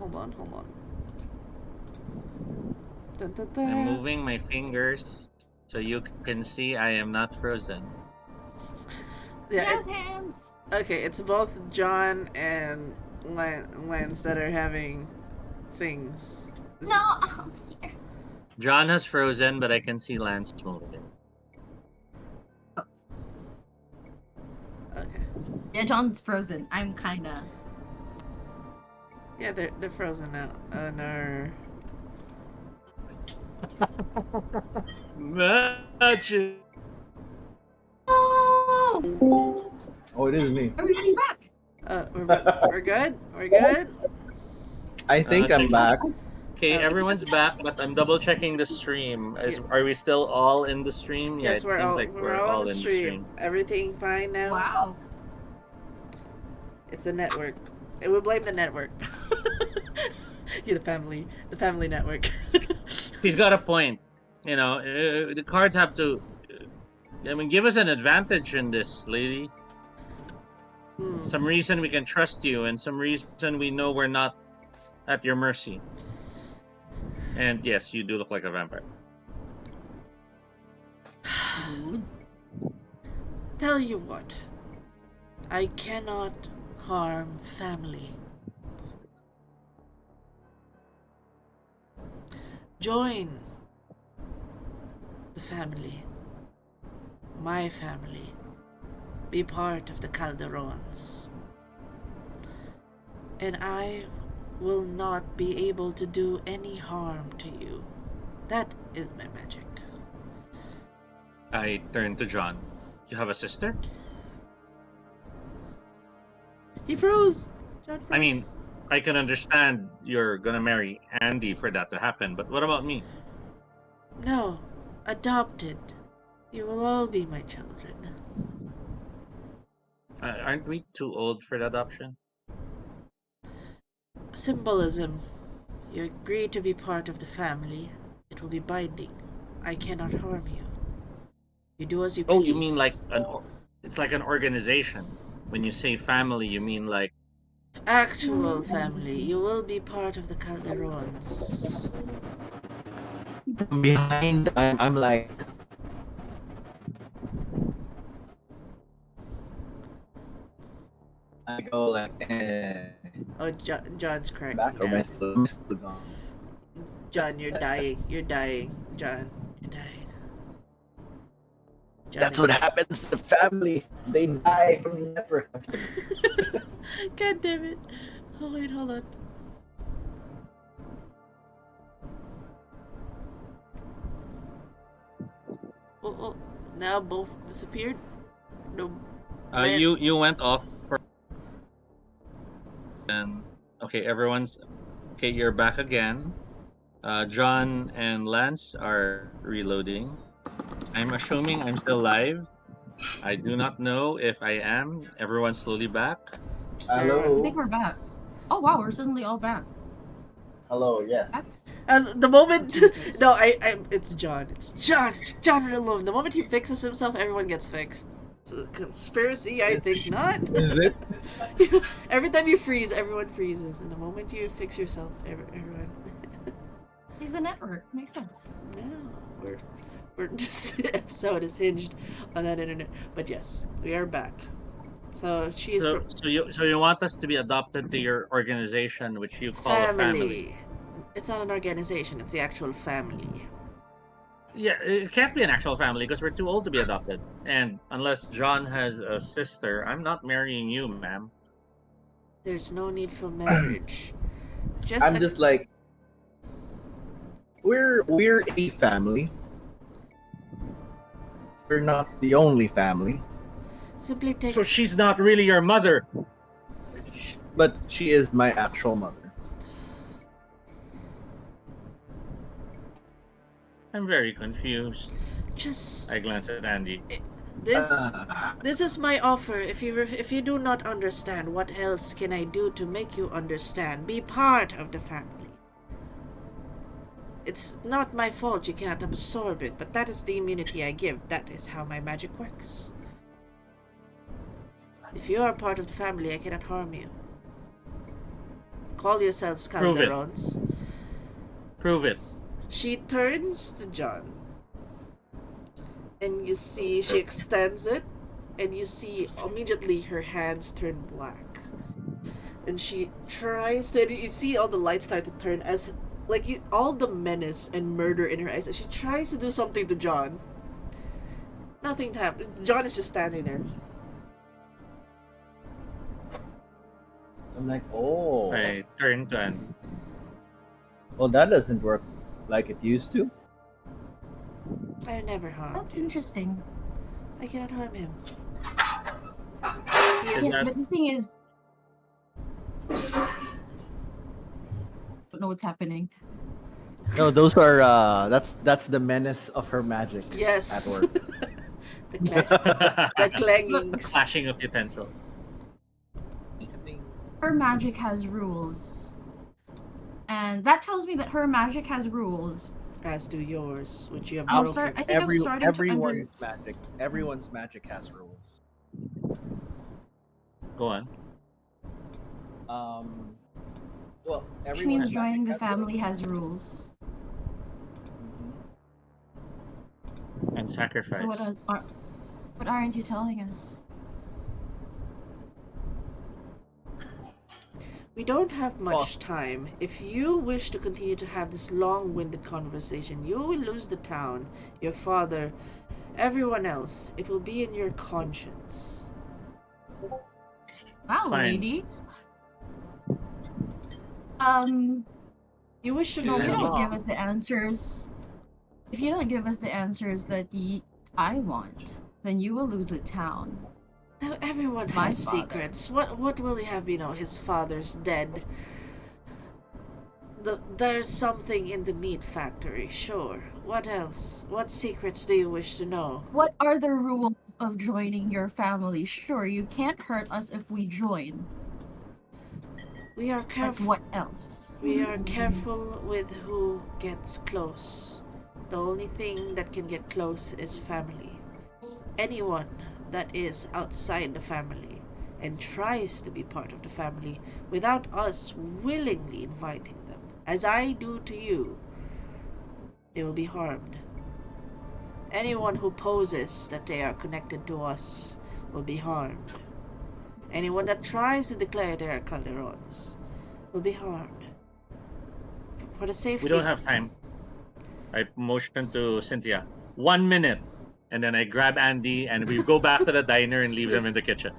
Dun, dun, dun. I'm moving my fingers so you can see I am not frozen. Yeah, Jazz hands! okay, it's both John and Lanz that are having things. This No! is- I'm here. John has frozen, but I can see Lance moving. Okay. Yeah, John's frozen. I'm kinda. Yeah, they're frozen now. Oh no. Magic. Oh! Oh, it is me. Everybody's back! We're good? We're good? I think I'm check- back. Okay, everyone's back, but I'm double checking the stream. Are we still all in the stream? Yeah, Yes, it we're seems all like we're all on the in stream. Everything fine now? Wow. It's the network. It would blame the network. You're the family network. He's got a point. You know, the cards have to. I mean, give us an advantage in this, lady. Some reason we can trust you, and some reason we know we're not at your mercy. And yes, you do look like a vampire. Tell you what, I cannot harm family. Join the family, my family. Be part of the Calderons. And I will not be able to do any harm to you. That is my magic. I turn to John. You have a sister? He froze! John froze. I mean, I can understand you're gonna marry Andy for that to happen, but what about me? No, adopted. You will all be my children. Aren't we too old for the adoption? Symbolism. You agree to be part of the family. It will be binding. I cannot harm you. You do as you please. Oh, you mean like it's like an organization. When you say family, you mean like Actual family. You will be part of the Calderons. From behind, I'm like, I go like, Oh, John's cracking back or am I down. still gone? John, you're dying. You're dying. John, you're dying. John, That's what happens to family. They die from the network. God damn it. Oh, wait, hold on. Oh, now both disappeared? No. Man. you went off for and okay, everyone's okay, you're back again. John and Lance are reloading. I'm assuming I'm still live. I do not know if I am. Everyone's slowly back. I Hello. think we're back. Oh wow, we're suddenly all back. Hello. Yes. That's... The moment... No, it's John. It's John alone. The moment he fixes himself, everyone gets fixed. It's a conspiracy, I think not. Is it? Every time you freeze, everyone freezes. And the moment you fix yourself, everyone... He's the network. Makes sense. No, this episode is hinged on that internet. But yes, we are back. So she's So you want us to be adopted to your organization, which you call a family? It's not an organization. It's the actual family. Yeah, it can't be an actual family because we're too old to be adopted. And unless John has a sister, I'm not marrying you, ma'am. There's no need for marriage. I'm just like, we're a family. We're not the only family. Simply take. So she's not really your mother. But she is my actual mother. I'm very confused. Just I glance at Andy. this is my offer. If you do not understand, what else can I do to make you understand? Be part of the family. It's not my fault you cannot absorb it, but that is the immunity I give. That is how my magic works. If you are part of the family, I cannot harm you. Call yourselves Prove it. Calderons. Prove it. She turns to John. And you see she extends it. And you see immediately her hands turn black. And she tries to... You see all the lights start to turn as... Like, all the menace and murder in her eyes. And she tries to do something to John. Nothing happens. John is just standing there. I'm like, oh. I turn to Andy. Well, that doesn't work like it used to. I never harm. That's interesting. I cannot harm him. Is Yes, that- but the thing is, I don't know what's happening. No, those are that's the menace of her magic. Yes. At work. the clangings. Clashing of utensils. Her magic has rules. And that tells me that her magic has rules. As do yours, which you have I'll broken. start- I think I'm starting to everyone's magic has rules. Go on. Well, Which means everyone's joining magic the has family rules. has rules. And sacrifice. So what aren't you telling us? We don't have much time. If you wish to continue to have this long-winded conversation, you will lose the town, your father, everyone else. It will be in your conscience. Wow, Fine. lady. You wish to No, know you more. don't give us the answers. If you don't give us the answers that I want, then you will lose the town. Now, everyone My has father. secrets. What will you have? You know, his father's dead. There's something in the meat factory, sure. What else? What secrets do you wish to know? What are the rules of joining your family? Sure, you can't hurt us if we join. We are Like, careful. what else? We are careful with who gets close. The only thing that can get close is family. Anyone that is outside the family and tries to be part of the family without us willingly inviting them, as I do to you, they will be harmed. Anyone who poses that they are connected to us will be harmed. Anyone that tries to declare they are Calderons will be harmed. For the safety We don't of- have time. I motion to Cynthia. 1 minute. And then I grab Andy and we go back to the diner and leave them in the kitchen.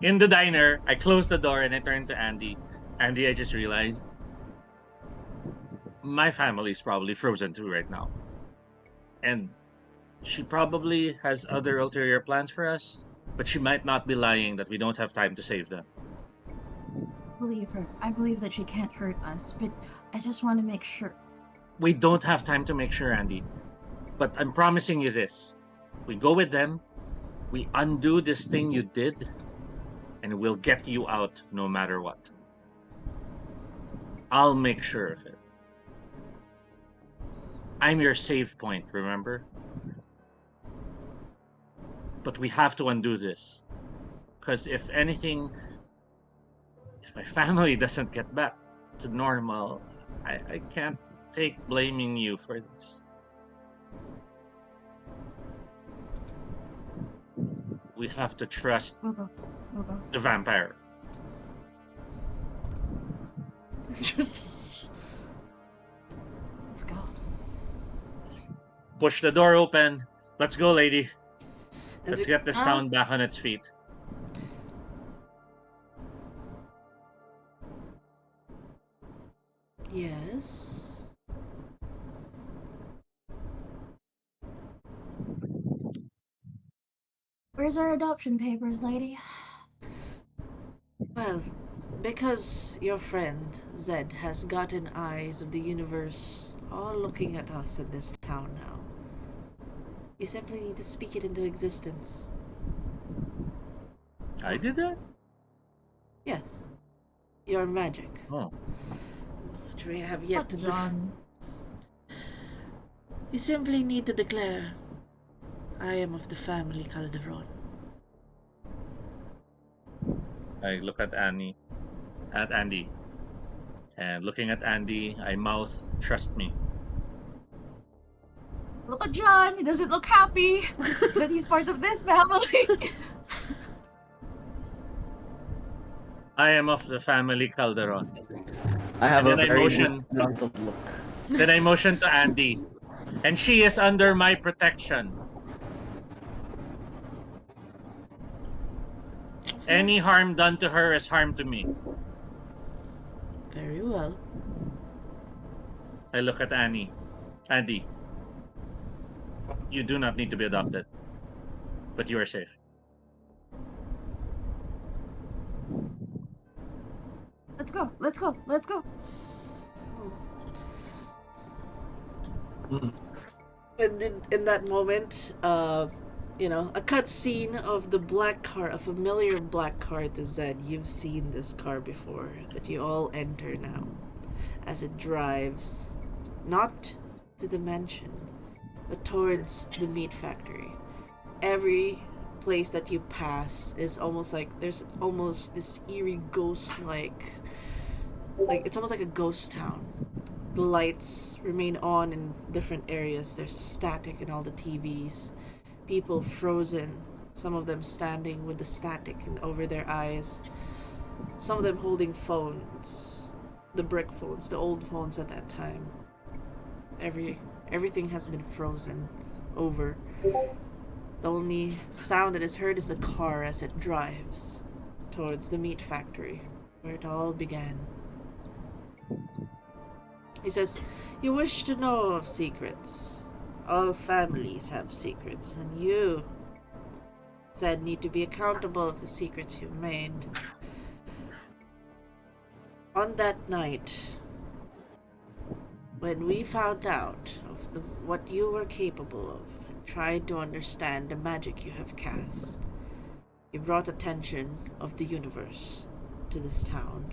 In the diner, I close the door and I turn to Andy. Andy, I just realized my family's probably frozen too right now. And she probably has other ulterior plans for us, but she might not be lying that we don't have time to save them. Believe her. I believe that she can't hurt us, but I just want to make sure. We don't have time to make sure, Andy. But I'm promising you this. We go with them, we undo this thing you did, and we'll get you out no matter what. I'll make sure of it. I'm your save point, remember? But we have to undo this. Because if anything, if my family doesn't get back to normal, I can't take blaming you for this. We have to trust We'll go. We'll go. the vampire. Let's go. Push the door open. Let's go, lady. And Let's the- get this town back on its feet. Yes. Where's our adoption papers, lady? Well, because your friend, Zed, has gotten eyes of the universe all looking at us in this town now. You simply need to speak it into existence. I did that? Yes. Your magic. Oh. Which we have yet to John. You simply need to declare, I am of the family Calderon. I look at Andy. And looking at Andy, I mouth, trust me. Look at John. He doesn't look happy that he's part of this family. I am of the family Calderon. I have And a then I very motion. disgruntled look. Then I motion to Andy. And she is under my protection. Any harm done to her is harm to me. Very well. I look at Andy. Andy, you do not need to be adopted. But you are safe. Let's go. Let's go. Let's go. And in that moment, a cutscene of the black car, a familiar black car to Zed. You've seen this car before, that you all enter now, as it drives, not to the mansion, but towards the meat factory. Every place that you pass is almost like, there's almost this eerie ghost-like, it's almost like a ghost town. The lights remain on in different areas. There's static in all the TVs. People frozen. Some of them standing with the static over their eyes. Some of them holding phones. The brick phones, the old phones at that time. Everything has been frozen over. The only sound that is heard is the car as it drives towards the meat factory, where it all began. He says, you wish to know of secrets. All families have secrets, and you, Zed, need to be accountable of the secrets you've made. On that night, when we found out of what you were capable of, and tried to understand the magic you have cast, you brought attention of the universe to this town.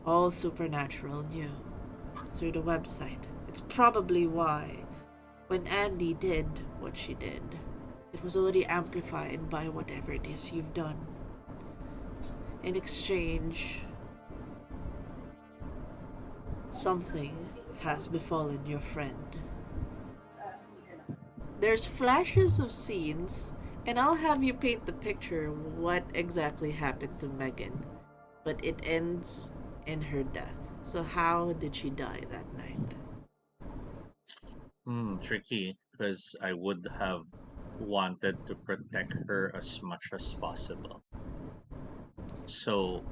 All supernatural new, through the website. It's probably why, when Andy did what she did, it was already amplified by whatever it is you've done. In exchange, something has befallen your friend. There's flashes of scenes, and I'll have you paint the picture what exactly happened to Megan, but it ends in her death. So how did she die that night? Tricky, because I would have wanted to protect her as much as possible. So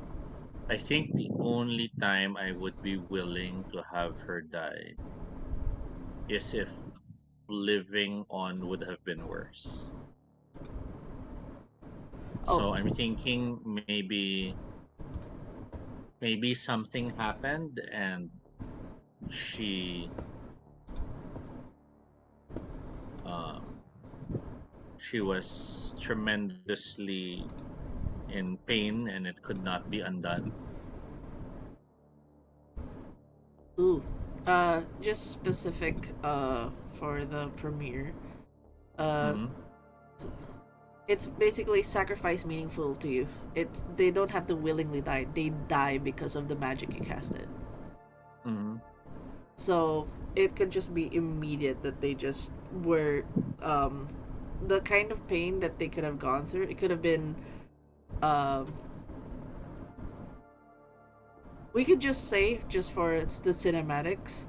I think the only time I would be willing to have her die is if living on would have been worse. So I'm thinking maybe something happened and she was tremendously in pain and it could not be undone. Ooh. Just specific for the premiere. It's basically sacrifice meaningful to you. They don't have to willingly die. They die because of the magic you casted. So it could just be immediate that they just were the kind of pain that they could have gone through. It could have been we could just say, just for the cinematics,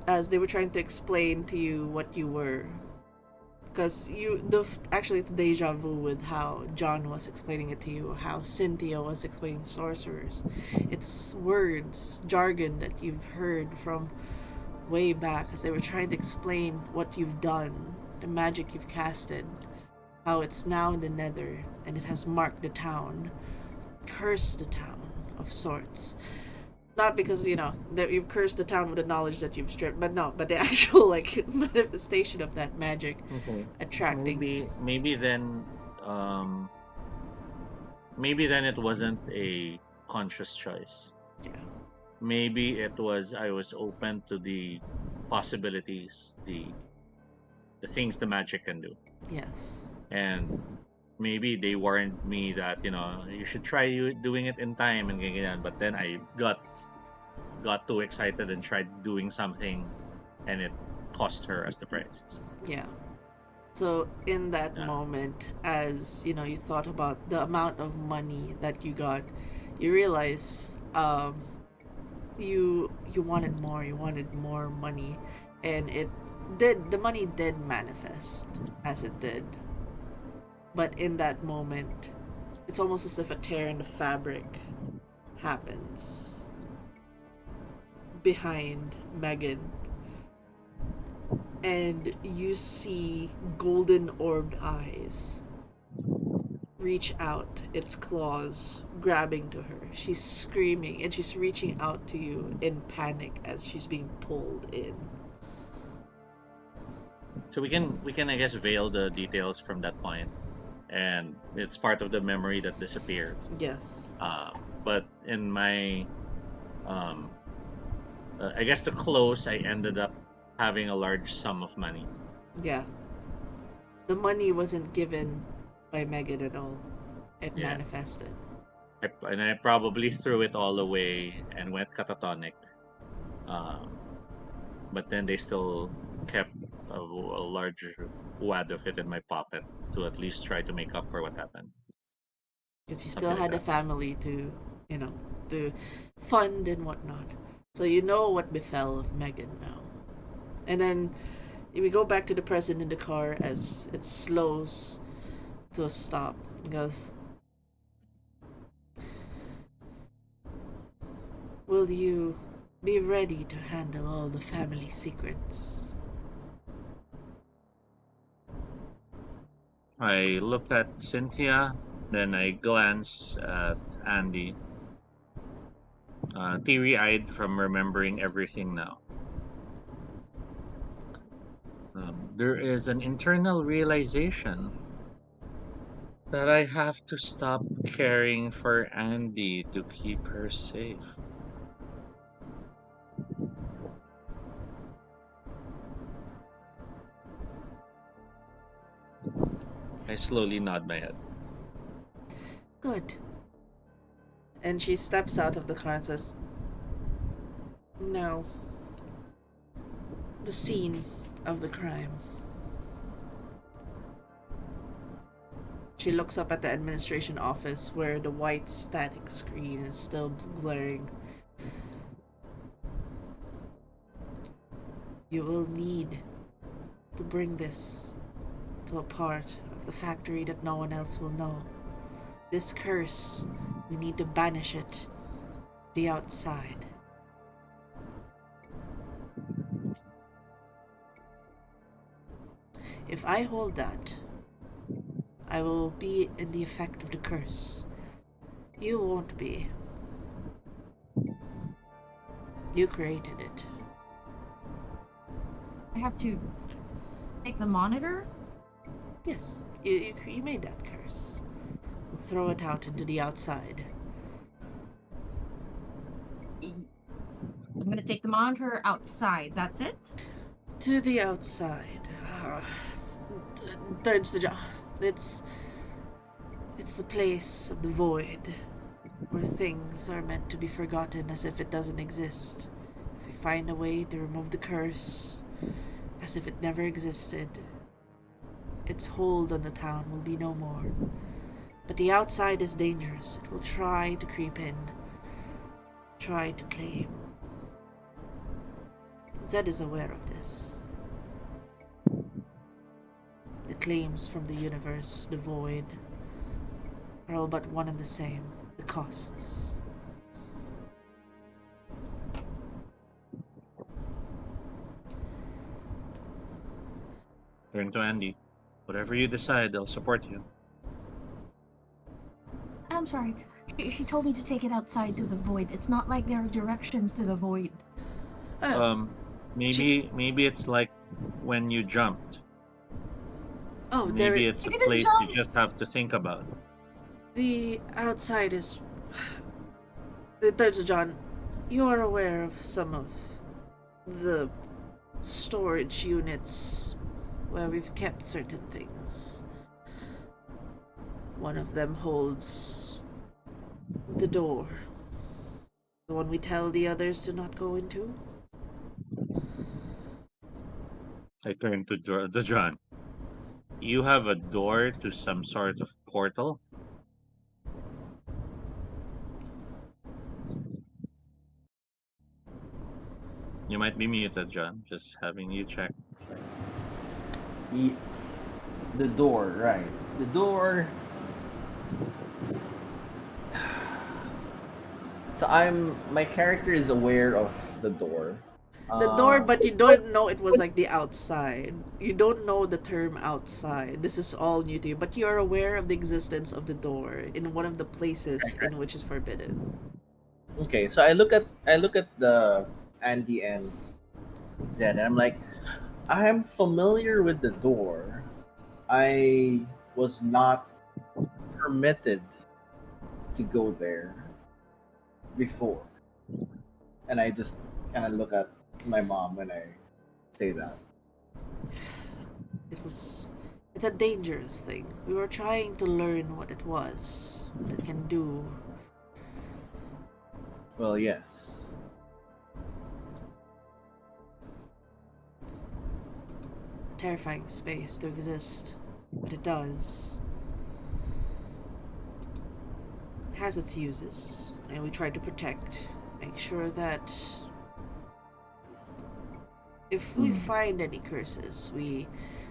as they were trying to explain to you what you were. Because actually it's deja vu with how John was explaining it to you, how Cynthia was explaining sorcerers. It's words, jargon that you've heard from way back as they were trying to explain what you've done, the magic you've casted. how it's now in the nether, and it has marked the town, cursed the town of sorts. Not because, that you've cursed the town with the knowledge that you've stripped, but no, but the actual, manifestation of that magic Okay. attracting. Um, maybe then it wasn't a conscious choice. Yeah. Maybe it was I was open to the possibilities, the things the magic can do. Yes. And maybe they warned me that, you should try you doing it in time and ganyan. But then I got too excited and tried doing something, and it cost her as the price. Yeah. So in that Yeah. moment, as you thought about the amount of money that you got, you realize you wanted more. You wanted more money, and the money did manifest as it did. But in that moment, it's almost as if a tear in the fabric happens behind Megan, and you see golden orbed eyes reach out its claws, grabbing to her. She's screaming and she's reaching out to you in panic as she's being pulled in. So we can I guess veil the details from that point, and it's part of the memory that disappeared. Yes. But in my um I guess to close, I ended up having a large sum of money. Yeah. The money wasn't given by Megan at all. It Yes. manifested. And I probably threw it all away and went catatonic. Um, but then they still kept a large wad of it in my pocket to at least try to make up for what happened. Because you still Something like had a that. family to fund and whatnot. So you know what befell of Megan now. And then we go back to the present in the car as it slows to a stop. It goes, will you be ready to handle all the family secrets? I looked at Cynthia, then I glanced at Andy, teary eyed from remembering everything now. There is an internal realization that I have to stop caring for Andy to keep her safe. I slowly nod my head. Good. And she steps out of the car and says, now, the scene of the crime. She looks up at the administration office where the white static screen is still glaring. You will need to bring this to a part of the factory that no one else will know. This curse, we need to banish it to the outside. If I hold that, I will be in the effect of the curse. You won't be. You created it. I have to take the monitor? Yes, you made that curse. We'll throw it out into the outside. I'm gonna take the monitor outside, that's it? To the outside. Turns to John. It's the place of the void, where things are meant to be forgotten as if it doesn't exist. If we find a way to remove the curse, as if it never existed, its hold on the town will be no more. But the outside is dangerous. It will try to creep in, try to claim. Zed is aware of this. The claims from the universe, the void, are all but one and the same. The costs. Turn to Andy. Whatever you decide, I'll support you. I'm sorry. She told me to take it outside to the void. It's not like there are directions to the void. Maybe it's like when you jumped. Oh, Maybe it's I a didn't place you jump. just have to think about. the outside is. It turns to John. You are aware of some of the storage units where we've kept certain things. One of them holds the door. The one we tell the others to not go into. I turn to John. You have a door to some sort of portal? You might be muted, John. Just having you check. The door, right? The door. So my character is aware of the door. The door, but you don't know it was like the outside. You don't know the term outside. This is all new to you, but you are aware of the existence of the door in one of the places in which is forbidden. Okay, so I look at the Andy and Zed, and I'm like, I am familiar with the door. I was not permitted to go there before, and I just kind of look at my mom when I say that. It's a dangerous thing. We were trying to learn what it was, what it can do. Well, yes. Terrifying space to exist, but it does. It has its uses, and we try to protect, make sure that if we find any curses, we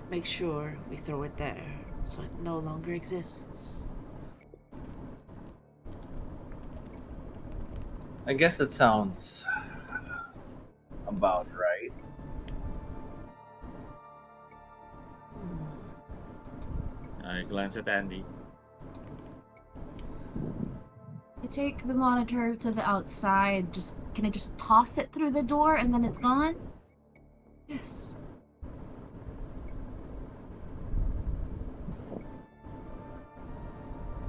make sure we throw it there, so it no longer exists. I guess that sounds about right. I glance at Andy. I take the monitor to the outside. Can I just toss it through the door and then it's gone? Yes.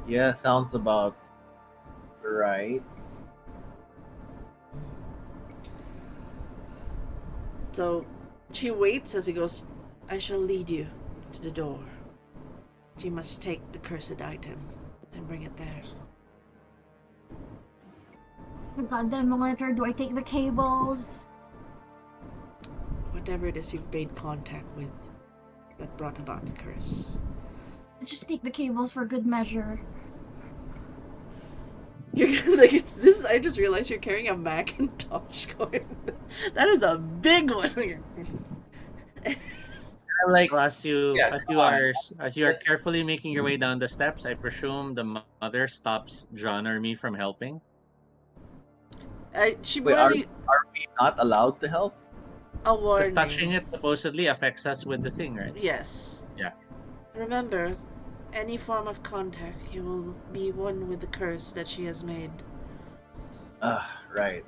Yeah, sounds about right. So she waits as he goes, I shall lead you to the door. You must take the cursed item and bring it there. The goddamn monitor. Do I take the cables? Whatever it is you've made contact with that brought about the curse. Just take the cables for good measure. You're like, it's this. I just realized you're carrying a Macintosh going. That is a big one. I'm like, So as you yeah, as you are carefully making your way down the steps, I presume the mother stops John or me from helping. She wait, are really we not allowed to help? a Because warning. touching it supposedly affects us with the thing, right? Yes. Yeah. Remember, any form of contact, you will be one with the curse that she has made. Right.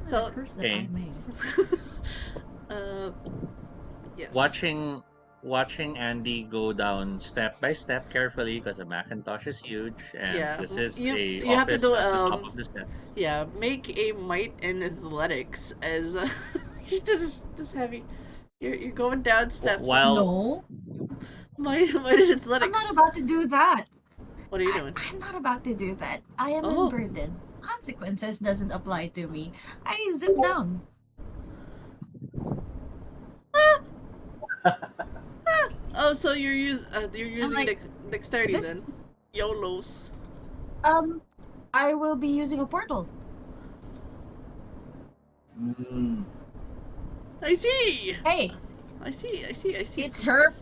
So- curse that Okay. I made. Yes. Watching Andy go down step by step carefully because a Macintosh is huge and Yeah, this is you a have to office do, at the top of the steps. Yeah, make a might and athletics as this is heavy. You're going down steps. While No, Might and athletics. I'm not about to do that. What are you doing? I'm not about to do that. I am Oh. unburdened. Consequences doesn't apply to me. I zip down. Oh, so you're using like, dexterity this- then. YOLOs. I will be using a portal. I see. Hey, I see. it's her.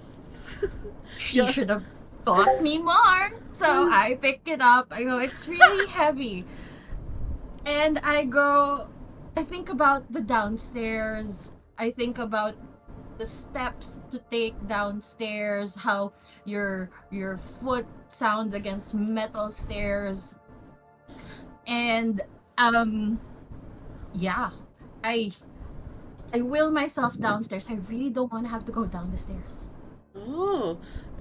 She Yeah. should have taught me more. So I pick it up. I go, it's really heavy. And I think about the downstairs. I think about the steps to take downstairs, how your foot sounds against metal stairs. And yeah, I will myself downstairs. I really don't want to have to go down the stairs. Oh,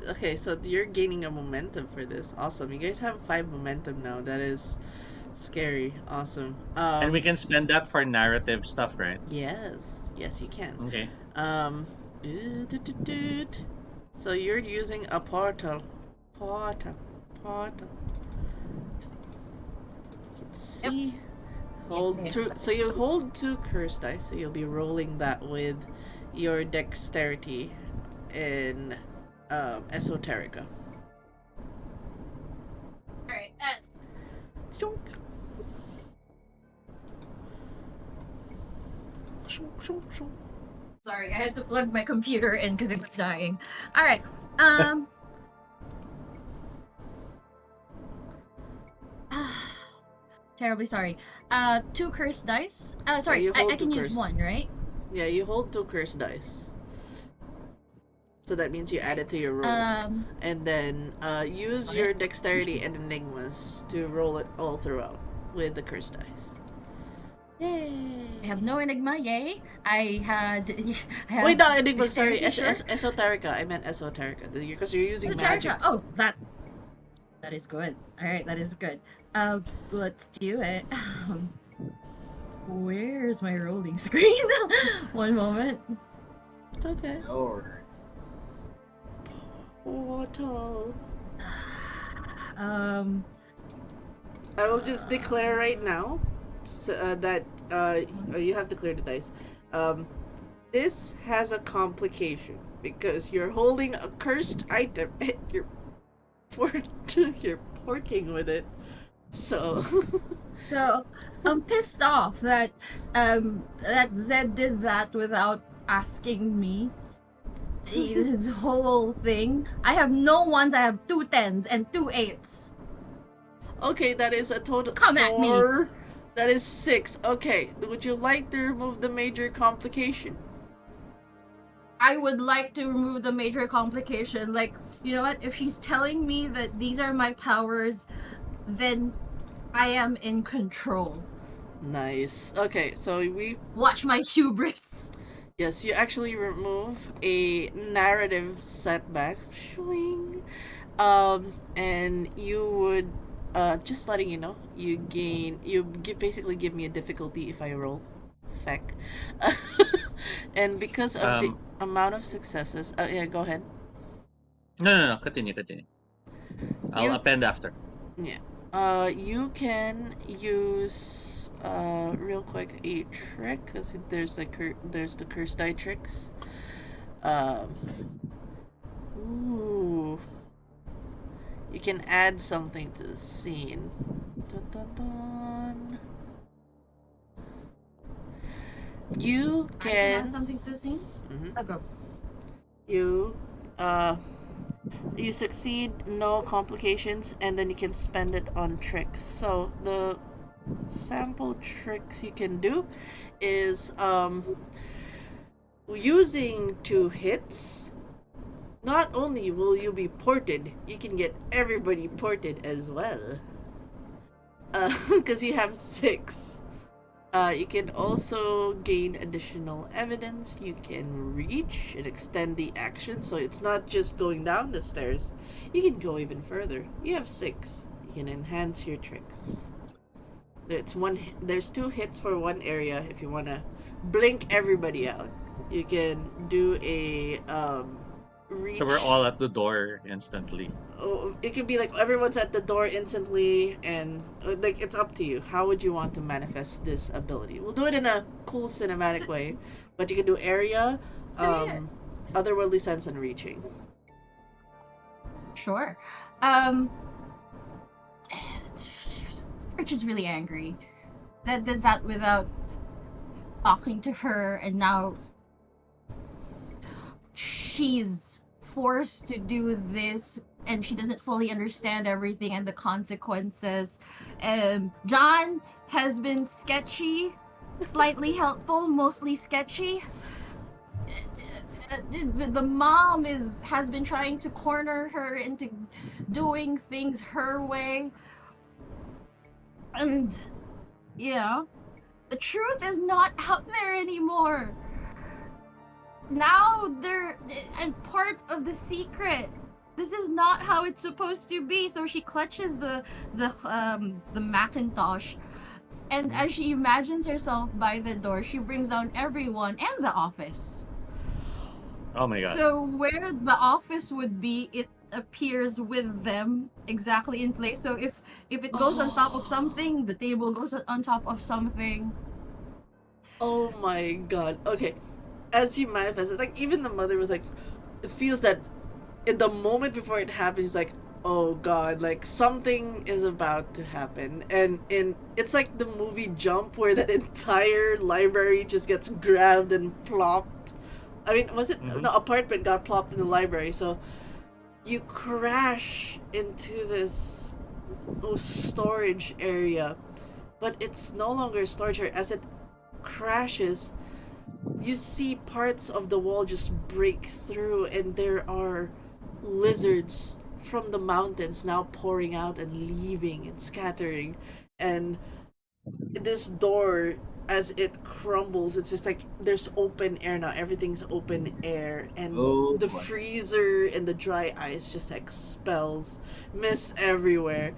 okay. So you're gaining a momentum for this. Awesome. You guys have 5 momentum now. That is scary. Awesome. And we can spend that for narrative stuff, right? Yes, you can. Okay. So you're using a portal. Portal. Let's see. Hold Yes, two. So you hold 2 curse dice. So you'll be rolling that with your dexterity in esoterica. Alright, Shunk. Shunk, shunk, shunk. sorry, I had to plug my computer in because it was dying. Alright, terribly sorry. 2 curse dice. Sorry, you I hold can 2 use curse. 1, right? Yeah, you hold 2 curse dice. So that means you add it to your roll. And then use Okay. your dexterity and enigmas to roll it all throughout with the curse dice. Yay! I have no enigma, yay. I have Wait, not enigma, sorry. dexterity, sure. Esoterica. I meant esoterica. Because you're using Esoterica. magic. Oh, that is good. Alright, that is good. Let's do it. Where's my rolling screen? One moment. It's okay. Or Portal. Um, I will just declare right now that you have to clear the dice. This has a complication because you're holding a cursed item and you're porting with it. So so I'm pissed off that that Zed did that without asking me. His whole thing. I have no 1s, I have 2 10s and 2 8s. okay, that is a total Come at me. 4. That is 6. Okay, would you like to remove the major complication? I would like to remove the major complication. Like, you know what? If she's telling me that these are my powers, then I am in control. Nice. Okay, so we Watch my hubris. yes, you actually remove a narrative setback. Shwing. And you would just letting you know, basically give me a difficulty if I roll. Feck. And because of the amount of successes, yeah, go ahead. No. Continue. I'll You- append after. Yeah. You can use real quick a trick because there's the curse die tricks. Ooh. You can add something to the scene. Dun, dun, dun. You I can can. add something to the scene. Mhm. I'll go. You succeed, no complications, and then you can spend it on tricks. So the sample tricks you can do is using 2 hits. Not only will you be ported, you can get everybody ported as well. Because you have 6. You can also gain additional evidence. You can reach and extend the action, so it's not just going down the stairs. You can go even further. You have 6. You can enhance your tricks. There's 2 hits for one area. If you want to blink everybody out, you can do a reach. So we're all at the door instantly. Oh, it could be like everyone's at the door instantly, and like it's up to you. How would you want to manifest this ability? We'll do it in a cool cinematic way, but you can do area, otherworldly sense, and reaching. Sure. Rich is really angry. That did that without talking to her, and now she's forced to do this, and she doesn't fully understand everything and the consequences. John has been sketchy, slightly helpful, mostly sketchy. the mom has been trying to corner her into doing things her way, and yeah, the truth is not out there anymore. Now they're and part of the secret. This is not how it's supposed to be. So she clutches the Macintosh, and as she imagines herself by the door, she brings down everyone and the office. Oh my god. So where the office would be, it appears with them exactly in place. So if it goes on top of something, the table goes on top of something. Oh my god. Okay. As you manifested, like, even the mother was like, it feels that in the moment before it happens, like, oh god, like, something is about to happen. And it's like the movie Jump, where that entire library just gets grabbed and plopped. I mean, was it the apartment got plopped in the library? So you crash into this storage area, but it's no longer a storage area. As it crashes, you see parts of the wall just break through, and there are lizards from the mountains now pouring out and leaving and scattering. And this door, as it crumbles, it's just like there's open air now. Everything's open air, and the freezer and the dry ice just expels mist everywhere.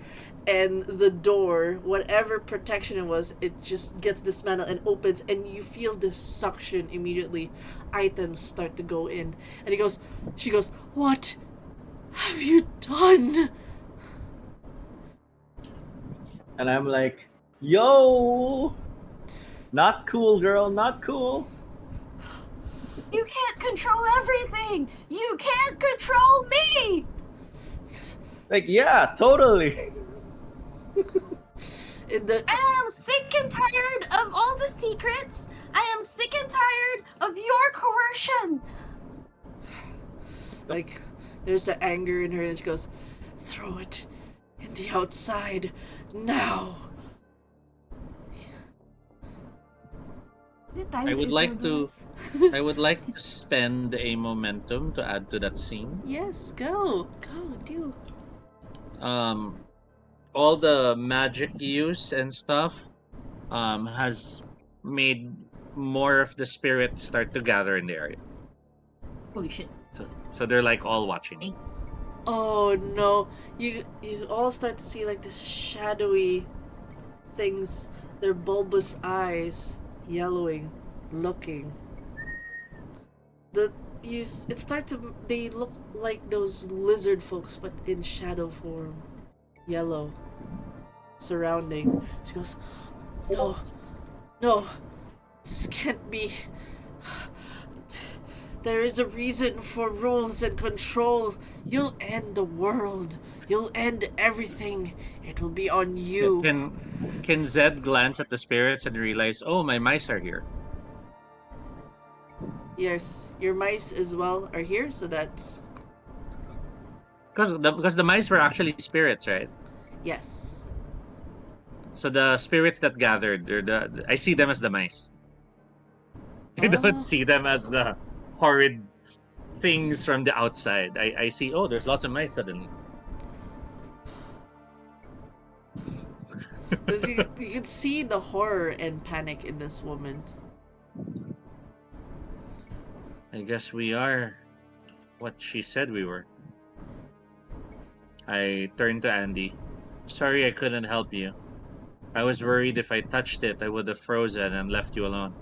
And the door, whatever protection it was, it just gets dismantled and opens, and you feel this suction immediately. Items start to go in, and she goes, "What have you done?" And I'm like, yo, not cool, girl, not cool. You can't control everything. You can't control me. Like, yeah, totally. And I am sick and tired of all the secrets. I am sick and tired of your coercion. Like, there's the anger in her, and she goes, "Throw it in the outside now." I would like to spend a momentum to add to that scene. Yes, go, do. All the magic use and stuff has made more of the spirits start to gather in the area. Holy shit. So they're like all watching. Thanks. Oh no, you all start to see like this shadowy things, their bulbous eyes yellowing, looking. They look like those lizard folks, but in shadow form, yellow, surrounding. She goes, no, this can't be. There is a reason for rules and control. You'll end the world. You'll end everything. It will be on you. Can Zed glance at the spirits and realize, oh, my mice are here? Yes, your mice as well are here, so that's... Because the mice were actually spirits, right? Yes. So the spirits that gathered, I see them as the mice. I don't see them as the horrid things from the outside. I see, oh, there's lots of mice suddenly. You can see the horror and panic in this woman. I guess we are what she said we were. I turned to Andy. Sorry I couldn't help you. I was worried if I touched it, I would have frozen and left you alone.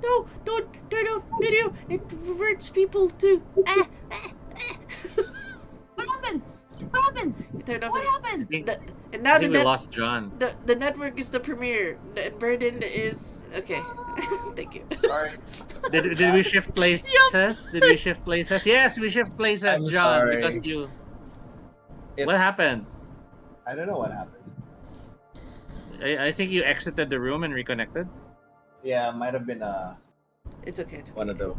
No, don't turn off video. It reverts people to... What happened? What happened? What happened? And now we lost John. The network is the premiere. The Unburdened is... Okay. Thank you. Sorry. Did we shift places? Yup. Did we shift places? Yes, we shift places, I'm John, sorry. because you... What happened? I don't know what happened. I think you exited the room and reconnected. Yeah, might have been It's okay. one of those.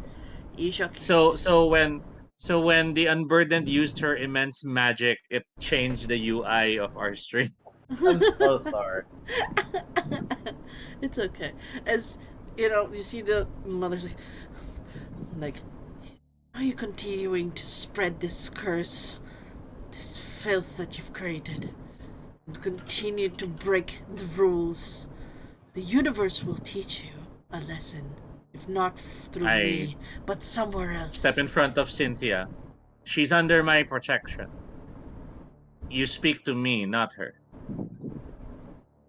So when the Unburdened used her immense magic, it changed the UI of our stream. I'm so sorry. It's okay. As you see the mother's like, are you continuing to spread this curse, this filth that you've created, and continue to break the rules? The universe will teach you a lesson, if not through I me, but somewhere else. step in front of Cynthia. She's under my protection. You speak to me, not her.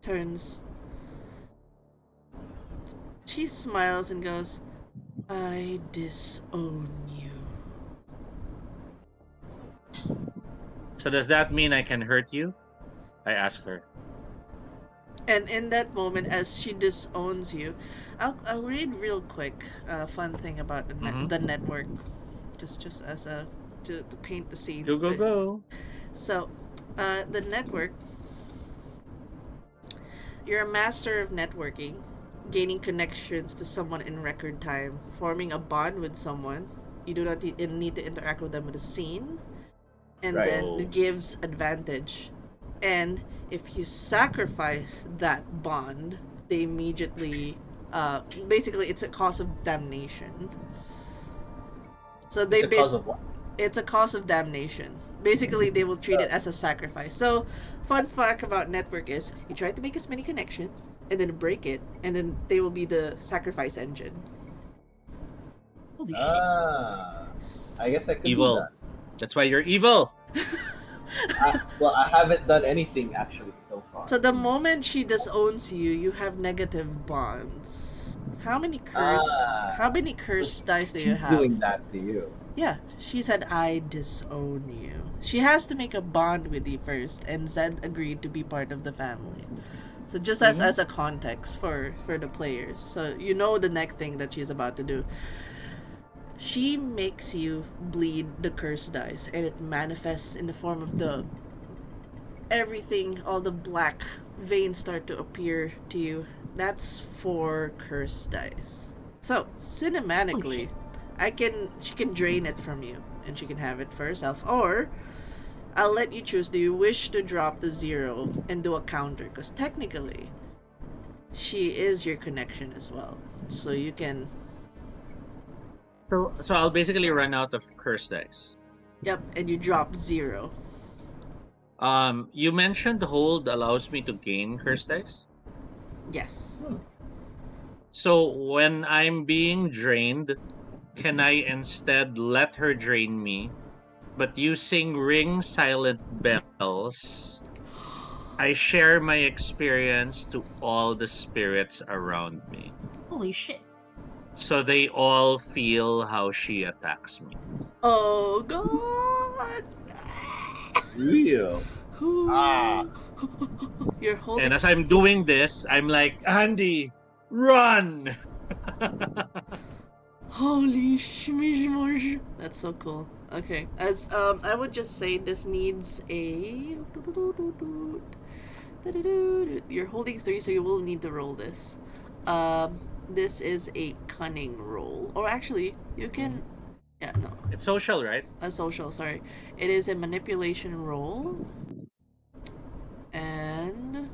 Turns. She smiles and goes, I disown you. So does that mean I can hurt you? I ask her. And in that moment, as she disowns you, I'll read real quick a fun thing about the network, just as a to paint the scene. Go. So, the network. You're a master of networking, gaining connections to someone in record time, forming a bond with someone. You do not need to interact with them with a scene, and Right. then it gives advantage. And if you sacrifice that bond, they immediately, basically, it's a cause of damnation. So they Because of what? it's a cause of damnation. Basically, they will treat it as a sacrifice. So, fun fact about network is you try to make as many connections and then break it, and then they will be the sacrifice engine. Holy Ah, I guess I could do Evil. that. That's why you're evil. I haven't done anything actually so far. So the moment she disowns you, you have negative bonds. How many curse dice do you She's have? doing that to you. Yeah, she said, I disown you. She has to make a bond with you first, and Zed agreed to be part of the family. So just as a context for the players. So you know the next thing that she's about to do. She makes you bleed the curse dice, and it manifests in the form of everything, all the black veins start to appear to you. That's 4 curse dice. So, cinematically, she can drain it from you, and she can have it for herself, or I'll let you choose. Do you wish to drop the 0 and do a counter? Because technically, she is your connection as well. So you can... So I'll basically run out of curse dice. Yep, and you drop 0. You mentioned hold allows me to gain curse dice. Yes. So when I'm being drained, can I instead let her drain me, but using ring silent bells, I share my experience to all the spirits around me, Holy shit. so they all feel how she attacks me. Oh god! Real. Ah. You're holding... And as I'm doing this, I'm like, Andy, run! Holy shmishmosh. That's so cool. Okay, as I would just say this needs a... You're holding 3, so you will need to roll this. This is a cunning roll. Or actually, you can... Yeah, no. It's social, right? A social, sorry. It is a manipulation roll. And...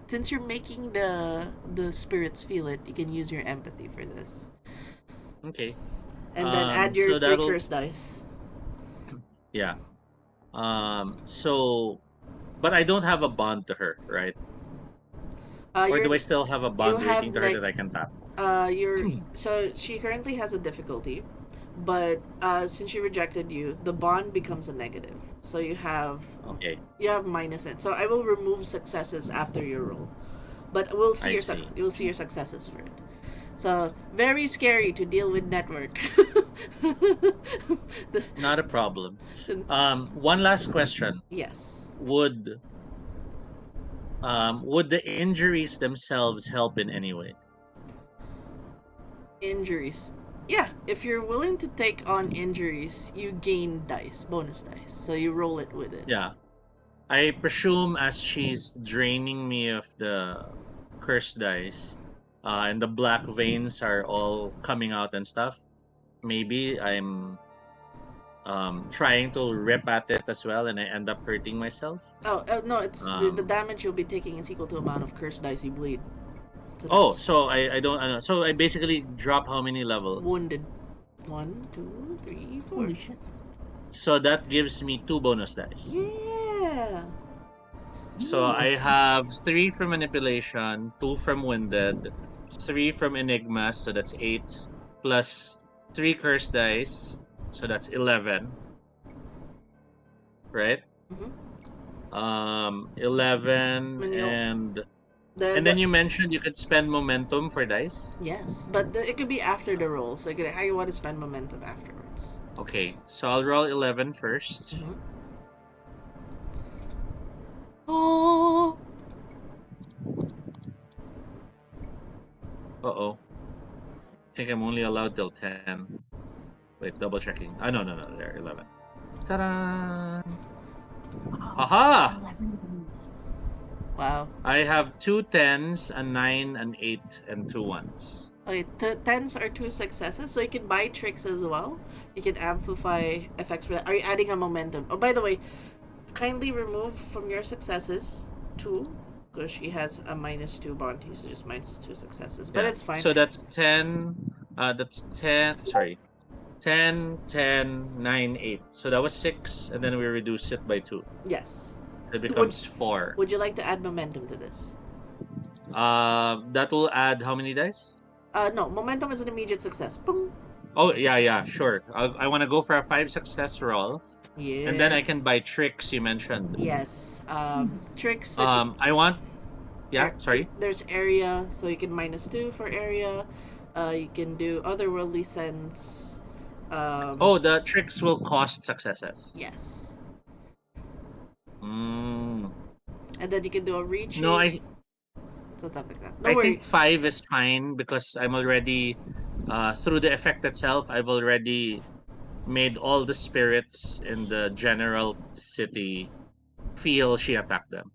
since you're making the spirits feel it, you can use your empathy for this. Okay. And then add your so 3 that'll- curse dice. Yeah. But I don't have a bond to her, right? Or do I still have a bond you have rating to her that I can tap? So she currently has a difficulty, but since she rejected you, the bond becomes a negative. So you have Okay. minus it. So I will remove successes after your roll, but we'll see I your see. you'll see your successes for it. So very scary to deal with network. Not a problem. One last question. Yes. Would the injuries themselves help in any way? Injuries. Yeah, if you're willing to take on injuries, you gain dice, bonus dice. So you roll it with it. Yeah. I presume as she's draining me of the curse dice, and the black veins are all coming out and stuff, maybe I'm trying to rip at it as well, and I end up hurting myself. No, it's the damage you'll be taking is equal to amount of cursed dice you bleed. So so I don't. So I basically drop how many levels? Wounded. 1, 2, 3, 4. Holy shit. So that gives me 2 bonus dice. Yeah. So I have 3 from manipulation, 2 from wounded, 3 from enigma, so that's 8, plus 3 curse dice, so that's 11. Right? 11 and then you mentioned you could spend momentum for dice? Yes, but it could be after the roll, so how you want to spend momentum afterwards. Okay, so I'll roll 11 first. Oh. Uh-oh. I think I'm only allowed till 10. Wait, double checking. No, there, 11. Ta-da! Aha! 11 blues. Wow. I have 2 10s, a 9, an 8, and 2 1s. Okay, 10s are 2 successes, so you can buy tricks as well. You can amplify effects for that. Are you adding a momentum? Oh, by the way, kindly remove from your successes 2, because she has a -2 bounty, so just -2 successes. But it's fine. So that's 10, that's 10, sorry. 10, 10, 9, 8. So that was 6, and then we reduce it by 2. Yes. It becomes 4. Would you like to add momentum to this? That will add how many dice? No, momentum is an immediate success. Boom. Oh, yeah, sure. I want to go for a 5 success roll. Yeah. And then I can buy tricks you mentioned. Yes. Tricks. I want... Yeah, sorry. There's area, so you can -2 for area. You can do otherworldly sense. The tricks will cost successes. Yes. Mm. And then you can do a reach. No, Stuff like that. I think 5 is fine because I'm already through the effect itself. I've already made all the spirits in the general city feel she attacked them.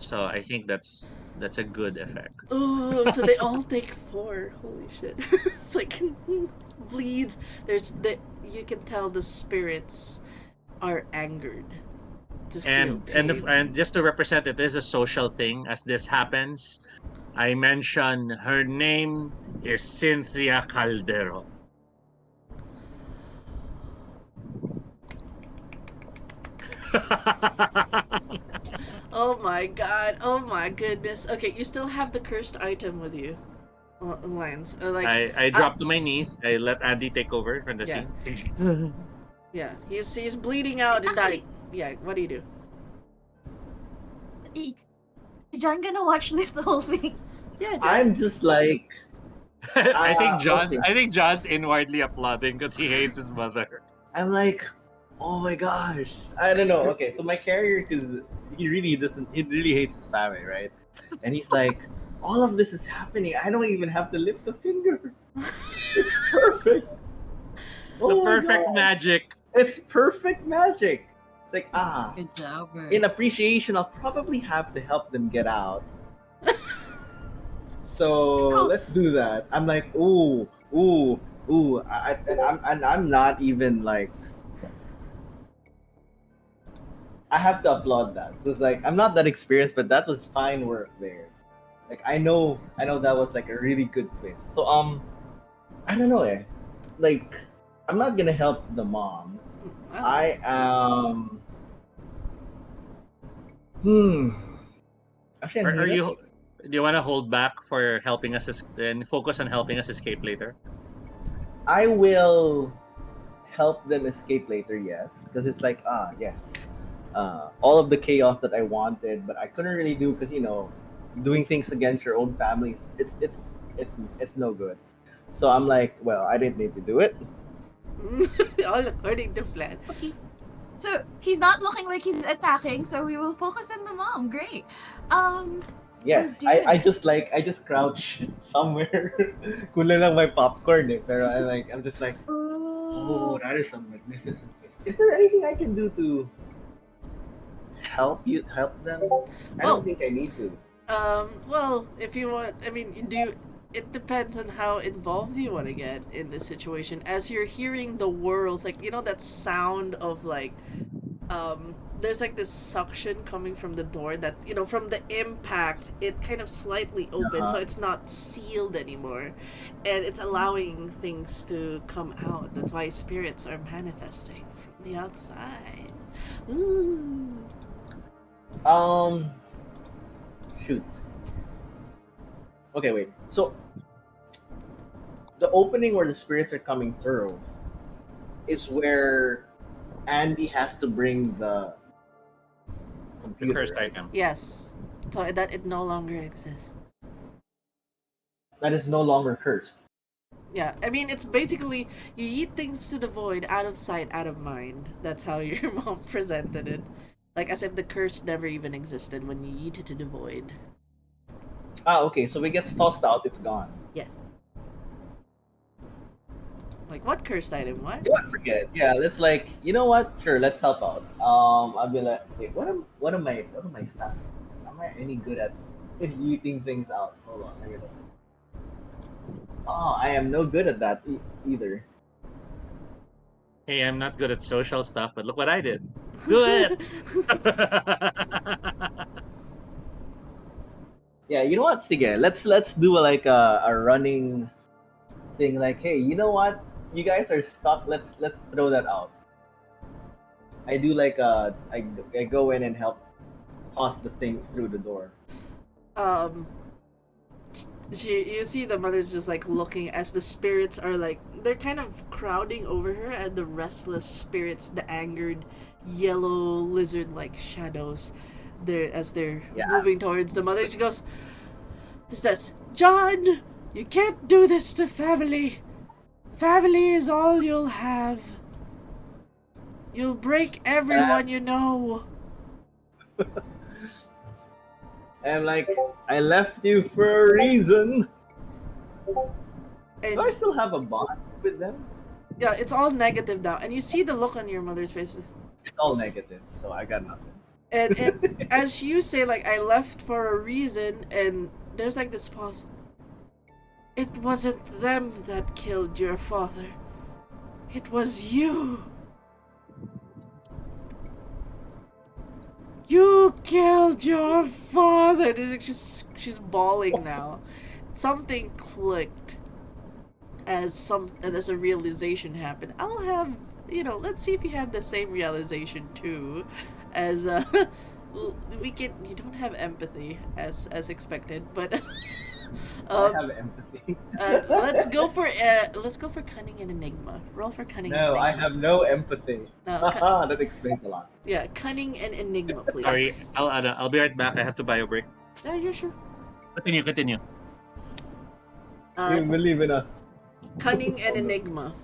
So I think that's a good effect. Oh, so they all take 4. Holy shit! It's like bleeds. You can tell the spirits are angered. And just to represent it is a social thing as this happens. I mention her name is Cynthia Calderon. Oh my god! Oh my goodness! Okay, you still have the cursed item with you, Lanz. I dropped to my knees. I let Andy take over from the scene. Yeah, he's bleeding out and dying. Yeah, what do you do? Is John gonna watch this the whole thing? Yeah, John. I'm just like... I think John's inwardly applauding because he hates his mother. I'm like, oh my gosh. I don't know. Okay, so my character, because he really hates his family, right? And he's like, all of this is happening. I don't even have to lift a finger. It's perfect. The perfect magic. It's perfect magic. It's like, Good job, in appreciation, I'll probably have to help them get out. So let's do that. I'm like, ooh. I'm not even like. I have to applaud that because like I'm not that experienced, but that was fine work there. Like I know that was like a really good twist. So I don't know like I'm not gonna help the mom. I am. Actually, Do you want to hold back for helping us and focus on helping us escape later? I will help them escape later, yes, because it's like yes, all of the chaos that I wanted, but I couldn't really do because doing things against your own families, it's no good. So I'm like, well, I didn't need to do it. All according to plan. Okay. So he's not looking like he's attacking, so we will focus on the mom. Great. Yes, I just crouch somewhere. Kulang lang my popcorn pero I'm just like, oh, that is a magnificent twist. Is there anything I can do to help them? I don't think I need to. Well, if you want, I mean, it depends on how involved you want to get in this situation. As you're hearing the whirls, like, you know, that sound of like, there's like this suction coming from the door that, you know, from the impact, it kind of slightly opens, so it's not sealed anymore. And it's allowing things to come out. That's why spirits are manifesting from the outside. Ooh. Shoot. Okay, wait. So, the opening where the spirits are coming through is where Andy has to bring the The computer. cursed right? item. Yes. So that it no longer exists. That is no longer cursed. Yeah, I mean, it's basically, you eat things to the void, out of sight, out of mind. That's how your mom presented it. Like, as if the curse never even existed when you eat it to the void. Okay, so it gets tossed out, it's gone. Yes. Like, what cursed item? What? You know what? Forget it. Yeah, let's like, you know what? Sure, let's help out. I'll be like, wait, what am my stats? Am I any good at eating things out? Hold on, let me look. Oh, I am no good at that either. Hey, I'm not good at social stuff, but look what I did. Good. Yeah, you know what? Sige, let's do like a running thing. Like, hey, you know what? You guys are stuck. Let's throw that out. I do like I go in and help toss the thing through the door. You see the mother's just like looking as the spirits are like, they're kind of crowding over her, and the restless spirits, the angered yellow lizard like shadows, they're moving towards the mother. She goes, says, John, you can't do this to family. Family is all you'll have. You'll break everyone you know. I'm like, I left you for a reason. And Do I still have a bond with them? yeah, it's all negative now, and you see the look on your mother's face. It's all negative, so I got nothing. And as you say, like, I left for a reason, and there's like this pause. It wasn't them that killed your father. It was you. You killed your father. She's bawling now. Something clicked as a realization happened. I'll have, let's see if you have the same realization too, as you don't have empathy as expected, but I have empathy. let's go for cunning and enigma. Roll for cunning. No, and I enigma. have no empathy. No, That explains a lot. yeah, cunning and enigma, please. Sorry, I'll be right back. I have to bio break. Yeah, you're sure. Continue. You believe in us. Cunning and enigma.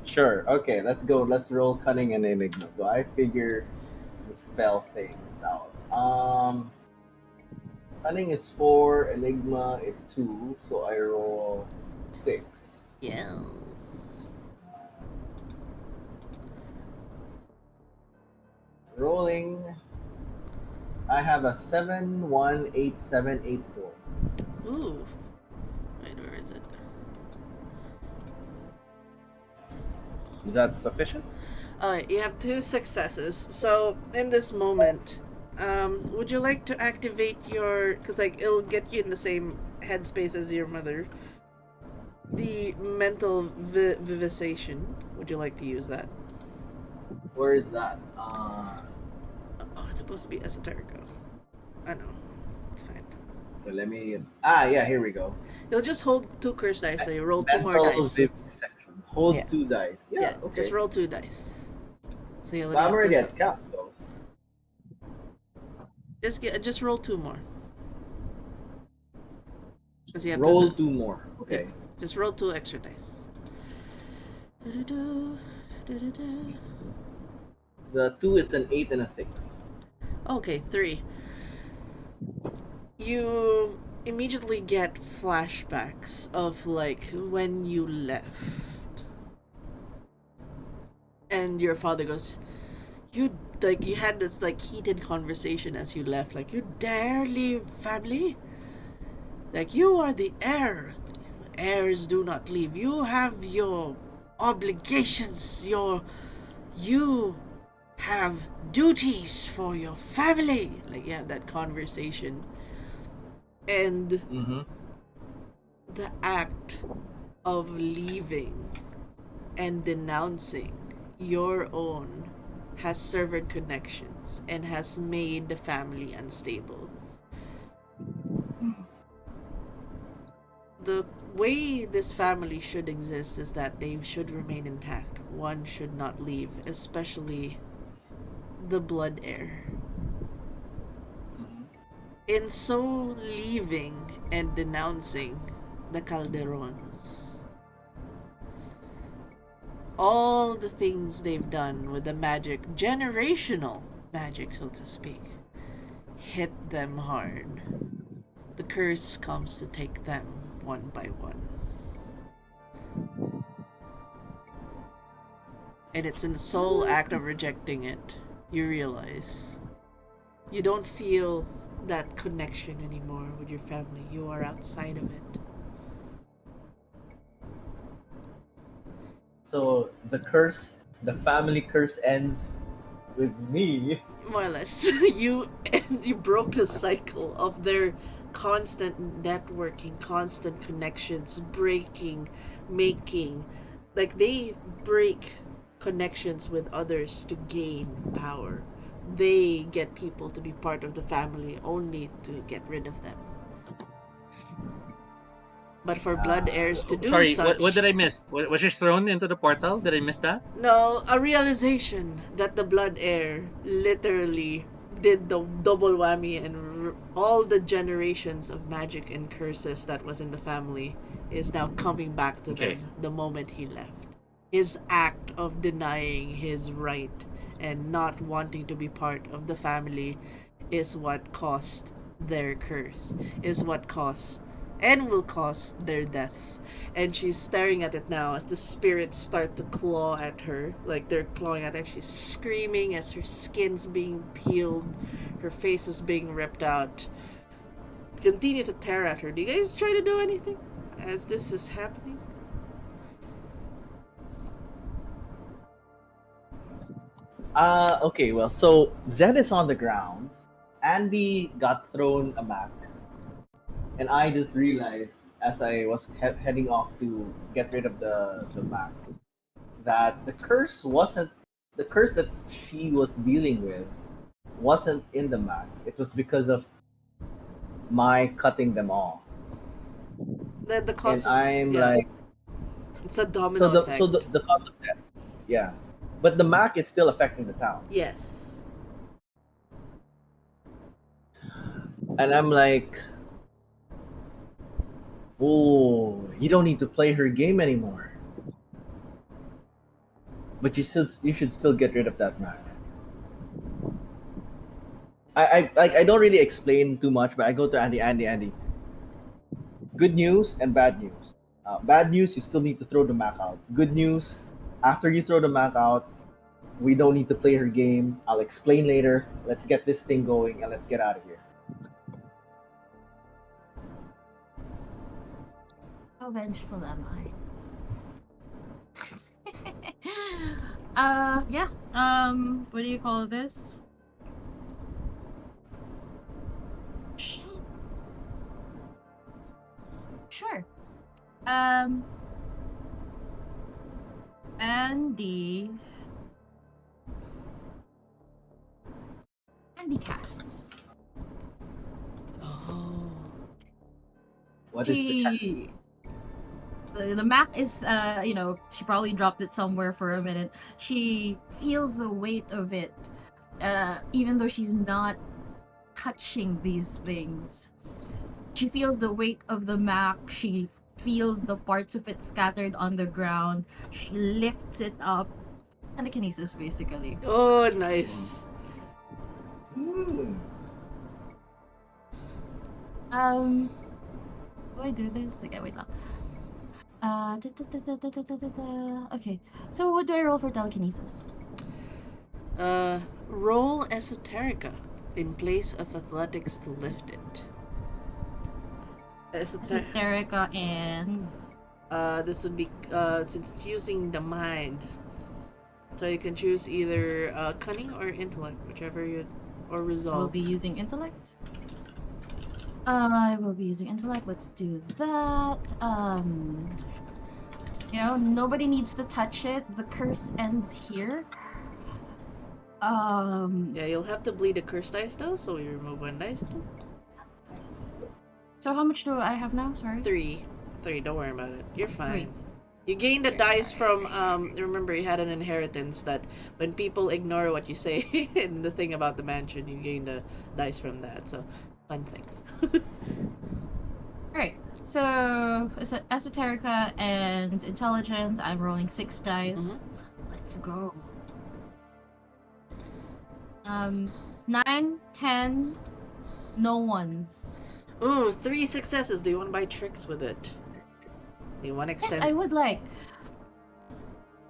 Sure. Okay, let's go. Let's roll cunning and enigma. Do I figure the spell things out? Cunning is 4, enigma is 2, so I roll 6. Yes. Rolling. I have a 7, 1, 8, 7, 8, 4. Ooh. Wait, where is it? Is that sufficient? Alright, you have 2 successes. So, in this moment, would you like to activate your... Because, it'll get you in the same headspace as your mother. The mental vivisation. Would you like to use that? Where is that? Oh, it's supposed to be esoterico. I know. It's fine. Let me... yeah, here we go. You'll just hold 2 curse dice, so you roll 2 more Mental dice. vivisection. Hold Yeah. 2 dice. Yeah, okay. Just roll 2 dice. So you'll I'm have already 2 at cap, though. Just roll 2 more. 'Cause you have Roll to, 2 more. Okay. just roll 2 extra dice. Do-do-do, do-do-do. The 2 is an 8 and a 6. Okay, 3. You immediately get flashbacks of when you left. And your father goes, you had this heated conversation as you left, you dare leave family? Like, you are the heir. Heirs do not leave. You have your obligations. You have duties for your family. Like, you have that conversation. And the act of leaving and denouncing your own has severed connections and has made the family unstable. The way this family should exist is that they should remain intact. One should not leave, especially the blood heir. In so leaving and denouncing the Calderons, all the things they've done with the magic, generational magic, so to speak, hit them hard. The curse comes to take them one by one. And it's in the sole act of rejecting it, you realize you don't feel that connection anymore with your family. You are outside of it. So the family curse ends with me. More or less. You broke the cycle of their constant networking, constant connections, breaking, making. Like, they break connections with others to gain power. They get people to be part of the family only to get rid of them. But for blood heirs to do such... what did I miss? Was she thrown into the portal? Did I miss that? No, a realization that the blood heir literally did the double whammy, and all the generations of magic and curses that was in the family is now coming back to them the moment he left. His act of denying his right and not wanting to be part of the family is what caused their curse, is what caused and will cause their deaths. And she's staring at it now as the spirits start to claw at her. Like, they're clawing at her. She's screaming as her skin's being peeled, her face is being ripped out. Continue to tear at her. Do you guys try to do anything as this is happening? Okay, well, so Zed is on the ground. Andy got thrown a map. And I just realized as I was heading off to get rid of the map that the curse that she was dealing with wasn't in the map. It was because of my cutting them off. The cause and I'm like, it's a domino effect. So the cause of death, yeah. But the Mac is still affecting the town. Yes. And I'm like, oh, you don't need to play her game anymore. But you should still get rid of that Mac. I don't really explain too much, but I go to Andy. Good news and bad news. Bad news, you still need to throw the Mac out. Good news, after you throw the Mac out, we don't need to play her game. I'll explain later. Let's get this thing going and let's get out of here. How vengeful am I? Yeah. What do you call this? Shit. Sure. Andy casts. Oh. What is the Mac is, she probably dropped it somewhere for a minute. She feels the weight of it, even though she's not touching these things. She feels the weight of the Mac. She feels the parts of it scattered on the ground. She lifts it up. Telekinesis, basically. Oh, nice. Hmm. Do I do this? Okay, wait lang. Okay, so what do I roll for telekinesis? Roll Esoterica in place of athletics to lift it. Esoterica and... This would be, since it's using the mind. So you can choose either cunning or intellect, whichever you... or I will resolve. be using intellect. I will be using intellect. Let's do that. You know, nobody needs to touch it. The curse ends here. Yeah, you'll have to bleed a curse dice though, so we remove one dice too. So how much do I have now? Sorry. 3. 3, don't worry about it. You're fine. 3. You gained a dice from, remember you had an inheritance that when people ignore what you say in the thing about the mansion, you gained a dice from that, so fun things. Alright, so Esoterica and Intelligence, I'm rolling 6 dice. Let's go. 9, 10, no ones. Ooh, 3 successes. Do you want to buy tricks with it? Do you want to extend? Yes, I would like.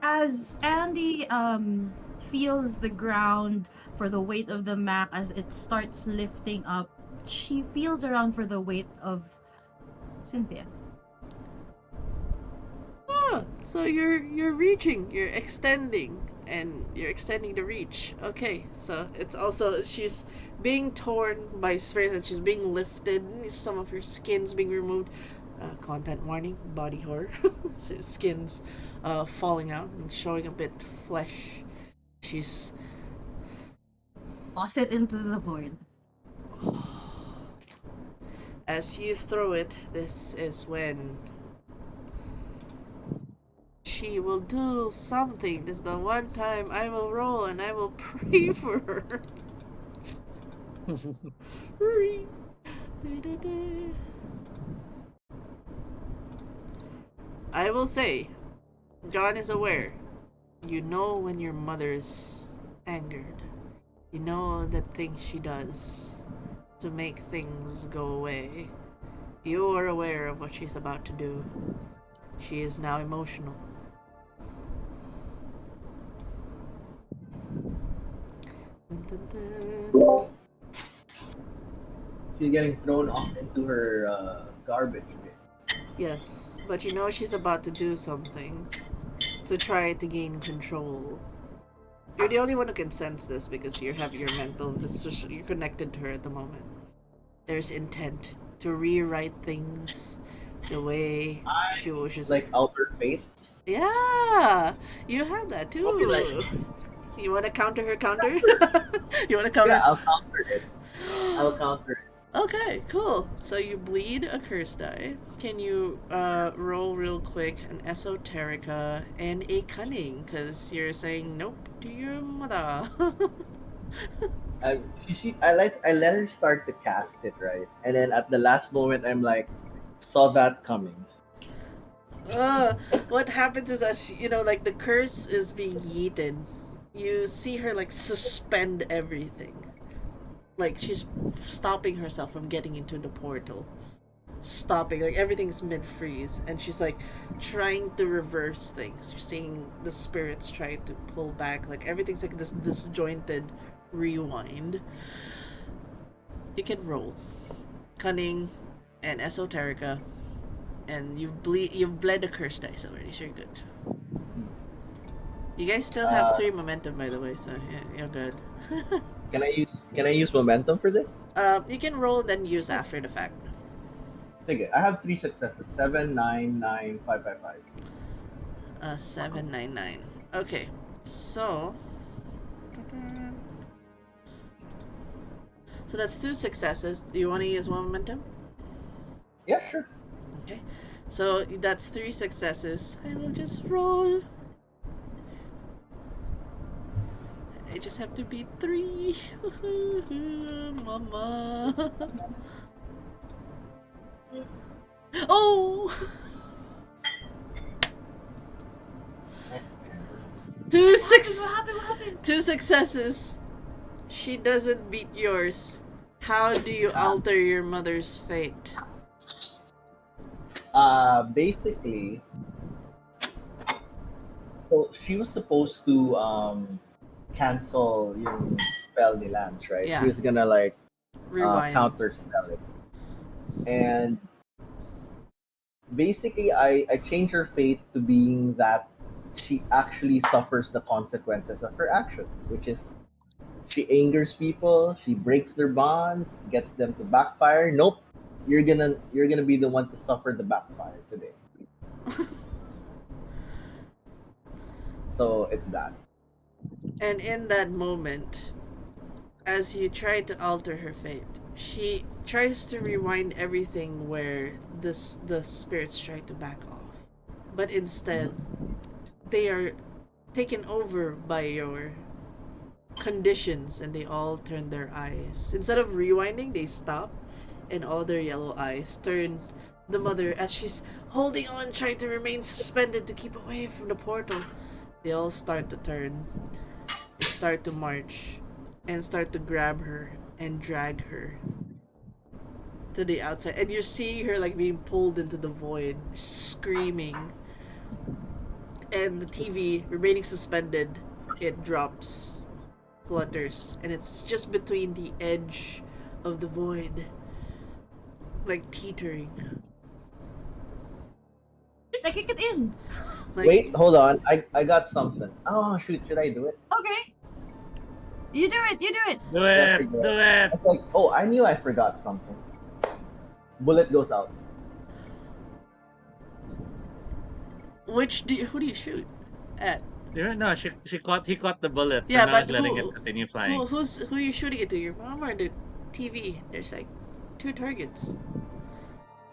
As Andy feels the ground for the weight of the Mac as it starts lifting up, she feels around for the weight of Cynthia. Oh, so you're reaching, you're extending, and you're extending the reach. Okay, so it's also she's being torn by spirits and she's being lifted. Some of her skin's being removed. Content warning: body horror. So skin's falling out and showing a bit flesh. She's Toss it into the void. as you throw it. This is when she will do something. This is the one time I will roll and I will pray for her. I will say, John is aware. You know when your mother's angered. You know the things she does to make things go away. You are aware of what she's about to do. She is now emotional. Dun, dun, dun. She's getting thrown off into her garbage bin. Yes, but you know she's about to do something to try to gain control. You're the only one who can sense this because you have your mental, you're connected to her at the moment. There's intent to rewrite things the way she wishes. Like Alter Fate. Yeah, you have that too. Okay, like- You want to counter her counter? You want to counter? Yeah, I'll counter it. I'll counter it. Okay, cool. So you bleed a curse die. Can you roll real quick an esoterica and a cunning? Because you're saying nope to your mother. I let her start to cast it, right? And then at the last moment, I'm like, saw that coming. What happens is as you know, like the curse is being yeeted, you see her like suspend everything. Like she's stopping herself from getting into the portal. Stopping, like everything's mid-freeze, and she's like trying to reverse things. You're seeing the spirits trying to pull back, like everything's like this disjointed rewind. You can roll cunning and esoterica, and you've bled a curse dice already, so you're good. You guys still have 3 momentum, by the way, so yeah, you're good. Can I use momentum for this? You can roll then use after the fact. Take it. I have 3 successes. 7, 9, 9, 5, 5, 5. 7, 9, 9. Okay, so that's 2 successes. Do you want to use 1 momentum? Yeah, sure. Okay, so that's 3 successes. I will just roll. I just have to beat 3. Mama. Oh! 2 successes. She doesn't beat yours. How do you alter your mother's fate? Basically, so she was supposed to cancel yung spell ni Lanz, right? Yeah. She was gonna like Rewind. counter spell it, and basically I change her fate to being that she actually suffers the consequences of her actions, which is she angers people, she breaks their bonds, gets them to backfire. Nope, you're gonna be the one to suffer the backfire today. So it's that. And in that moment, as you try to alter her fate, she tries to rewind everything where the spirits try to back off. But instead, they are taken over by your conditions and they all turn their eyes. Instead of rewinding, they stop and all their yellow eyes turn the mother as she's holding on, trying to remain suspended to keep away from the portal. They all start to turn. They start to march and start to grab her and drag her to the outside. And you're seeing her like being pulled into the void, screaming. And the TV remaining suspended, it drops, flutters, and it's just between the edge of the void, like teetering. I kick it in. Like, Wait, hold on. I got something. Oh shoot, should I do it? Okay. You do it. Do it! Do I it! was like, oh, I knew I forgot something. Bullet goes out. who do you shoot at? No, he caught the bullet, so Yeah, now but he's letting who- it continue flying. who are you shooting it to? Your mom or the TV? There's like 2 targets.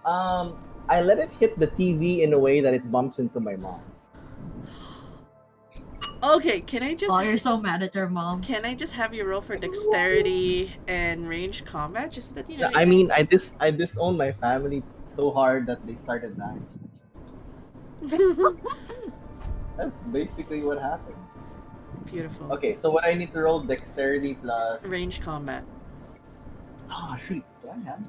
I let it hit the TV in a way that it bumps into my mom. Okay, can I just Oh, you're so mad at your mom. have you roll for dexterity and range combat just so that you know? I mean, I disowned my family so hard that they started dying. That's basically what happened. Beautiful. Okay, so what I need to roll dexterity plus. Range combat. Oh shoot, do I have?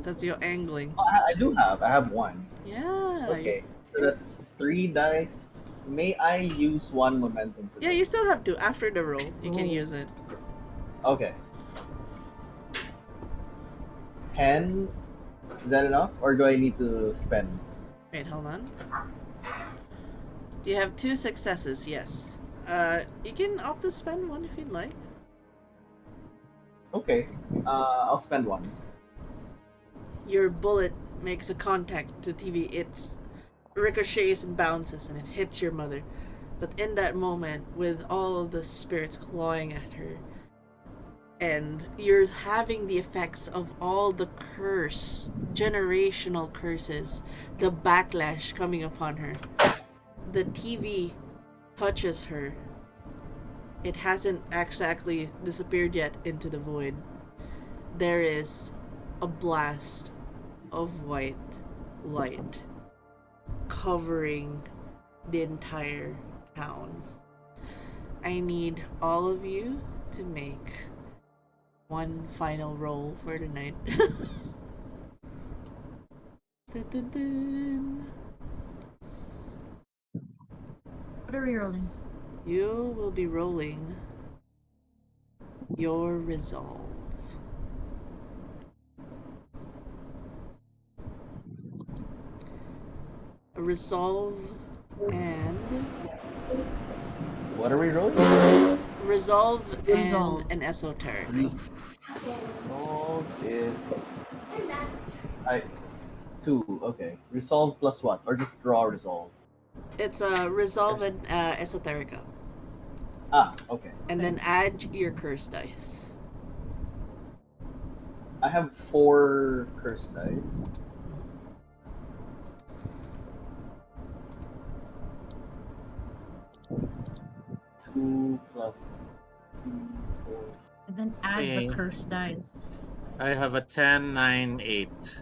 That's your angling. Oh, I do have. I have 1. Yeah. Okay, so that's 3 dice. May I use 1 momentum? Yeah, you still have to. After the roll, you can use it. Okay. 10. Is that enough, or do I need to spend? Wait, hold on. You have 2 successes, yes. You can opt to spend 1 if you'd like. Okay. I'll spend 1. Your bullet makes a contact to TV. It ricochets and bounces and it hits your mother. But in that moment, with all of the spirits clawing at her, and you're having the effects of all the generational curses, the backlash coming upon her, the TV touches her. It hasn't exactly disappeared yet into the void. There is a blast of white light covering the entire town. I need all of you to make one final roll for the night. Dun, dun, dun. What are we rolling? You will be rolling your resolve. A resolve and What are we rolling? resolve Resolve. and an esoteric. Resolve is 2. Okay. Resolve plus what? Or just raw resolve? It's a resolve and esoterica. Ah, okay. And then add your curse dice. I have 4 curse dice. Two plus 2, 4. And then add Okay. the curse dice. I have a 10, 9, 8.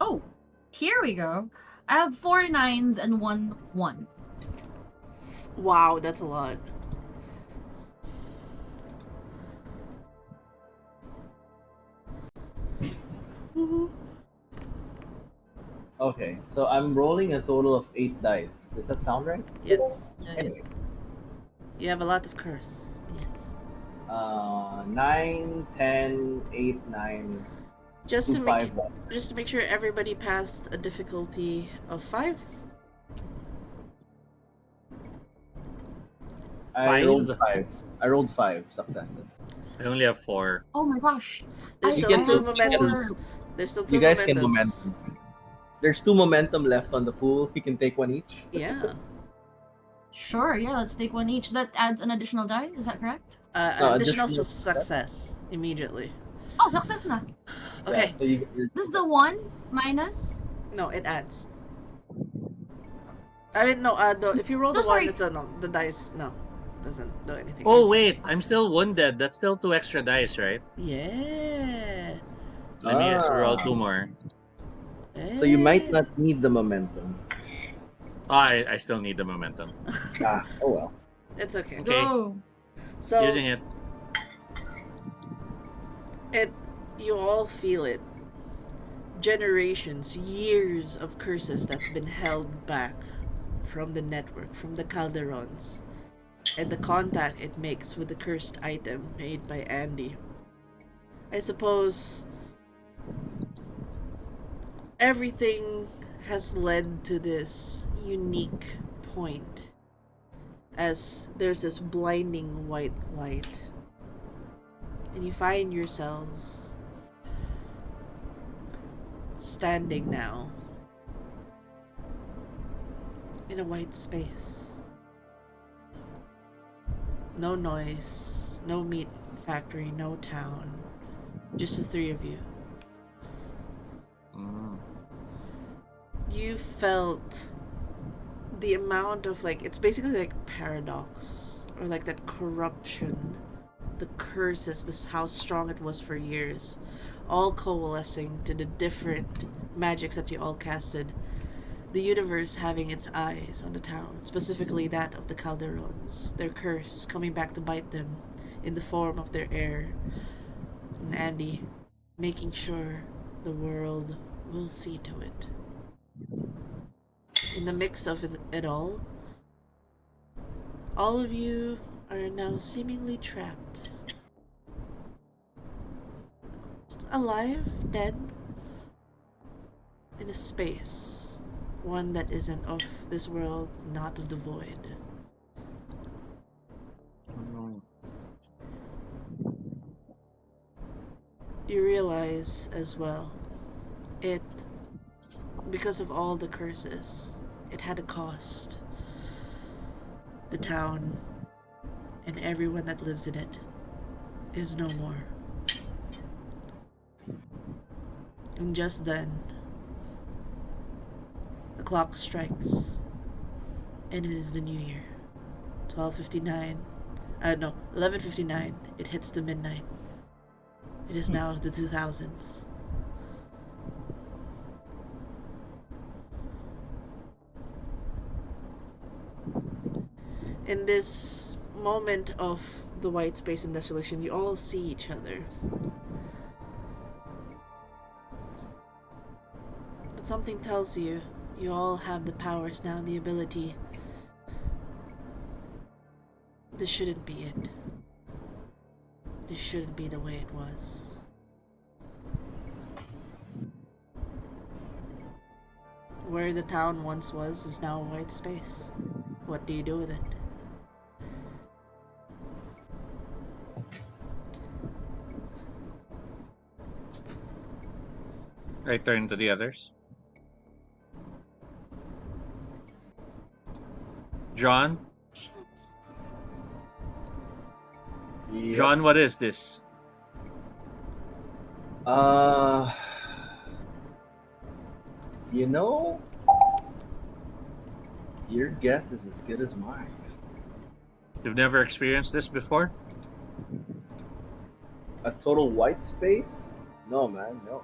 Oh, here we go. I have 4 9s and 1 1. Wow, that's a lot. Okay, so I'm rolling a total of 8 dice. Does that sound right? Yes. Nice. You have a lot of curse. Yes. 9, 10, 8, 9. Just to 5 make sure everybody passed a difficulty of 5. I rolled 5? 5. I rolled 5 successes. I only have 4. Oh my gosh. There's I still can 2 do- momentums. four. There's still 2 You guys can momentums. momentum. There's 2 momentum left on the pool. You can take one each. Yeah. Sure, yeah, let's take one each. That adds an additional die, is that correct? No, Additional additional success immediately. Oh, success na. Okay. Yeah, so This is the 1 minus. No, it adds. I mean, no. If you roll No, the 1, sorry. it's the dice. No, doesn't do anything. Oh wait, I'm still wounded. That's still 2 extra dice, right? Yeah. Let me roll Ah. 2 more. So you might not need the momentum. Oh, I still need the momentum. Oh well. It's okay. Okay. Go. So Using it. you all feel it. Generations, years of curses that's been held back from the network, from the Calderons, and the contact it makes with the cursed item made by Andy. I suppose everything has led to this unique point, as there's this blinding white light, and you find yourselves standing now in a white space. No noise, no meat factory, no town, just the 3 of you. You felt the amount of, like, it's basically like paradox, or like that corruption, the curses, this how strong it was for years, all coalescing to the different magics that you all casted. The universe having its eyes on the town, specifically that of the Calderons, their curse coming back to bite them in the form of their heir, and Andy making sure the world will see to it. In the mix of it all of you are now seemingly trapped. Alive, dead, in a space, one that isn't of this world, not of the void. You realize as well, because of all the curses, it had a cost. The town and everyone that lives in it is no more. And just then, the clock strikes, and it is the new year. 11:59. It hits the midnight. It is now the 2000s. In this moment of the white space and desolation, you all see each other. But something tells you, you all have the powers now and the ability. This shouldn't be it. This shouldn't be the way it was. Where the town once was is now a white space. What do you do with it? I turn to the others. John? Yep. John, what is this? You know, your guess is as good as mine. You've never experienced this before? A total white space? No, man, no.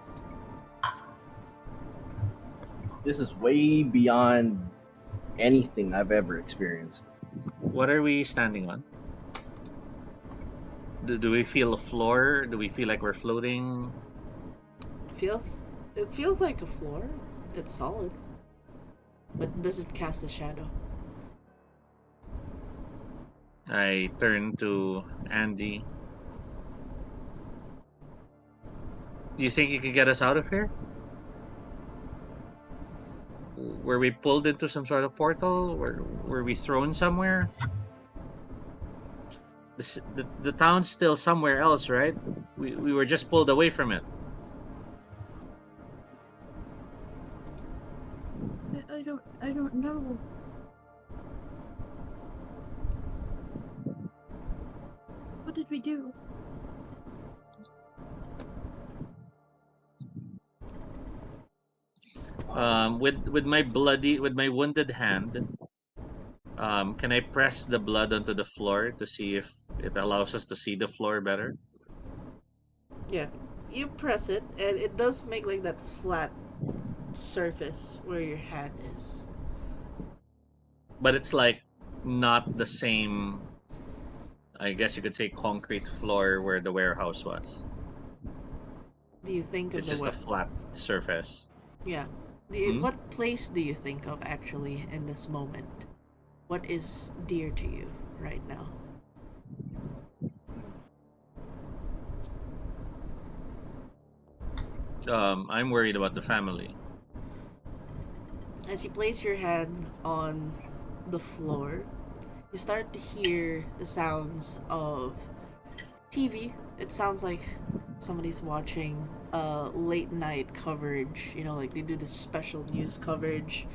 This is way beyond anything I've ever experienced. What are we standing on? Do we feel a floor? Do we feel like we're floating? It feels like a floor. It's solid. But does it cast a shadow? I turn to Andy. Do you think you can get us out of here? Were we pulled into some sort of portal? Were we thrown somewhere? The town's still somewhere else, right? We were just pulled away from it. I don't know. What did we do? With my wounded hand, can I press the blood onto the floor to see if it allows us to see the floor better? Yeah. You press it, and it does make like that flat surface where your hand is. But it's like not the same, I guess you could say, concrete floor where the warehouse was. Do you think of It's just a flat surface. Yeah. What place do you think of actually in this moment? What is dear to you right now? I'm worried about the family. As you place your hand on the floor, you start to hear the sounds of TV. It sounds like somebody's watching late night coverage. You know, like they do this special news coverage.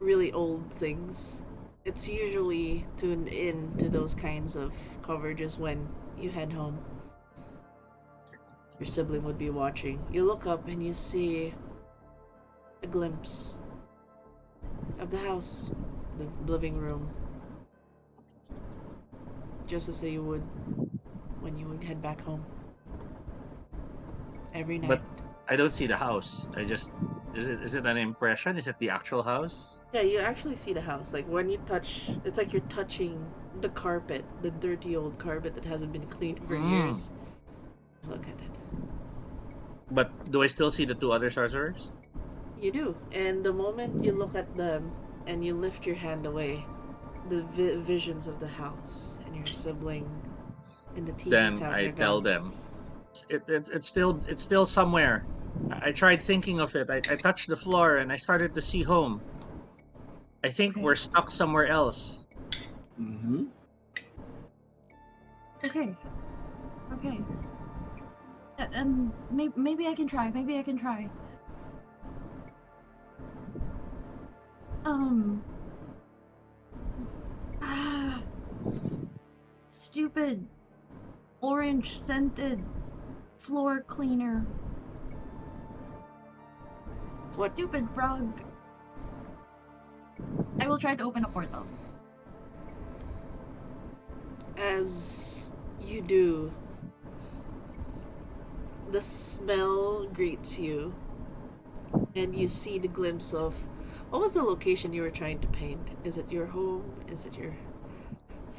Really old things. It's usually tuned in to those kinds of coverages when you head home. Your sibling would be watching. You look up and you see a glimpse of the house, the living room, just as you would when you would head back home every night. But I don't see the house. Is it an impression? Is it the actual house? Yeah, you actually see the house. Like when you touch, it's like you're touching the carpet, the dirty old carpet that hasn't been cleaned for years. Look at it. But do I still see the two other sorcerers? You do. And the moment you look at them and you lift your hand away, the visions of the house and your sibling and the TV Then sounds I are tell gone. them, it's still somewhere. I tried thinking of it. I touched the floor and I started to see home. I think we're stuck somewhere else. Mm-hmm. Okay. Maybe I can try. Stupid orange scented floor cleaner. What? Stupid frog. I will try to open a portal. As you do, the smell greets you, and you see the glimpse of what was the location you were trying to paint? Is it your home? Is it your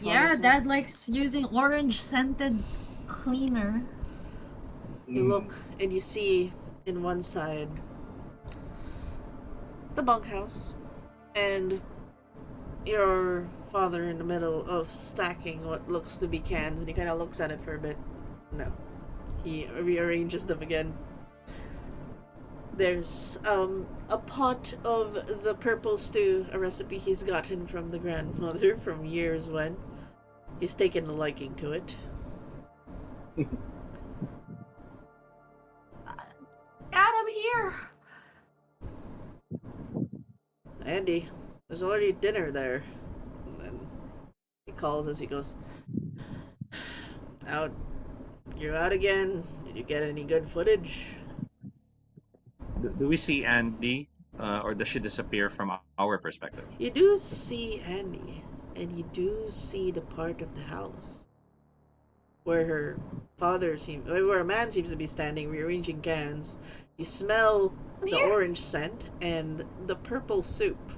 Yeah, father's home? Dad likes using orange scented cleaner. You look and you see in one side the bunkhouse and your father in the middle of stacking what looks to be cans, and he kind of looks at it for a bit. No. He rearranges them again. There's a pot of the purple stew, a recipe he's gotten from the grandmother from years when. He's taken a liking to it. Dad, I'm here! Andy, there's already dinner there. And then he calls as he goes, out. You're out again. Did you get any good footage? Do we see Andy, or does she disappear from our perspective? You do see Andy, and you do see the part of the house where where a man seems to be standing rearranging cans. You smell the orange scent and the purple soup.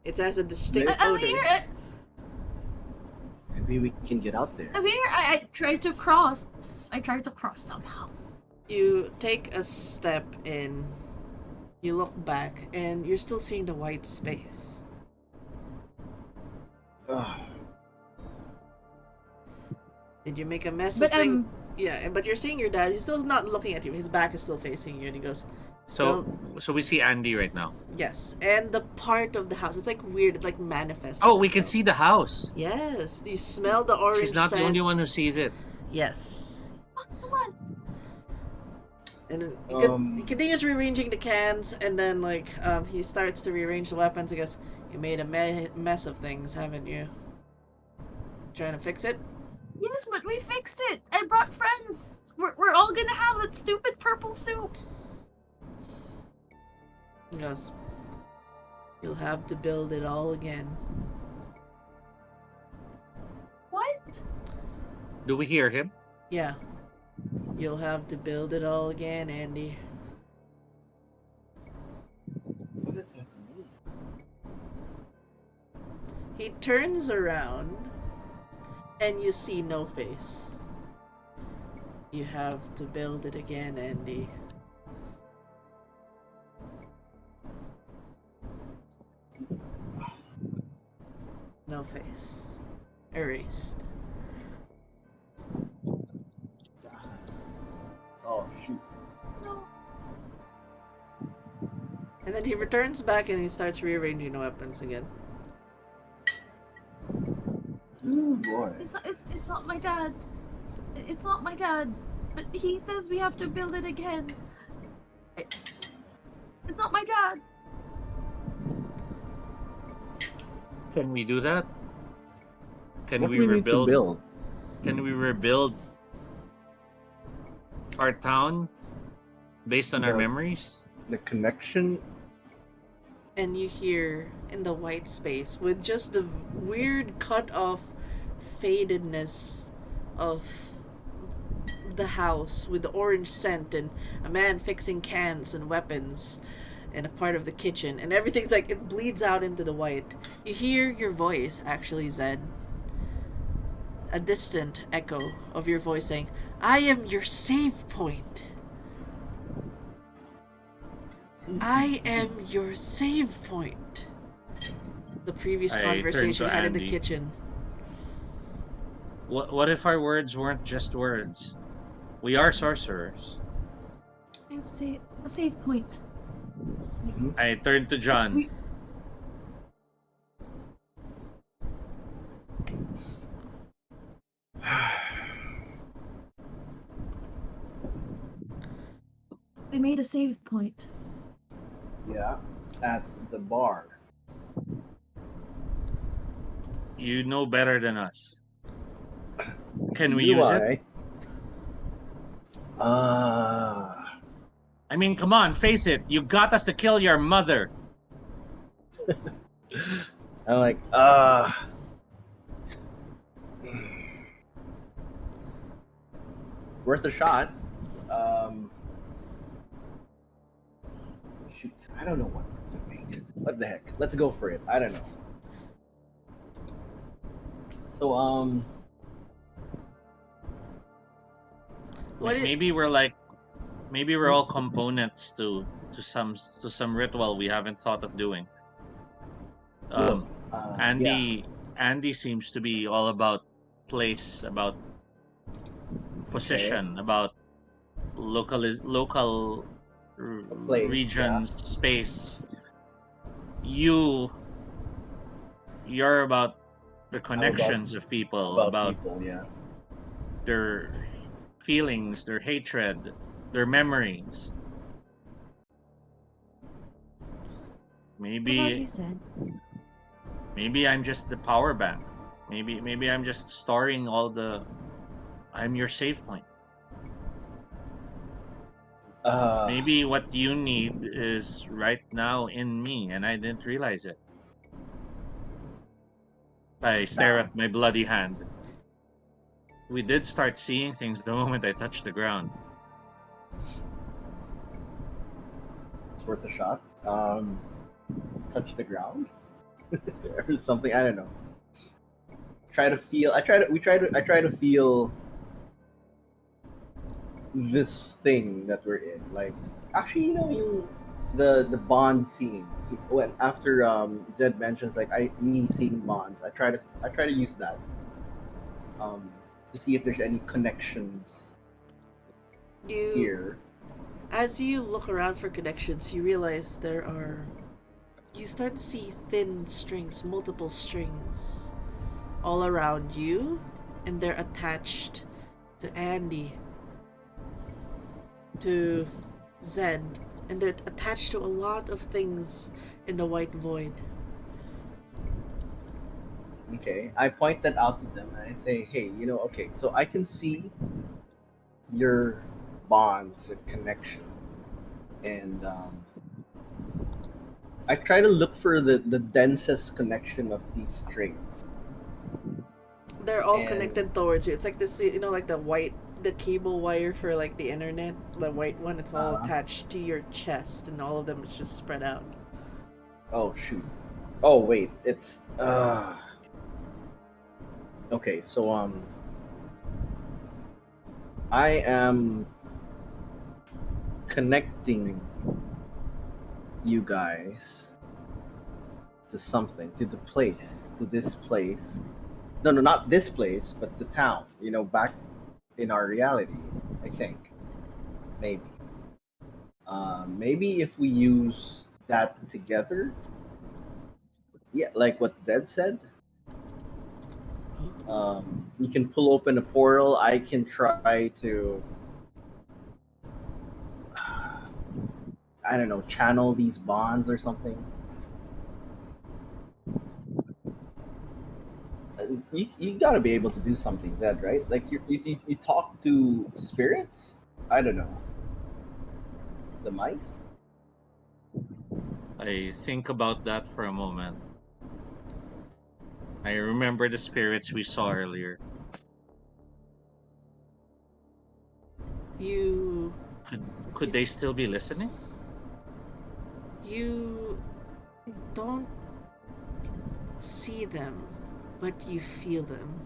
It has a distinct I'm odor. here! Maybe we can get out there. I'm here! I tried to cross. Somehow. You take a step in, you look back, and you're still seeing the white space. Ugh. Did you make a mess But of things? Yeah, but you're seeing your dad. He's still not looking at you. His back is still facing you, and he goes, So we see Andy right now. yes, and the part of the house. It's like weird. It like manifests. Oh, we can see the house. Yes, you smell the orange. She's not scent. the only one who sees it. Yes. Come on. And then he continues rearranging the cans, and then like he starts to rearrange the weapons. He goes, "You made a mess of things, haven't you? Trying to fix it?" Yes, but we fixed it. I brought friends. We're all gonna have that stupid purple soup. He goes, "You'll have to build it all again." What? Do we hear him? Yeah. You'll have to build it all again, Andy. What does that mean? He turns around, and you see no face. You have to build it again, Andy. No face. Erased. Oh shoot. No. And then he returns back and he starts rearranging the weapons again. Oh boy. It's not my dad. It's not my dad. But he says we have to build it again. It's not my dad. Can we do that? Can What we do need to rebuild? build? Can we rebuild our town based on our The- memories? The connection. And you hear in the white space, with just the weird cut off fadedness of the house, with the orange scent and a man fixing cans and weapons and a part of the kitchen, and everything's like it bleeds out into the white. You hear your voice, actually, Zed. A distant echo of your voice saying, "I am your save point. I am your save point." The previous I turn conversation to had in the Andy. kitchen. What if our words weren't just words? We are sorcerers. I have a save point. I turn to John. We made a save point. Yeah. At the bar. You know better than us. Can we Do use I? it? I I mean, come on, face it. You got us to kill your mother. I'm like, worth a shot. Shoot, I don't know what to make. What the heck? Let's go for it. I don't know. So, Maybe we're all components to some ritual we haven't thought of doing. yeah. Andy seems to be all about place, about position, about local Place, regions, space. You're about the connections of people, about people, yeah. their feelings, their hatred, their memories. What about Maybe you, Zed? maybe I'm just the power bank. Maybe I'm just storing all the. I'm your save point. Maybe what you need is right now in me, and I didn't realize it. I stare at my bloody hand. We did start seeing things the moment I touched the ground. It's worth a shot. Touch the ground or something. I don't know. I try to feel this thing that we're in. Like, actually, the bond scene. When after Zed mentions like me seeing bonds, I try to use that to see if there's any connections here. As you look around for connections, you realize you start to see thin strings, multiple strings, all around you, and they're attached to Andy, to Zed, and they're attached to a lot of things in the white void. Okay, I point that out to them and I say, hey, okay, so I can see your bonds and connection. And I try to look for the densest connection of these strings. They're all connected towards you. It's like this, like the cable wire for like the internet, the white one, it's all attached to your chest, and all of them is just spread out. Oh, shoot. Oh, wait, it's, okay, so, I am connecting you guys to something, to this place. No, not this place, but the town, back in our reality, I think. Maybe. Maybe if we use that together, yeah, like what Zed said, you can pull open a portal. I can try to, I don't know, channel these bonds or something. You gotta be able to do something, Zed, right? Like you talk to spirits? I don't know. The mice? I think about that for a moment. I remember the spirits we saw earlier. Could they still be listening? You don't see them, but you feel them.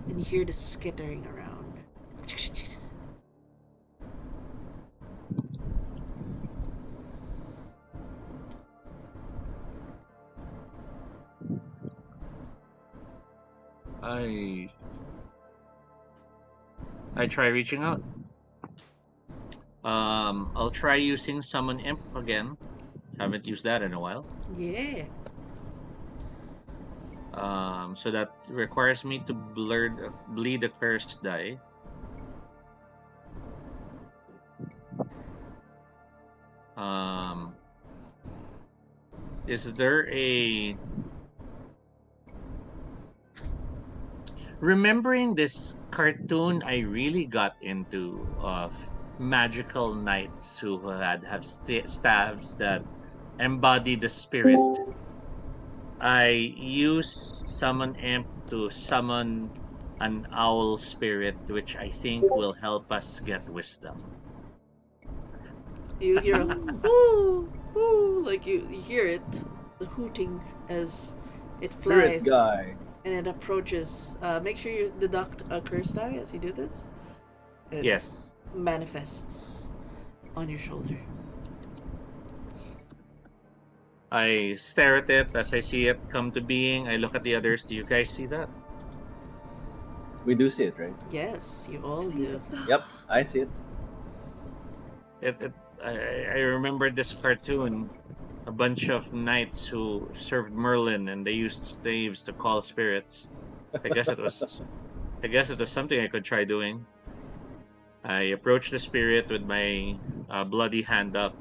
And you hear the skittering around. I try reaching out. I'll try using Summon Imp again. Haven't used that in a while. Yeah. So that requires me to bleed a cursed die. Is there a... Remembering this cartoon I really got into of magical knights who have staves that embody the spirit. I use Summon Imp to summon an owl spirit, which I think will help us get wisdom. You hear a whoo, whoo, like you hear it, the hooting as it flies. Spirit guy. And it approaches. Make sure you deduct a curse die as you do this. It Yes. manifests on your shoulder. I stare at it as I see it come to being. I look at the others. Do you guys see that? We do see it, right? Yes, you all do. Yep, I see it. I remember this cartoon. A bunch of knights who served Merlin and they used staves to call spirits. I guess it was something I could try doing. I approached the spirit with my bloody hand up.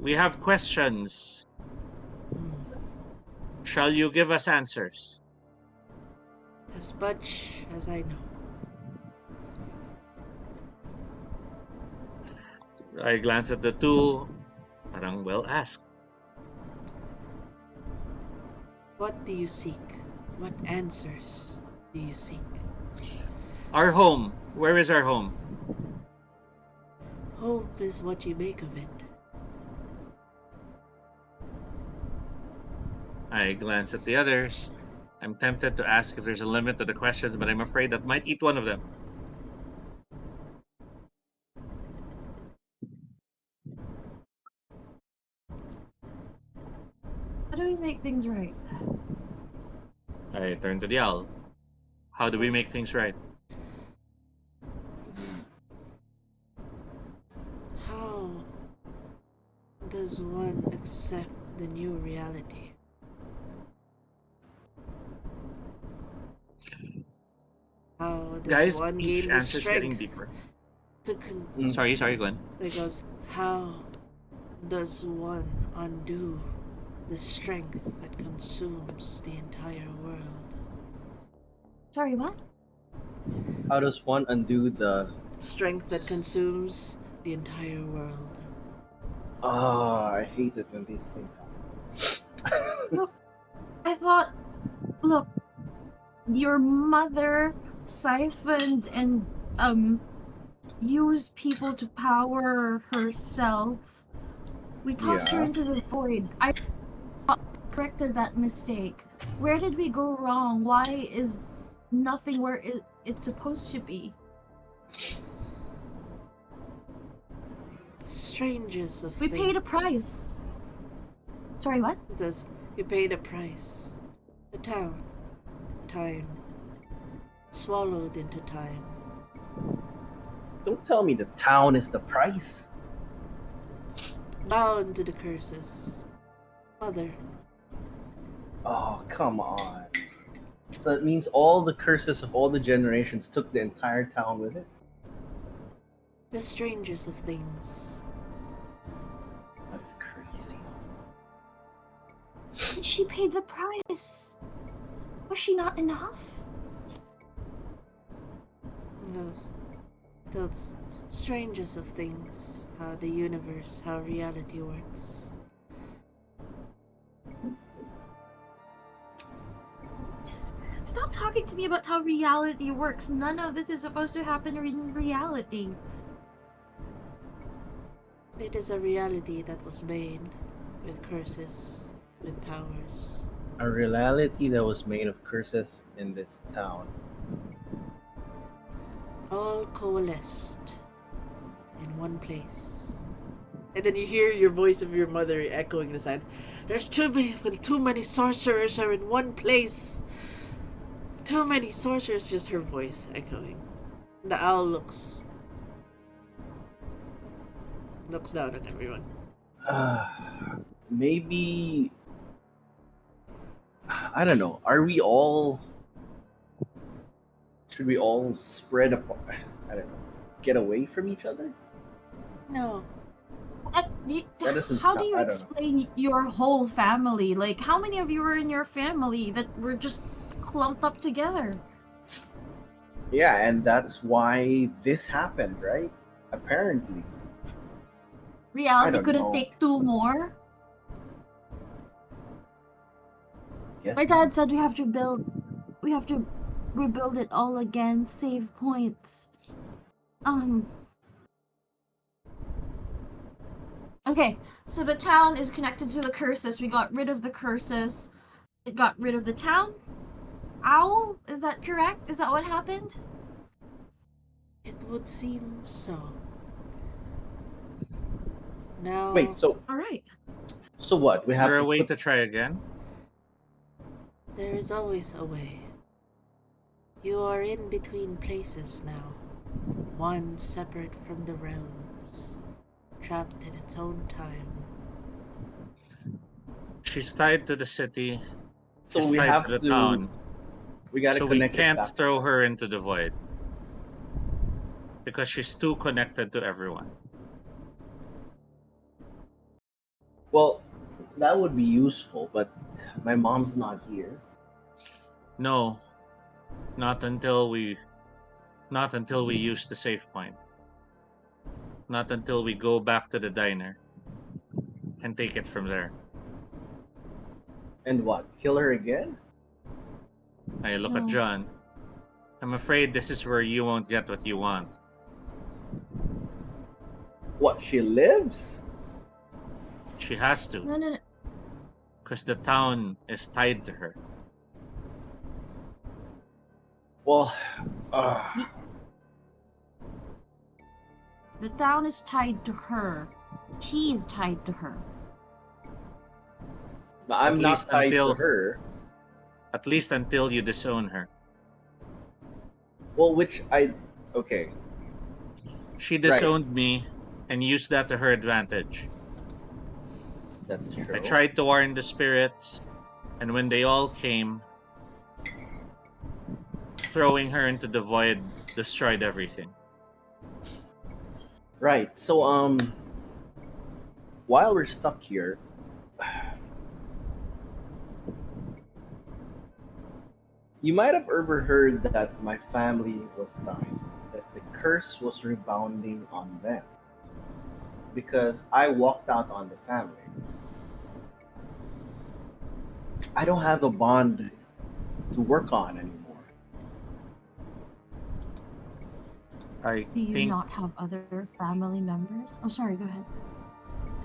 We have questions. Shall you give us answers? As much as I know. I glance at the two. Parang well asked. What do you seek? What answers do you seek? Our home. Where is our home? Hope is what you make of it. I glance at the others. I'm tempted to ask if there's a limit to the questions, but I'm afraid that might eat one of them. How do we make things right? I turn to the owl. How do we make things right? does one accept the new reality? How does Guys, one each gain the answer is getting strength deeper. to Sorry, go on. It goes, how does one undo the strength that consumes the entire world? Sorry, what? How does one undo the? Strength that consumes the entire world. I hate it when these things happen. Look, I thought, look, your mother siphoned and used people to power herself. We tossed her Yeah. into the void. I corrected that mistake. Where did we go wrong? Why is nothing where it's supposed to be? The strangest of We things. paid a price. Sorry, what? It says, you paid a price. The town. Time. Swallowed into time. Don't tell me the town is the price. Bound to the curses. Mother. Oh, come on. So it means all the curses of all the generations took the entire town with it? The strangest of things. That's crazy. And she paid the price. Was she not enough? No. That's strangest of things. How the universe, how reality works. Stop talking to me about how reality works. None of this is supposed to happen in reality. It is a reality that was made with curses, with powers. A reality that was made of curses in this town. All coalesced in one place. And then you hear your voice of your mother echoing the side. There's too many sorcerers are in one place. Too many sorcerers, just her voice echoing. The owl looks down on everyone. Maybe, I don't know. Should we all spread apart? I don't know. Get away from each other? No. That doesn't How sound- do you I don't know. explain your whole family? Like, how many of you were in your family that were just clumped up together? Yeah, and that's why this happened, right? Apparently. Reality don't couldn't know. take two more? Yes. My dad said we have to rebuild it all again, save points. Okay, so the town is connected to the curses. We got rid of the curses. It got rid of the town? Owl? Is that correct? Is that what happened? It would seem so. Now Wait, so Alright. what? We Is have there a to way put- to try again? there is always a way. You are in between places now. One separate from the realms. Trapped in its own time. She's tied to the city. So She's we tied have to the to. town. We gotta So we connect it can't back. throw her into the void. Because she's too connected to everyone. Well, that would be useful, but my mom's not here. No. Not until we use the save point. Not until we go back to the diner and take it from there. And what? Kill her again? I look at No. John. I'm afraid this is where you won't get what you want. What? She lives? She has to, No. because the town is tied to her. Well, The town is tied to her. She's tied to her. I'm At not least tied until- to her. At least until you disown her. Well, okay. She disowned me and used that to her advantage. That's true. I tried to warn the spirits, and when they all came, throwing her into the void destroyed everything. Right. So while we're stuck here, you might have overheard that my family was dying, that the curse was rebounding on them because I walked out on the family. I don't have a bond to work on anymore. I Do you think not have other family members? Oh, sorry, go ahead.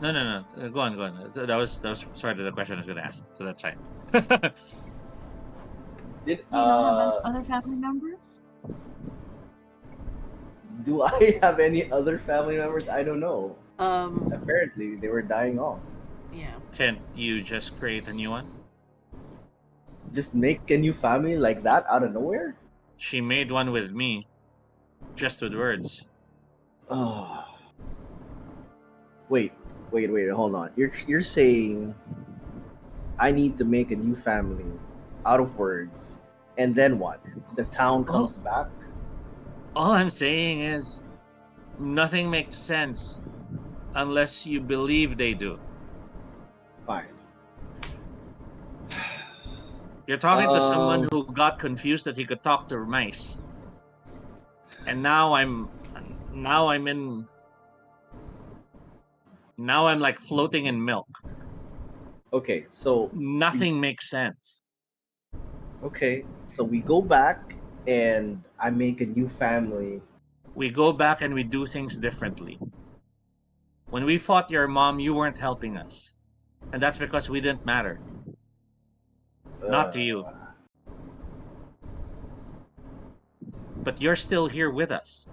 no. Go on. That was sort of the question I was going to ask. So that's fine. Did Do you not have other family members? do I have any other family members? I don't know. Um, Apparently, they were dying off. yeah. Can't you just create a new one? Just make a new family like that out of nowhere? She made one with me, just with words. Oh. Wait, hold on. You're saying I need to make a new family out of words, and then what? The town comes back? All I'm saying is, nothing makes sense unless you believe they do. Fine. You're talking to someone who got confused that he could talk to mice, and now I'm like floating in milk. Okay, so Nothing makes sense. so we go back and I make a new family. We go back and we do things differently. When we fought your mom, you weren't helping us, and that's because we didn't matter. Not to you. But you're still here with us.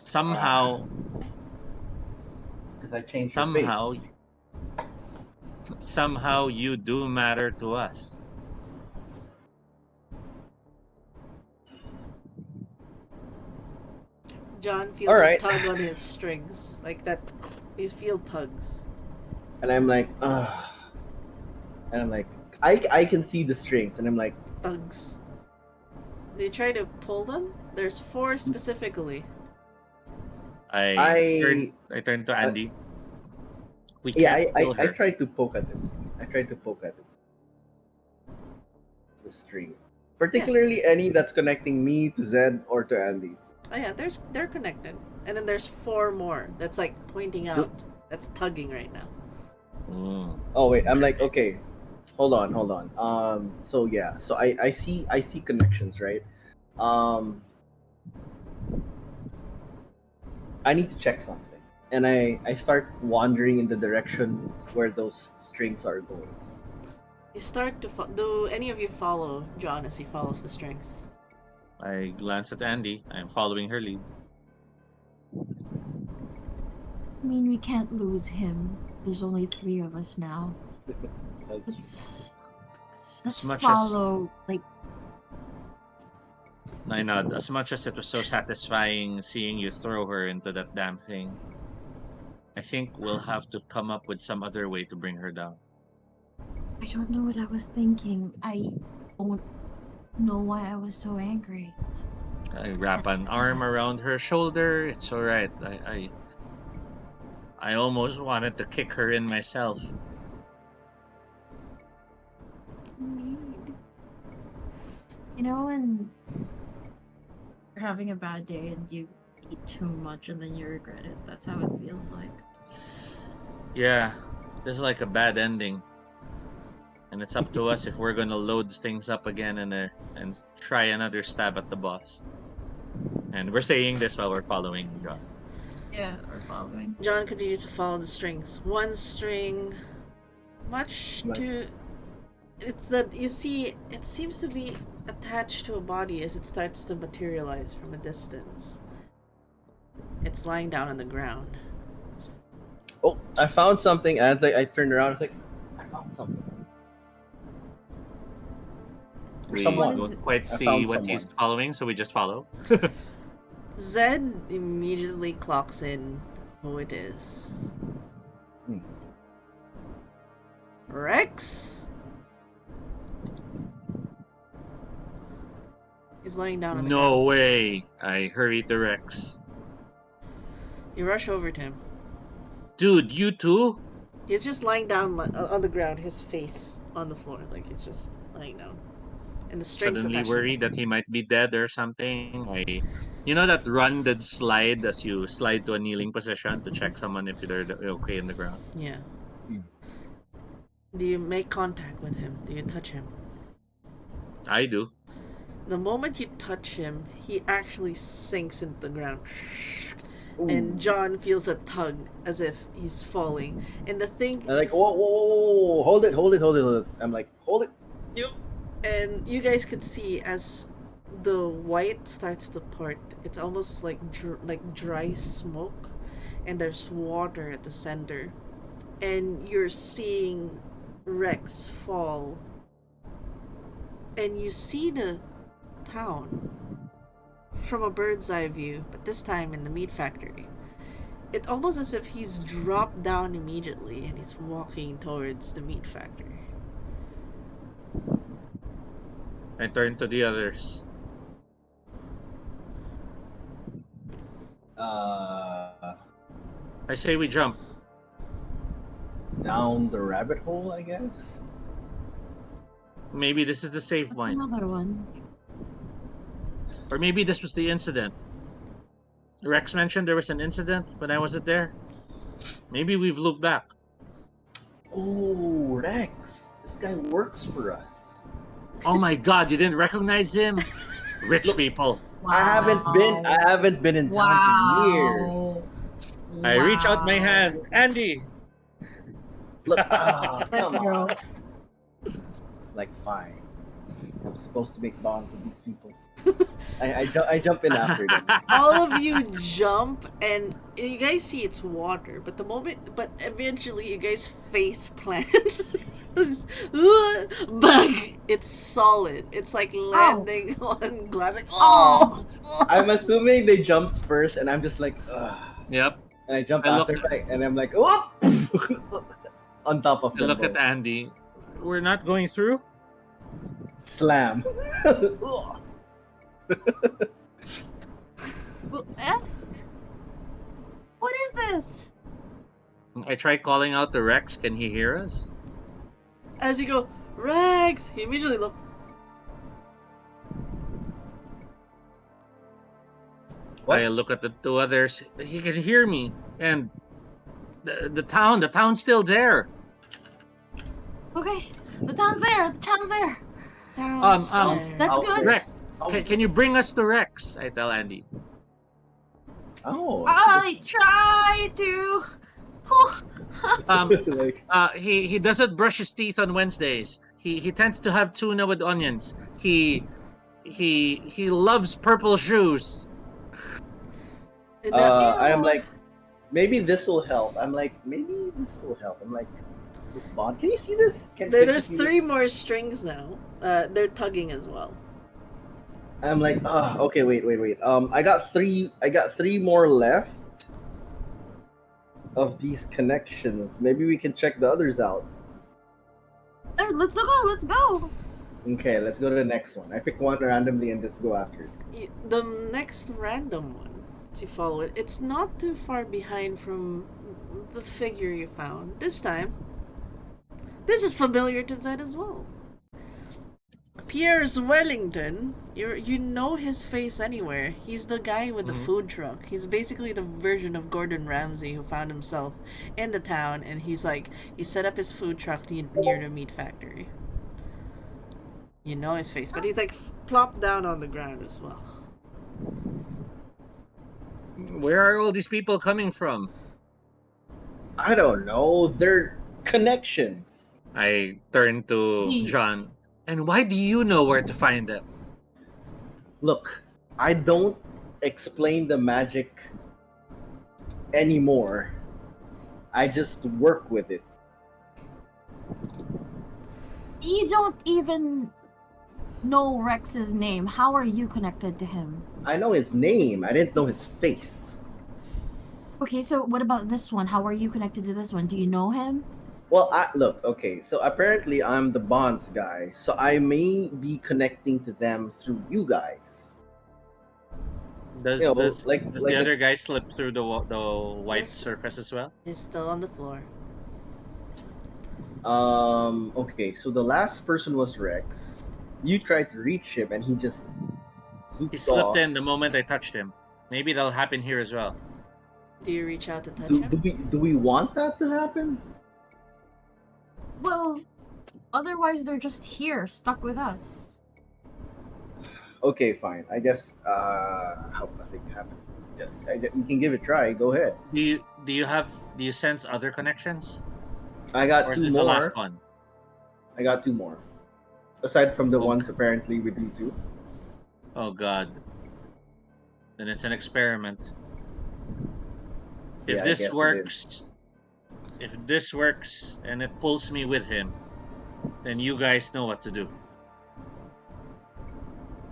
Somehow, Because I changed your face. somehow you do matter to us. John feels All a right. tug on his strings. Like that. You feel tugs. And I'm like, and I'm like, I can see the strings, and I'm like, Tugs. Do you try to pull them? There's 4 specifically. I turned to Andy. We can't kill her. I tried to poke at it. The string. Particularly any that's connecting me to Zed or to Andy. Oh yeah, they're connected. And then there's 4 more that's like pointing out. That's tugging right now. Oh wait, I'm like, okay. Hold on. So yeah, so I see connections, right? I need to check something. And I start wandering in the direction where those strings are going. You start to do any of you follow John as he follows the strings? I glance at Andy. I am following her lead. I mean, we can't lose him. There's only 3 of us now. Let's follow, like... I nod. As much as it was so satisfying seeing you throw her into that damn thing, I think we'll have to come up with some other way to bring her down. I don't know what I was thinking. I don't know why I was so angry. I wrap an arm around her shoulder. It's alright. I almost wanted to kick her in myself. You know, when you're having a bad day and you eat too much and then you regret it, that's how it feels like. Yeah, this is like a bad ending. And it's up to us if we're gonna load things up again and try another stab at the boss. And we're saying this while we're following John. Yeah, we're following. John continues to follow the strings. One string, much to... It's that you see, it seems to be attached to a body as it starts to materialize from a distance. It's lying down on the ground. Oh, I found something, and I turned around. I was like, I found something. We Someone. don't quite see what he's following, so we just follow. Zed immediately clocks in who it is. Hmm. Rex? He's lying down on the ground. No way. I hurry to Rex. You rush over to him. Dude, you too? He's just lying down on the ground, his face on the floor, like he's just lying down. And the strings Suddenly attached. worried that he might be dead or something. You know that run that slide as you slide to a kneeling position to check someone if they're okay in the ground? Yeah. Hmm. Do you make contact with him? Do you touch him? I do. The moment you touch him, he actually sinks into the ground. Ooh. And John feels a tug as if he's falling. And the thing... I'm like, whoa, hold it. I'm like, hold it. You. And you guys could see as the white starts to part, it's almost like dry smoke, and there's water at the center, and you're seeing Rex fall, and you see the town from a bird's eye view, but this time in the meat factory. It's almost as if he's dropped down immediately and he's walking towards the meat factory. I turn to the others. I say we jump. Down the rabbit hole, I guess. Maybe this is the safe What's one. another one? Or maybe this was the incident. Rex mentioned there was an incident when I wasn't there. Maybe we've looked back. Oh, Rex. This guy works for us. Oh my god, you didn't recognize him? Rich people. Wow. I haven't been in town for years. I reach out my hand. Andy! Look, Let's come go. on. Like, fine. I'm supposed to make bonds with these people. I jump in after them. All of you jump, and you guys see it's water, but eventually you guys face plant. Bug! It's solid. It's like landing on glass. Like, oh! I'm assuming they jumped first, and I'm just like, ugh. Yep. And I jump I after, and I'm like, oh! On top of I them. look at both. Andy. We're not going through? Slam. What is this? I try calling out to Rex. Can he hear us? As you go, Rex! He immediately looks. What? I look at the two others. He can hear me. And the town's still there. Okay, the town's there. Downstairs. That's good. Rex, can you bring us to Rex? I tell Andy. Oh. I try to. Like, He doesn't brush his teeth on Wednesdays. He tends to have tuna with onions. He loves purple shoes. I'm like, maybe this will help. I'm like, this bond. Can you see this? There's 3 more strings now. They're tugging as well. I'm like, okay, wait. I got three more left of these connections. Maybe we can check the others out. Let's go. Okay, let's go to the next one. I pick one randomly and just go after it. The next random one to follow it, it's not too far behind from the figure you found. This time, this is familiar to Zed as well. Piers Wellington, you know his face anywhere. He's the guy with the food truck. He's basically the version of Gordon Ramsay who found himself in the town, and he set up his food truck near the meat factory. You know his face, but he's like plopped down on the ground as well. Where are all these people coming from? I don't know. They're connections. I turn to John. And why do you know where to find them? Look, I don't explain the magic anymore. I just work with it. You don't even know Rex's name. How are you connected to him? I know his name. I didn't know his face. Okay, so what about this one? How are you connected to this one? Do you know him? Well, look. Okay, so apparently I'm the bonds guy, so I may be connecting to them through you guys. Does You know, does like does the like other guy slip through the white Yes. surface as well? He's still on the floor. Okay, so the last person was Rex. You tried to reach him, and he just He zooped slipped off. in the moment I touched him. Maybe that'll happen here as well. Do you reach out to touch Do, him? do we want that to happen? Well, otherwise they're just here, stuck with us. Okay, fine. I guess I hope nothing happens. Yeah, you can give it a try. Go ahead. Do you sense other connections? I got Or is two this the last more. one? I got two more. Aside from the Oh, ones apparently with you two. oh god. Then it's an experiment. If Yeah, I this guess it is. works, if this works and it pulls me with him, then you guys know what to do.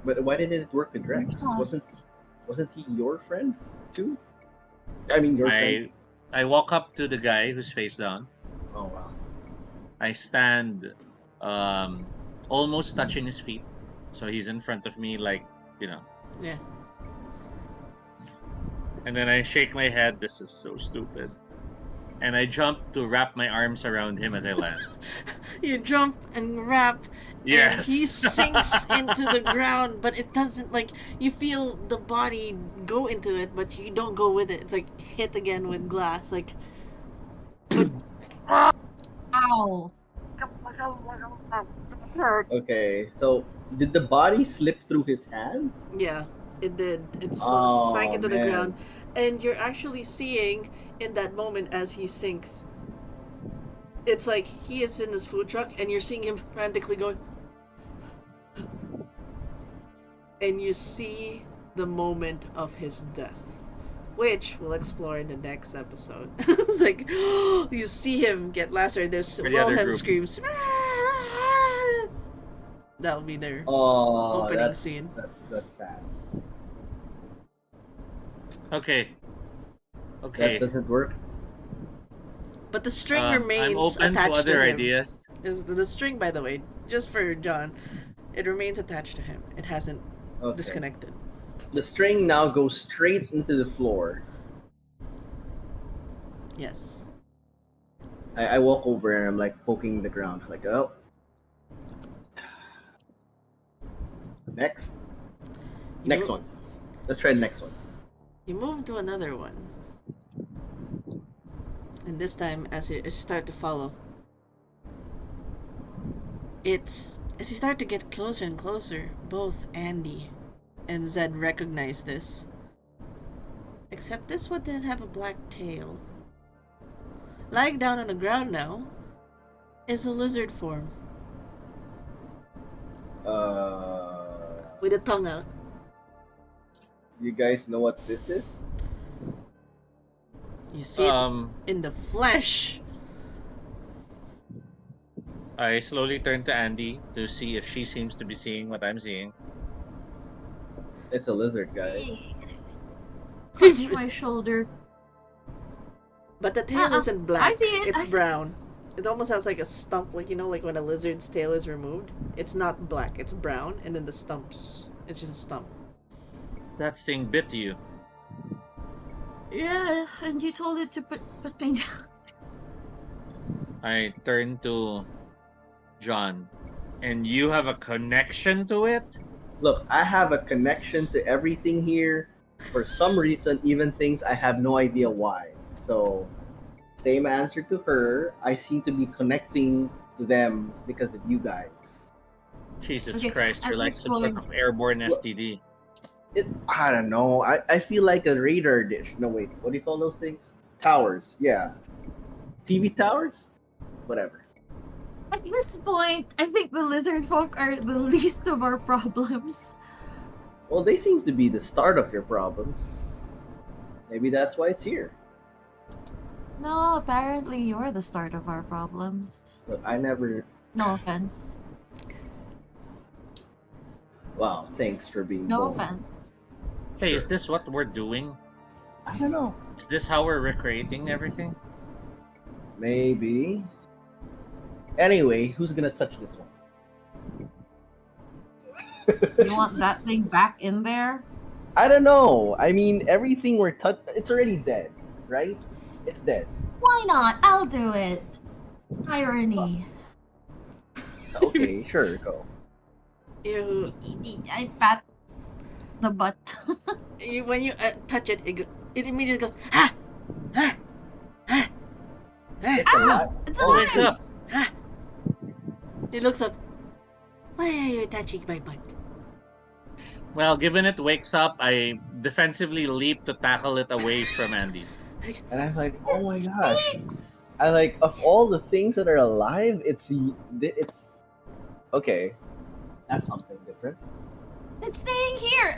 But why didn't it work with Rex? Wasn't he your friend too? I mean, your friend. I walk up to the guy who's face down. Oh wow. I stand almost touching his feet. So he's in front of me like, you know. Yeah. And then I shake my head, this is so stupid. And I jump to wrap my arms around him as I land. You jump and wrap, Yes. and he sinks into the ground, but it doesn't, like, you feel the body go into it, but you don't go with it. It's like hit again with glass, like. Ow. Okay, so did the body slip through his hands? Yeah, it did. It Oh, sank into the man. ground, and you're actually seeing in that moment as he sinks. It's like he is in his food truck, and you're seeing him frantically going. And you see the moment of his death, which we'll explore in the next episode. It's like, you see him get lacerated. There's For the other Wilhelm group. screams. That'll be their Oh, opening scene. That's sad. Okay. Okay. That doesn't work. But the string I'm remains open to attached other him. ideas. Is the string, by the way, just for John, it remains attached to him. It hasn't Okay. disconnected. The string now goes straight into the floor. Yes. I walk over and I'm like poking the ground, like, oh. Next. Next one. Let's try the next one. You move to another one. And this time, as you start to follow, as you start to get closer and closer, both Andy and Zed recognize this. Except this one didn't have a black tail. Lying down on the ground now is a lizard form with a tongue out. You guys know what this is? You see it in the flesh. I slowly turn to Andy to see if she seems to be seeing what I'm seeing. It's a lizard, guys. Touch my shoulder. But the tail isn't black. I see it. It's brown. It almost has like a stump, like, you know, like when a lizard's tail is removed. It's not black, it's brown, and then the stumps. It's just a stump. That thing bit you. Yeah, and you told it to put me down. I turn to John. And you have a connection to it? Look, I have a connection to everything here. For some reason, even things I have no idea why. So, same answer to her. I seem to be connecting to them because of you guys. Jesus Okay, Christ, at you're like this some sort point- of airborne STD. I don't know. I feel like a radar dish. No, wait. What do you call those things? Towers. Yeah. TV towers? Whatever. At this point, I think the lizard folk are the least of our problems. Well, they seem to be the start of your problems. Maybe that's why it's here. No, apparently you're the start of our problems. Look, I never... No offense. Wow, thanks for being No bold. offense. Hey, Sure. is this what we're doing? I don't know. Is this how we're recreating everything? Maybe. Anyway, who's gonna touch this one? You want that thing back in there? I don't know. I mean, everything we're it's already dead, right? It's dead. Why not? I'll do it. Irony. Okay, sure, go. You, I pat the butt. when you touch it, it immediately goes, ah! Ah! Ah! Ah! It's alive. It's Oh, alive! it's up. Ah! It looks up. Why are you touching my butt? Well, given it wakes up, I defensively leap to tackle it away from Andy. And I'm like, oh my gosh. Speaks! I like, of all the things that are alive, it's okay. That's something different. It's staying here!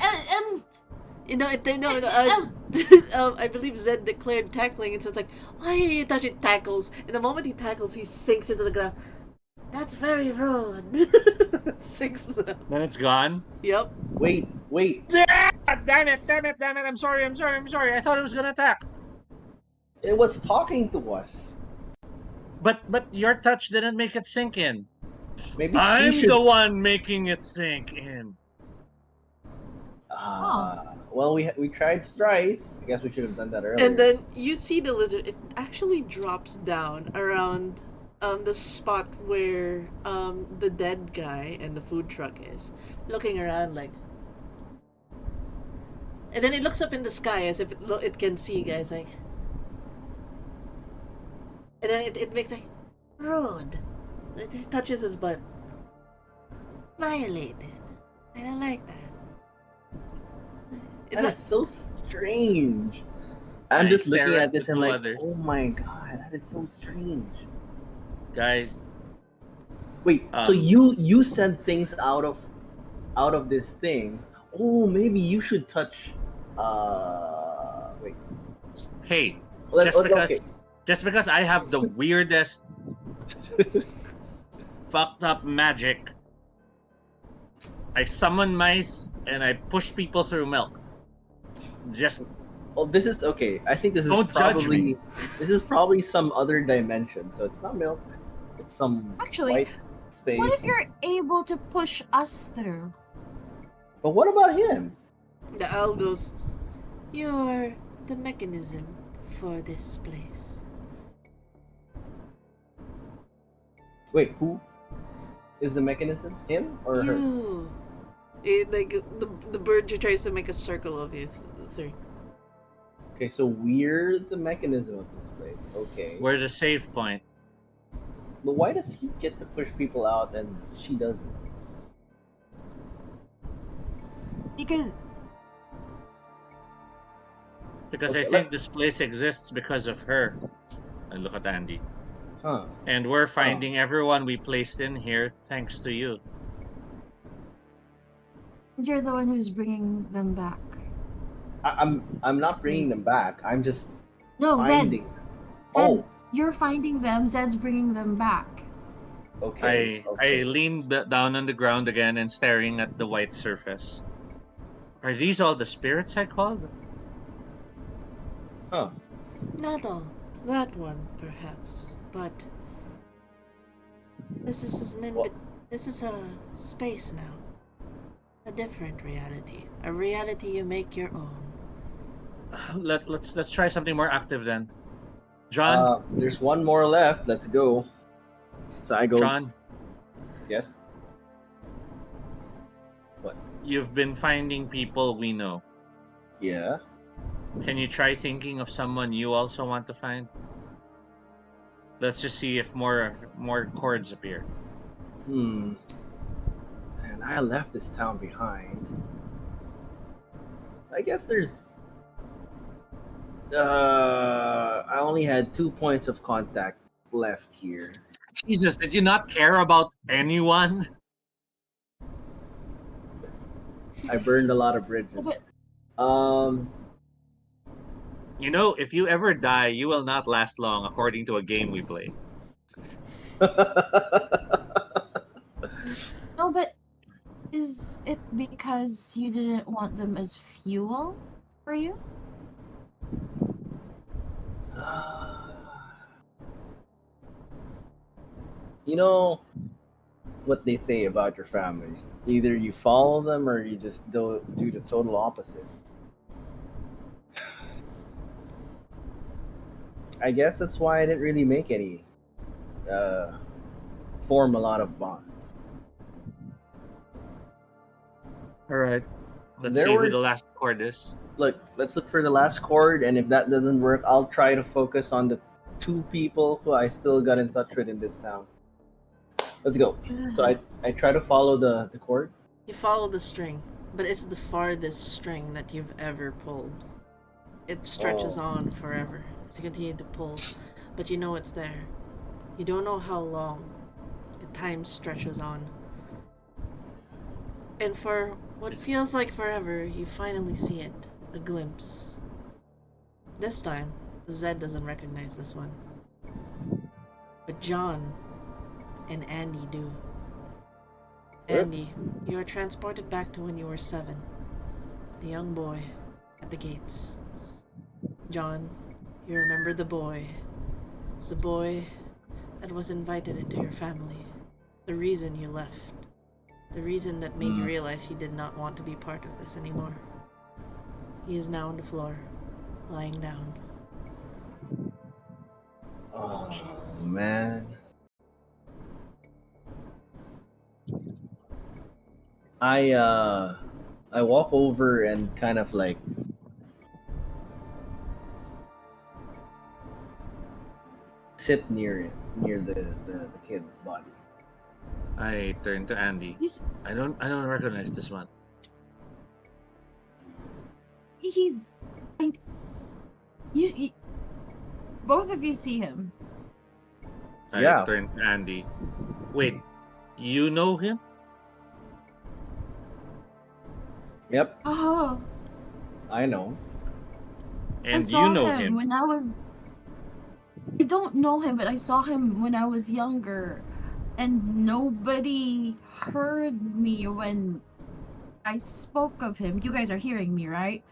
I believe Zed declared tackling, and so it's like, why are you touching tackles? And the moment he tackles, he sinks into the ground. That's very rude. Sinks them. Then it's gone. Yep. Wait. Damn it! I'm sorry. I thought it was gonna attack. It was talking to us. But your touch didn't make it sink in. Maybe I'm she should. the one making it sink in. Well, we tried thrice. I guess we should have done that earlier. And then you see the lizard. It actually drops down around the spot where the dead guy and the food truck is, looking around like. And then it looks up in the sky as if it can see guys like. And then it makes like, rude. It touches his butt. Violated. I don't like that. It's That like, is so strange. I'm I just stare looking at at this the and two like, others. oh my god, that is so strange. Guys, Wait, so you send things out of this thing. Oh, maybe you should touch. Wait. hey, Let's- just because I have the weirdest fucked up magic, I summon mice and I push people through milk. Just Oh, this is okay. I think this is Don't judge probably me. this is probably some other dimension. So it's not milk. It's some Actually, white space. What if you're able to push us through? But what about him? the owl goes, you're the mechanism for this place. Wait, who is the mechanism? Him or her? You. It, like the bird tries to make a circle of you. Three. Okay, so we're the mechanism of this place. Okay. we're the save point. But why does he get to push people out and she doesn't? Because Because Okay, I think this place exists because of her. And look at Andy. Huh. And we're finding everyone we placed in here thanks to you. you're the one who's bringing them back. I'm not bringing them back. I'm just No, finding. Zed, Oh, you're finding them. Zed's bringing them back. okay. I leaned down on the ground again and staring at the white surface. Are these all the spirits I called? Huh. Not all. That one, perhaps. But this is this is a space now. A different reality. A reality you make your own. Let's try something more active then. John, There's one more left. Let's go. So I go. John, Yes. you've been finding people we know. Yeah. Can you try thinking of someone you also want to find? Let's just see if more chords appear. And I left this town behind. I guess there's. I only had 2 points of contact left here. Jesus, did you not care about anyone? I burned a lot of bridges. You know, if you ever die, you will not last long, according to a game we play. No, but is it because you didn't want them as fuel for you? You know what they say about your family. Either you follow them or you just do the total opposite. I guess that's why I didn't really make any form a lot of bonds. All right. Let's There see who were the last chord is. let's look for the last chord, and if that doesn't work, I'll try to focus on the 2 people who I still got in touch with in this town. Let's go. So I try to follow the chord. You follow the string, but it's the farthest string that you've ever pulled. It stretches on forever as you continue to pull, but you know it's there. You don't know how long. Time stretches on. And for what feels like forever, you finally see it. A glimpse. This time, Zed doesn't recognize this one. But John and Andy do. Andy, you are transported back to when you were 7. The young boy at the gates. John, you remember the boy. The boy that was invited into your family. The reason you left. The reason that made you realize he did not want to be part of this anymore. He is now on the floor, lying down. Oh, man. I walk over and kind of like sit near the kid's body. I turn to Andy. I don't recognize this one. You both of you see him. I turn to Andy. Wait, you know him? Yep, Oh, I know. And I saw you know him him. when I was. I don't know him, but I saw him when I was younger, and nobody heard me when I spoke of him. You guys are hearing me, right?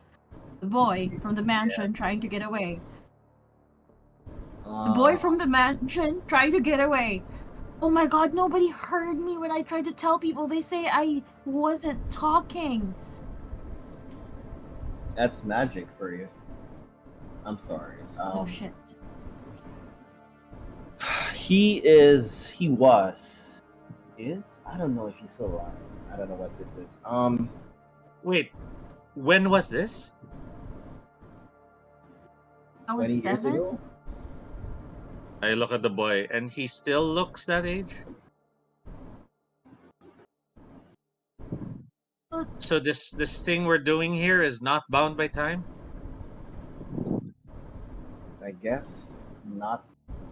The boy from the mansion trying to get away. The boy from the mansion trying to get away. Oh my god, nobody heard me when I tried to tell people. They say I wasn't talking. That's magic for you. I'm sorry. Oh shit. He was. I don't know if he's still alive. I don't know what this is. Wait, when was this? I was 20 years 7? ago? I look at the boy, and he still looks that age. But So this thing we're doing here is not bound by time? I guess not.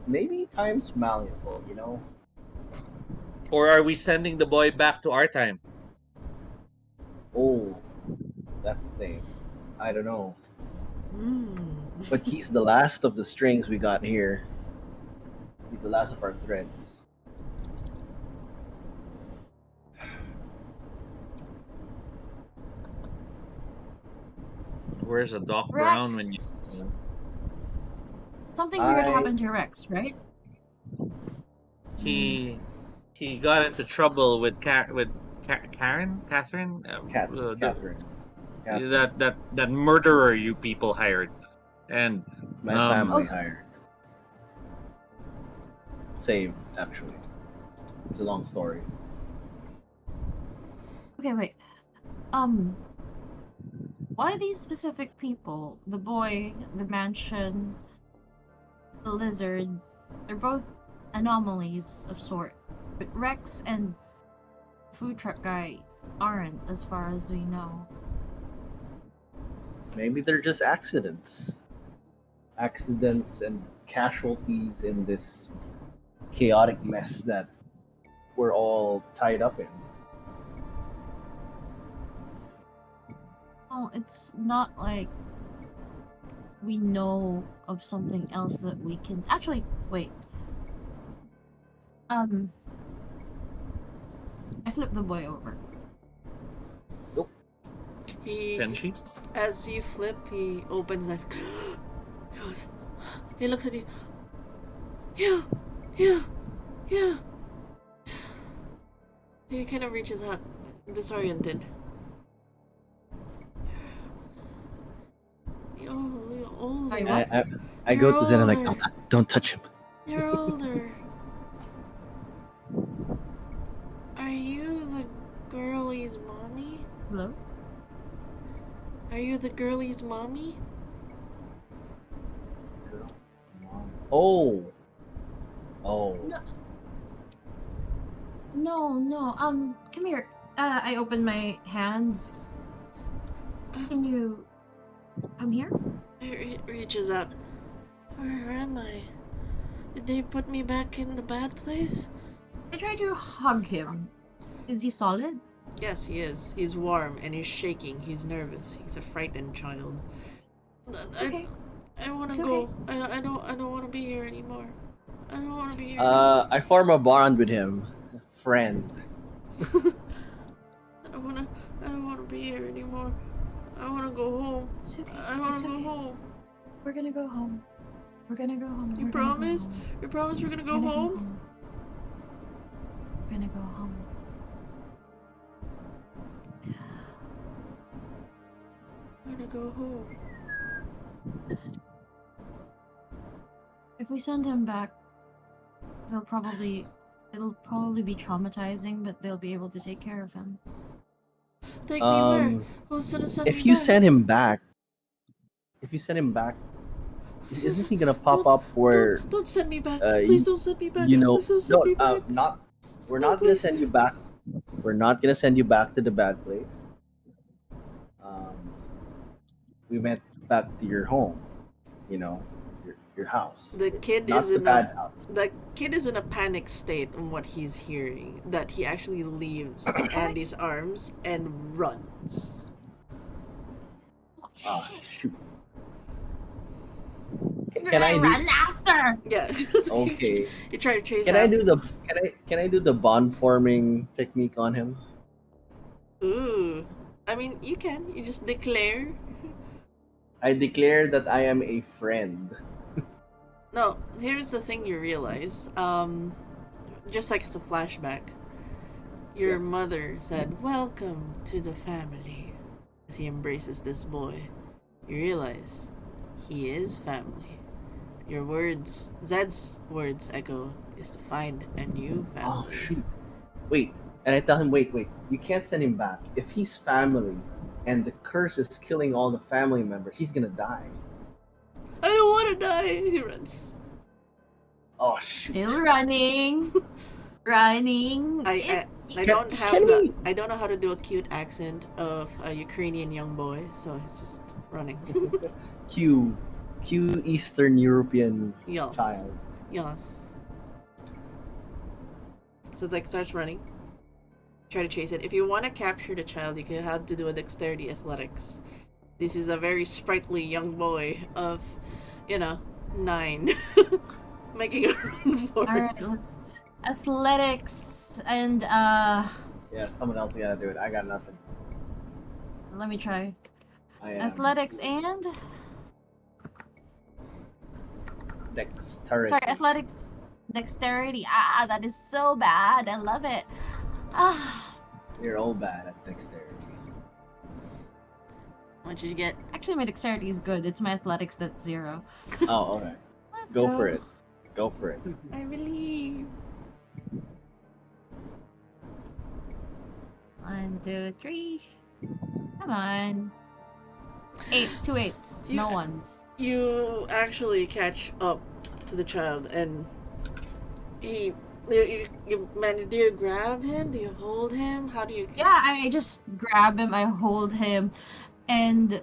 Maybe time's malleable, you know? Or are we sending the boy back to our time? Oh, that's the thing. I don't know. Hmm. But he's the last of the strings we got here. He's the last of our threads. Where's a Doc Brown when you... Rex. Something weird happened to Rex, right? He got into trouble with Catherine. Catherine. That murderer you people hired, and My family hired. Saved, actually. It's a long story. Okay, wait. Why these specific people? The boy, the mansion, the lizard, they're both anomalies of sort. But Rex and the food truck guy aren't, as far as we know. Maybe they're just accidents. Accidents and casualties in this chaotic mess that we're all tied up in. Well, it's not like we know of something else that we can... Actually, wait. I flipped the boy over. Nope. Can she? As you flip, he opens his eyes. He looks at you. Yeah, yeah, yeah. He kind of reaches out, disoriented. You're older. Sorry, what? I go to Zen and like, don't touch him. You're older. Are you the girlie's mommy? Hello? Are you the girlie's mommy? Oh. Oh. No. Come here. I open my hands. Can you come here? He reaches out. Where am I? Did they put me back in the bad place? I try to hug him. Is he solid? Yes, he is. He's warm and he's shaking. He's nervous. He's a frightened child. It's okay. I want It's to go. okay. I don't want to be here anymore. I don't want to be here. I form a bond with him, friend. I don't want to be here anymore. I want to go home. It's okay. I want It's to go okay. home. We're gonna go home. We're gonna go home. You We're gonna go promise? home. You promise we're gonna go We're gonna home? We're gonna go home. We're gonna go home. If we send him back, it'll probably be traumatizing, but they'll be able to take care of him. Take me where? Who's gonna send me If you back? send him back, isn't he gonna pop up where? Don't send me back. Please don't send me back. Please don't send me back. We're No, not gonna please. send you back. We're not gonna send you back to the bad place. We went back to your home, your house. The kid Not is the in bad a house. the kid is in a panic state on what he's hearing. That he actually leaves Andy's arms and runs. Ah, Shit. shoot. We're Can I gonna do? run after. Yeah. Okay. You try to chase Can I after. do Can I do the bond forming technique on him? Ooh. I mean, you can. You just declare. I declare that I am a friend. No, here's the thing you realize. Just like it's a flashback. Your Yeah. mother said, "Welcome to the family." As he embraces this boy, you realize he is family. Your words, Zed's words echo, is to find a new Oh family. shoot! Wait, and I tell him, wait, you can't send him back. If he's family, and the curse is killing all the family members, he's gonna die. I don't want to die. He runs. Oh shoot! Still running. Running. I don't have I don't know how to do a cute accent of a Ukrainian young boy, so he's just running. Q Eastern European Yes. child. Yes. So it's like starts running. Try to chase it. If you want to capture the child, you can have to do a dexterity athletics. This is a very sprightly young boy of, 9, making a run for Alright, it. let's athletics and Yeah, someone else gotta do it. I got nothing. let me try. I am Athletics and dexterity. sorry, athletics dexterity. Ah, that is so bad. I love it. Ah, You're all bad at dexterity. What did you get? actually, my dexterity is good. It's my athletics that's 0. Oh, alright. Let's Go for it. Go for it. I believe. 1, 2, 3. Come on. 8, 2 8s. You- No ones. You actually catch up to the child, and you man, do you grab him? Do you hold him? How do you? Yeah, I just grab him, I hold him, and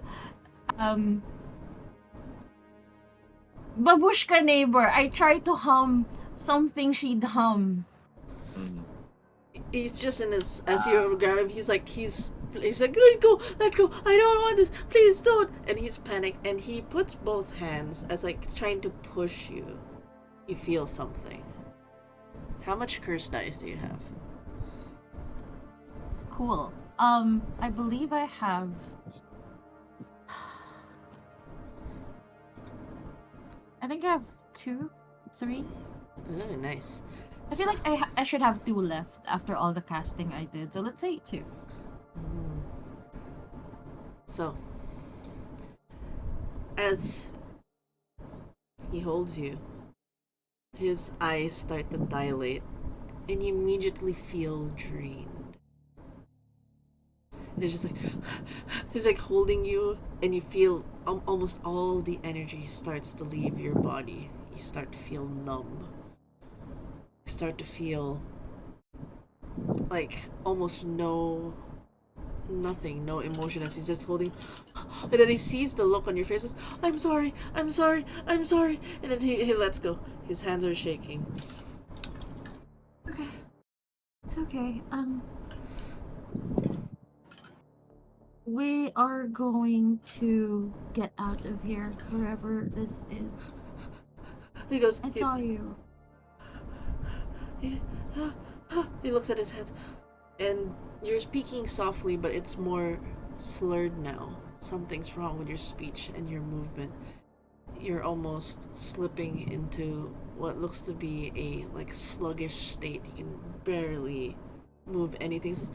babushka neighbor. I try to hum something she'd hum. Mhm. He's just in his as you grab him. He's like let go, I don't want this, please don't. And he's panicked, and he puts both hands as like trying to push you. You feel something. How much curse dice do you have? It's cool. I believe I have. I think I have 2, 3. Oh, nice. I feel like I should have 2 left after all the casting I did. So let's say 2. So, as he holds you, his eyes start to dilate, and you immediately feel drained. It's just like he's like holding you, and you feel almost all the energy starts to leave your body. You start to feel numb. You start to feel like almost nothing, no emotion as he's just holding. And then he sees the look on your face. I'm sorry, I'm sorry, I'm sorry. And then he lets go. His hands are shaking. Okay. It's okay. We are going to get out of here, wherever this is. He goes. I saw you. He looks at his hands, and you're speaking softly, but it's more slurred now. Something's wrong with your speech and your movement. You're almost slipping into what looks to be a like sluggish state. You can barely move anything. He says,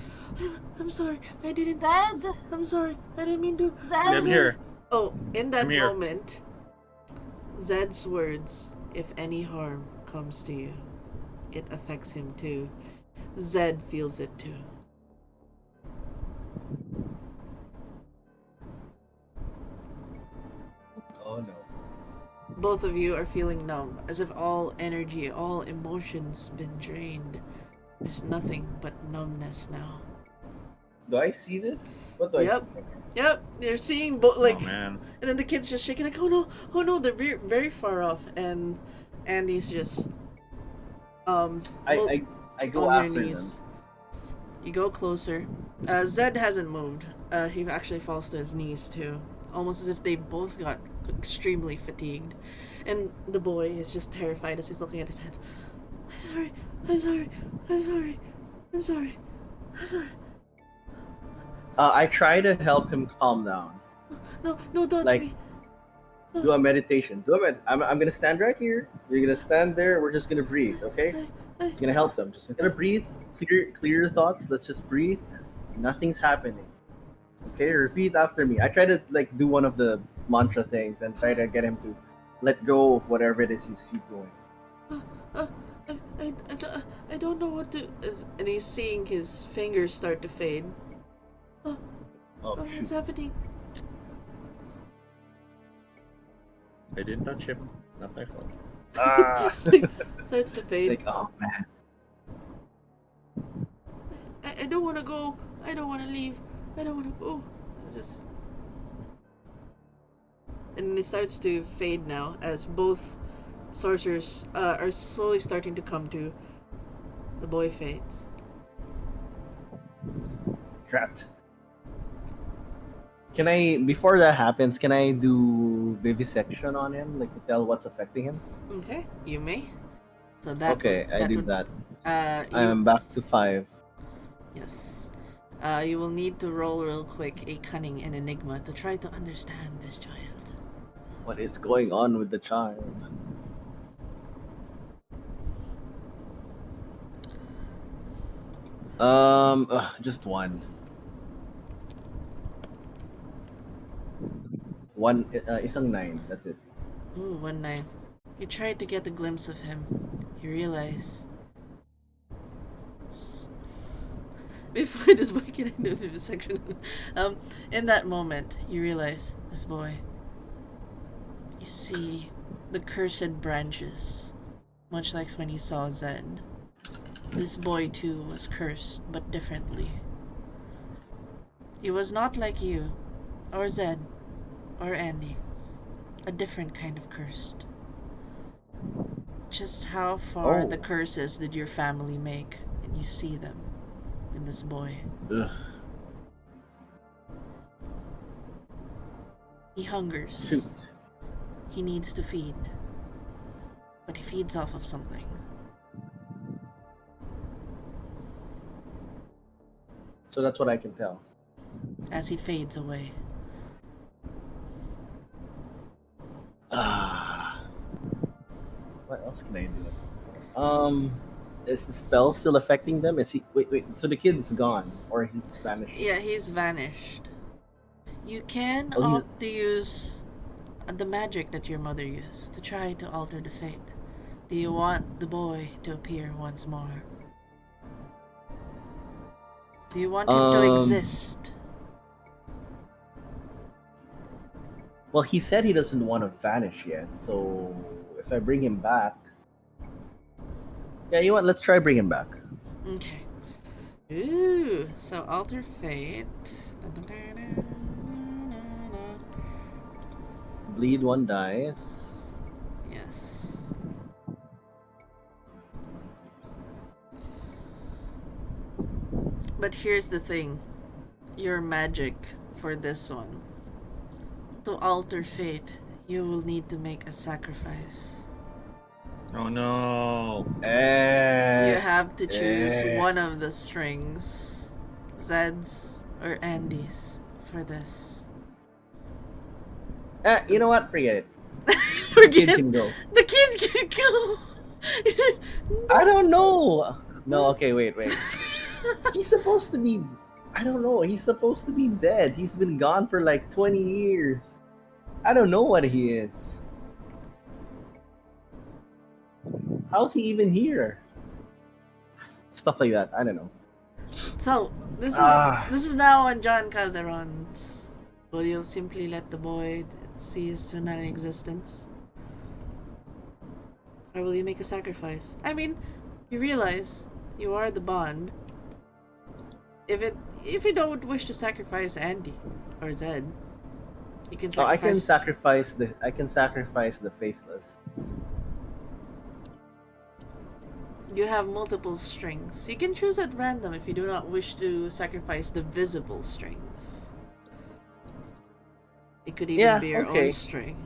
I'm sorry, I didn't. Zed! I'm sorry, I didn't mean to. Zed! I'm here. Oh, in that I'm here. moment, Zed's words, if any harm comes to you, it affects him too. Zed feels it too. Oh no. Both of you are feeling numb, as if all energy, all emotions been drained. There's nothing but numbness now. Do I see this? What do Yep. I see? Yep, you're seeing both, like, Oh man. and then the kid's just shaking, like, oh no, they're very, very far off, and Andy's just, I go on after their knees. them. You go closer. Zed hasn't moved. He actually falls to his knees too, almost as if they both got extremely fatigued. And the boy is just terrified as he's looking at his hands. I'm sorry. I try to help him calm down. No, don't Like- me. Do a meditation. I'm gonna stand right here. You're gonna stand there. We're just gonna breathe, okay? It's gonna help them. Just gonna breathe. Clear your thoughts. Let's just breathe. Nothing's happening. Okay, repeat after me. I try to like do one of the mantra things and try to get him to let go of whatever it is he's doing. I don't know what to. And he's seeing his fingers start to fade. Oh What's shoot! happening? I didn't touch him. Not my fault. Ah! Starts to fade. Like oh man. I don't want to go. I don't want to leave. I don't want to go. This. And it starts to fade now as both sorcerers are slowly starting to come to. The boy fades. Trapped. Can I, before that happens, can I do vivisection on him, like to tell what's affecting him? Okay, you may. So that. Okay, I do would, that. You, I'm back to 5. Yes. You will need to roll real quick a cunning and enigma to try to understand this child. What is going on with the child? Just one. One, isang 9. That's it. Ooh, 1-9. You tried to get a glimpse of him. You realize. Before this boy can do vivisection. In that moment, you realize this boy. You see the cursed branches, much like when you saw Zed. This boy too was cursed, but differently. He was not like you, or Zed, or Andy. A different kind of cursed. Just how far Oh. the curses did your family make, and you see them in this boy. Ugh. He hungers. Shoot. He needs to feed. But he feeds off of something. So that's what I can tell. As he fades away. Ah. What else can I do? Is the spell still affecting them? Is he? Wait. So the kid's gone, or he's vanished? Yeah, he's vanished. You can Oh, he's. opt to use the magic that your mother used to try to alter the fate. Do you want the boy to appear once more? Do you want him to exist? Well, he said he doesn't want to vanish yet. So if I bring him back, yeah, you know what? Let's try bring him back. Okay. Ooh, so alter fate. Bleed 1 dice. Yes. But here's the thing. Your magic for this one. To alter fate, you will need to make a sacrifice. Oh no. You have to choose one of the strings. Zed's or Andy's for this. You know what? Forget it. The kid can go. The kid can go. I don't know. No, okay, wait. He's supposed to be. I don't know. He's supposed to be dead. He's been gone for like 20 years. I don't know what he is. How's he even here? Stuff like that. I don't know. So this is now on John Calderon. Will you simply let the boy cease to non-existence, or will you make a sacrifice? I mean, you realize you are the bond. If you don't wish to sacrifice Andy or Zed, you can sacrifice. I can sacrifice the faceless. You have multiple strings. You can choose at random if you do not wish to sacrifice the visible strings. It could even be your own string.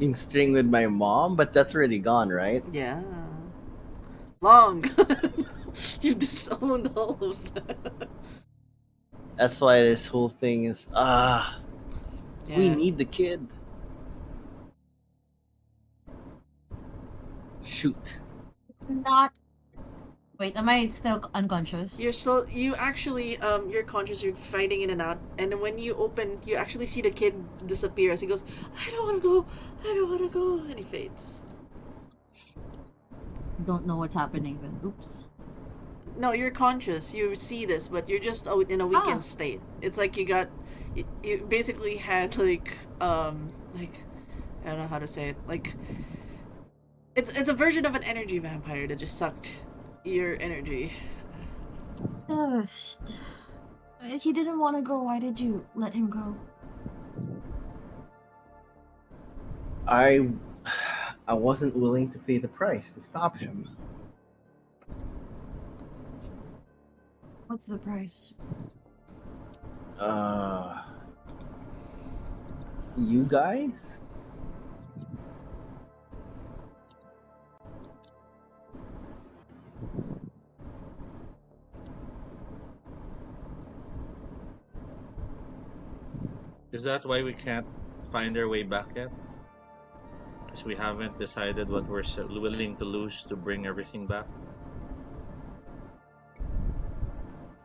In string with my mom, but that's already gone, right? Yeah. Long. You've disowned all of that. That's why this whole thing is we need the kid. Shoot. It's not. Wait, am I still unconscious? You actually you're conscious, you're fighting in and out, and when you open, you actually see the kid disappear as he goes, I don't wanna go, and he fades. Don't know what's happening then. Oops. No, you're conscious. You see this, but you're just in a weakened state. It's like you basically had like I don't know how to say it. Like it's a version of an energy vampire that just sucked your energy. If he didn't want to go, why did you let him go? I wasn't willing to pay the price to stop him. What's the price? You guys? Is that why we can't find our way back yet? Because we haven't decided what we're willing to lose to bring everything back?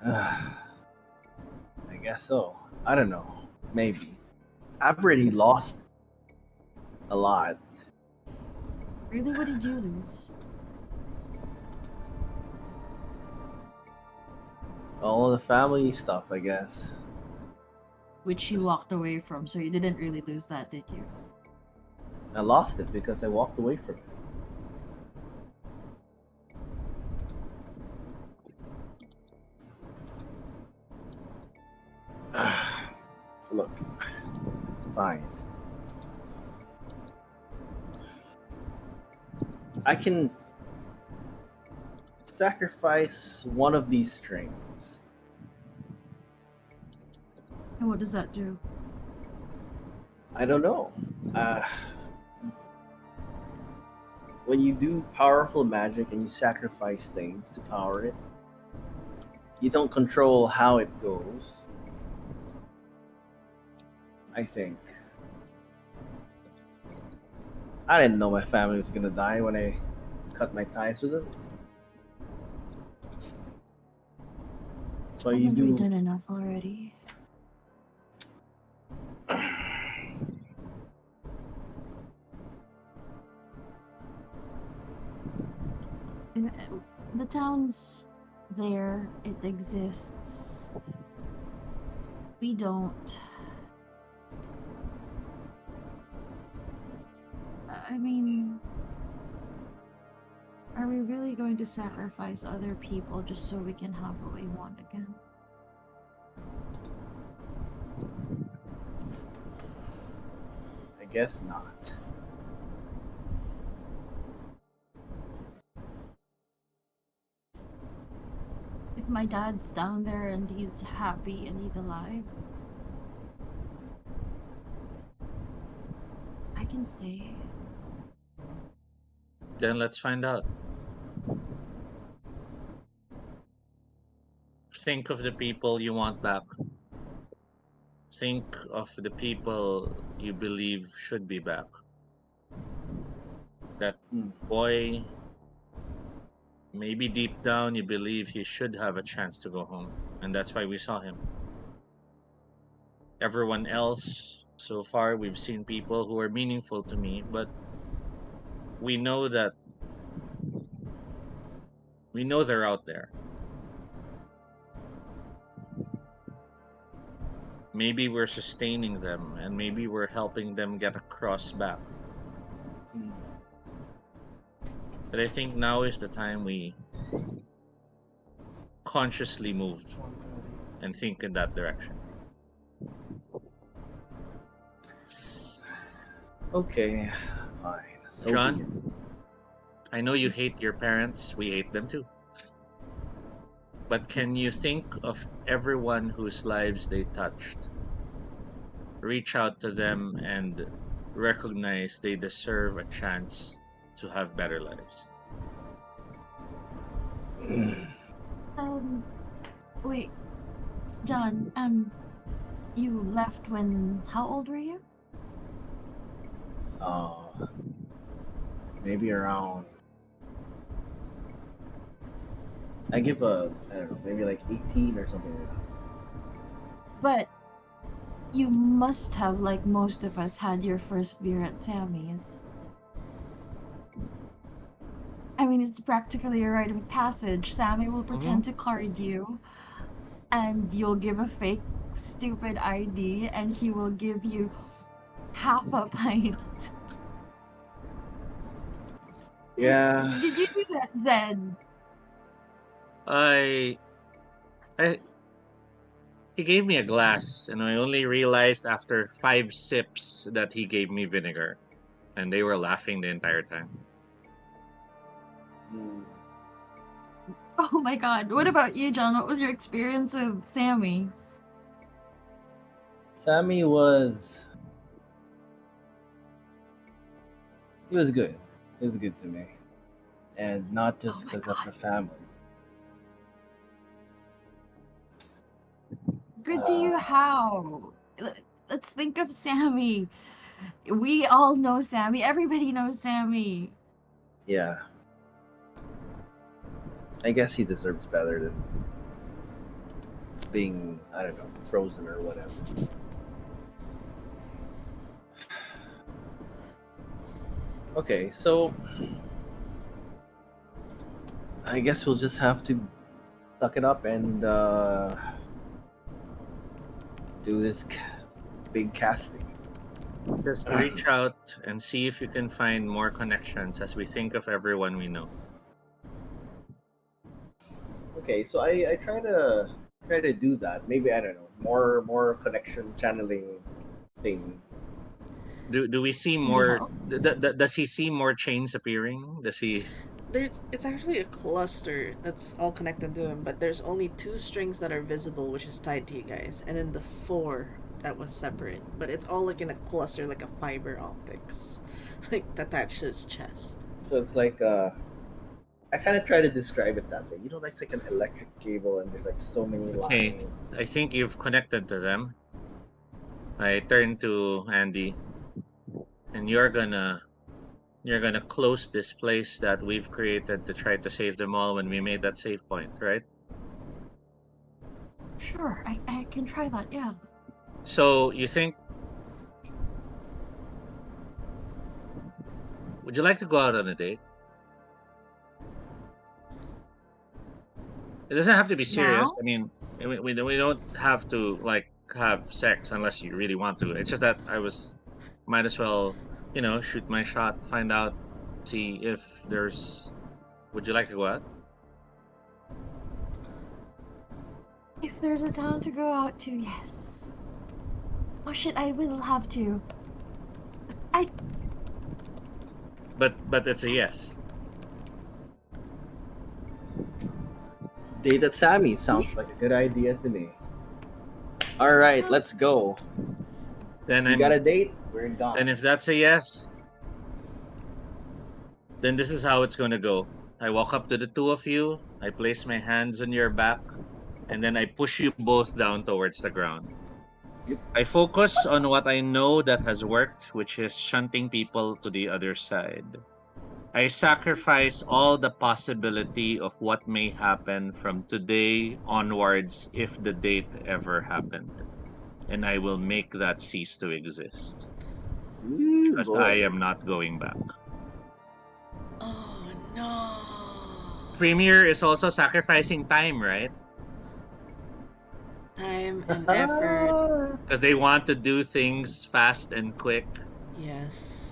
I guess so. I don't know. Maybe. I've already lost a lot. Really? What did you lose? All the family stuff, I guess. Which you walked away from, so you didn't really lose that, did you? I lost it because I walked away from it. Look, fine. I can sacrifice one of these strings. And what does that do? I don't know. When you do powerful magic and you sacrifice things to power it, you don't control how it goes. I think. I didn't know my family was gonna die when I cut my ties with them. So you Haven't we do. done enough already? The town's there, it exists. We don't. I mean, are we really going to sacrifice other people just so we can have what we want again? I guess not. If my dad's down there and he's happy and he's alive, I can stay. Then let's find out. Think of the people you want back. Think of the people you believe should be back. That boy, maybe deep down you believe he should have a chance to go home, and that's why we saw him. Everyone else, so far, we've seen people who are meaningful to me, but we know they're out there. Maybe we're sustaining them, and maybe we're helping them get across back. But I think now is the time we consciously move and think in that direction. Okay, fine. So John, I know you hate your parents. We hate them too. But can you think of everyone whose lives they touched? Reach out to them and recognize they deserve a chance to have better lives. Wait, John, you left when, how old were you? Maybe around. I don't know, maybe like 18 or something like that. But you must have, like most of us, had your first beer at Sammy's. I mean, it's practically a rite of passage. Sammy will pretend to card you, and you'll give a fake, stupid ID, and he will give you half a pint. Yeah. Did you do that, Zed? He gave me a glass, and I only realized after 5 sips that he gave me vinegar, and they were laughing the entire time. Oh my god. What about you, John? What was your experience with Sammy? Sammy was. He was good. He was good to me. And not just because of the family. Good to you how? Let's think of Sammy. We all know Sammy. Everybody knows Sammy. Yeah. I guess he deserves better than being, I don't know, frozen or whatever. Okay, so I guess we'll just have to suck it up and do this big casting. Just reach out and see if you can find more connections as we think of everyone we know. Okay, so I try to do that. Maybe, I don't know, more connection channeling thing. Do we see more? Does he see more chains appearing? Does he? It's actually a cluster that's all connected to him, but there's only 2 strings that are visible, which is tied to you guys, and then the 4 that was separate. But it's all like in a cluster, like a fiber optics, like attached to his chest. So it's like I kind of try to describe it that way. You know, like it's like an electric cable, and there's like so many Okay, lines. I think you've connected to them. I turn to Andy, and you're gonna close this place that we've created to try to save them all when we made that save point, right? Sure, I can try that, yeah. So you think? Would you like to go out on a date? It doesn't have to be serious. Now? I mean, we don't have to like have sex unless you really want to. It's just that might as well, shoot my shot, find out, see if there's. Would you like to go out? If there's a town to go out to, yes. Oh shit, I will have to. But it's a yes. Date at Sammy sounds like a good idea to me. All right, let's go. Then You got a date? We're gone. Then if that's a yes, then this is how it's gonna go. I walk up to the two of you, I place my hands on your back, and then I push you both down towards the ground. Yep. I focus on what I know that has worked, which is shunting people to the other side. I sacrifice all the possibility of what may happen from today onwards if the date ever happened. And I will make that cease to exist. Because I am not going back. Oh no. Premiere is also sacrificing time, right? Time and effort. Because they want to do things fast and quick. Yes.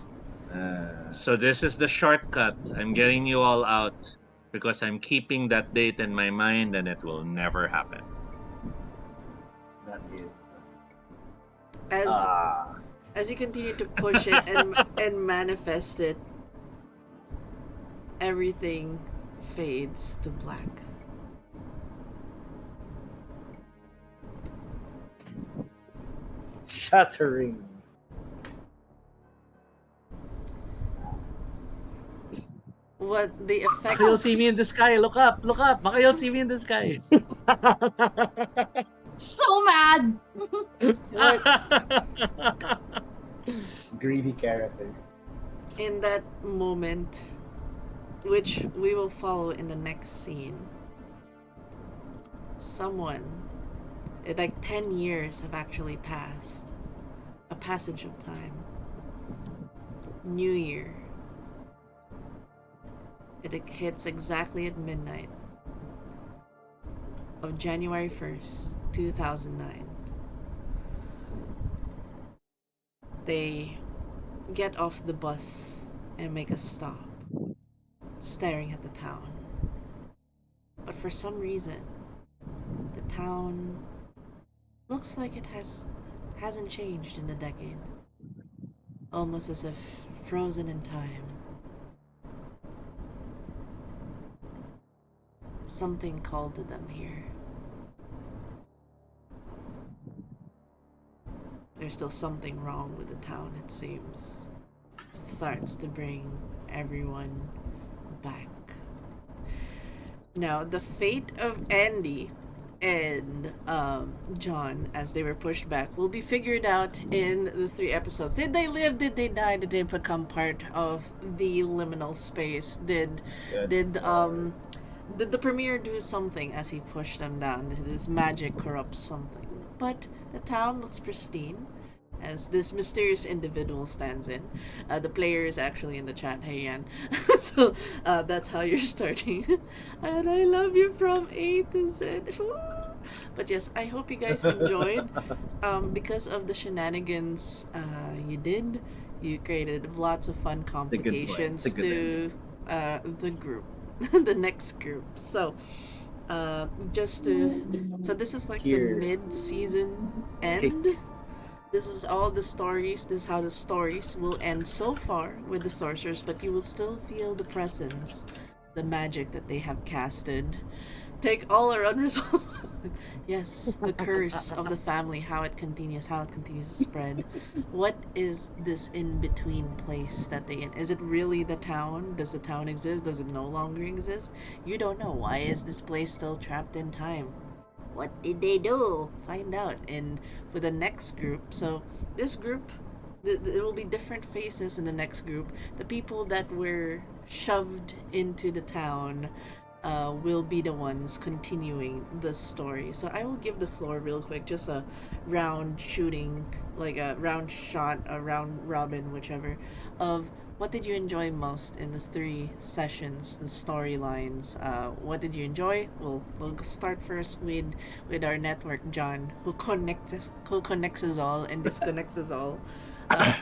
So this is the shortcut. I'm getting you all out because I'm keeping that date in my mind and it will never happen. That is. As you continue to push it and manifest it, everything fades to black. Shattering. What the effect? Baka you'll see me in the sky. Look up. Baka you'll see me in the sky. So mad! Greedy character. In that moment, which we will follow in the next scene, like 10 years have actually passed. A passage of time. New Year. It hits exactly at midnight of January 1st, 2009. They get off the bus and make a stop, staring at the town. But for some reason, the town looks like it hasn't changed in the decade. Almost as if frozen in time. Something called to them here. There's still something wrong with the town, it seems. It starts to bring everyone back. Now, the fate of Andy and John, as they were pushed back, will be figured out in the 3 episodes. Did they live? Did they die? Did they become part of the liminal space? Did the Premiere do something as he pushed them down? Did his magic corrupt something? But the town looks pristine as this mysterious individual stands in. The player is actually in the chat. Hey, Yan. So that's how you're starting. And I love you from A to Z. But yes, I hope you guys enjoyed. Because of the shenanigans you did, you created lots of fun complications to the group. The next group. So so this is like the mid-season end. This is all the stories. This is how the stories will end so far with the sorcerers, but you will still feel the presence, the magic that they have casted Take all are unresolved. Yes, the curse of the family, how it continues to spread. What is this in between place that they in? Is it really the town? Does the town exist? Does it no longer exist? You don't know. Why is this place still trapped in time? What did they do? Find out in with the next group. So this group, there will be different faces in the next group. The people that were shoved into the town will be the ones continuing the story. So I will give the floor real quick, just a round shooting, like a round shot, a round robin, whichever, of what did you enjoy most in the 3 sessions, the storylines. What did you enjoy? We'll start first with our network, John, who connects us all and disconnects us all.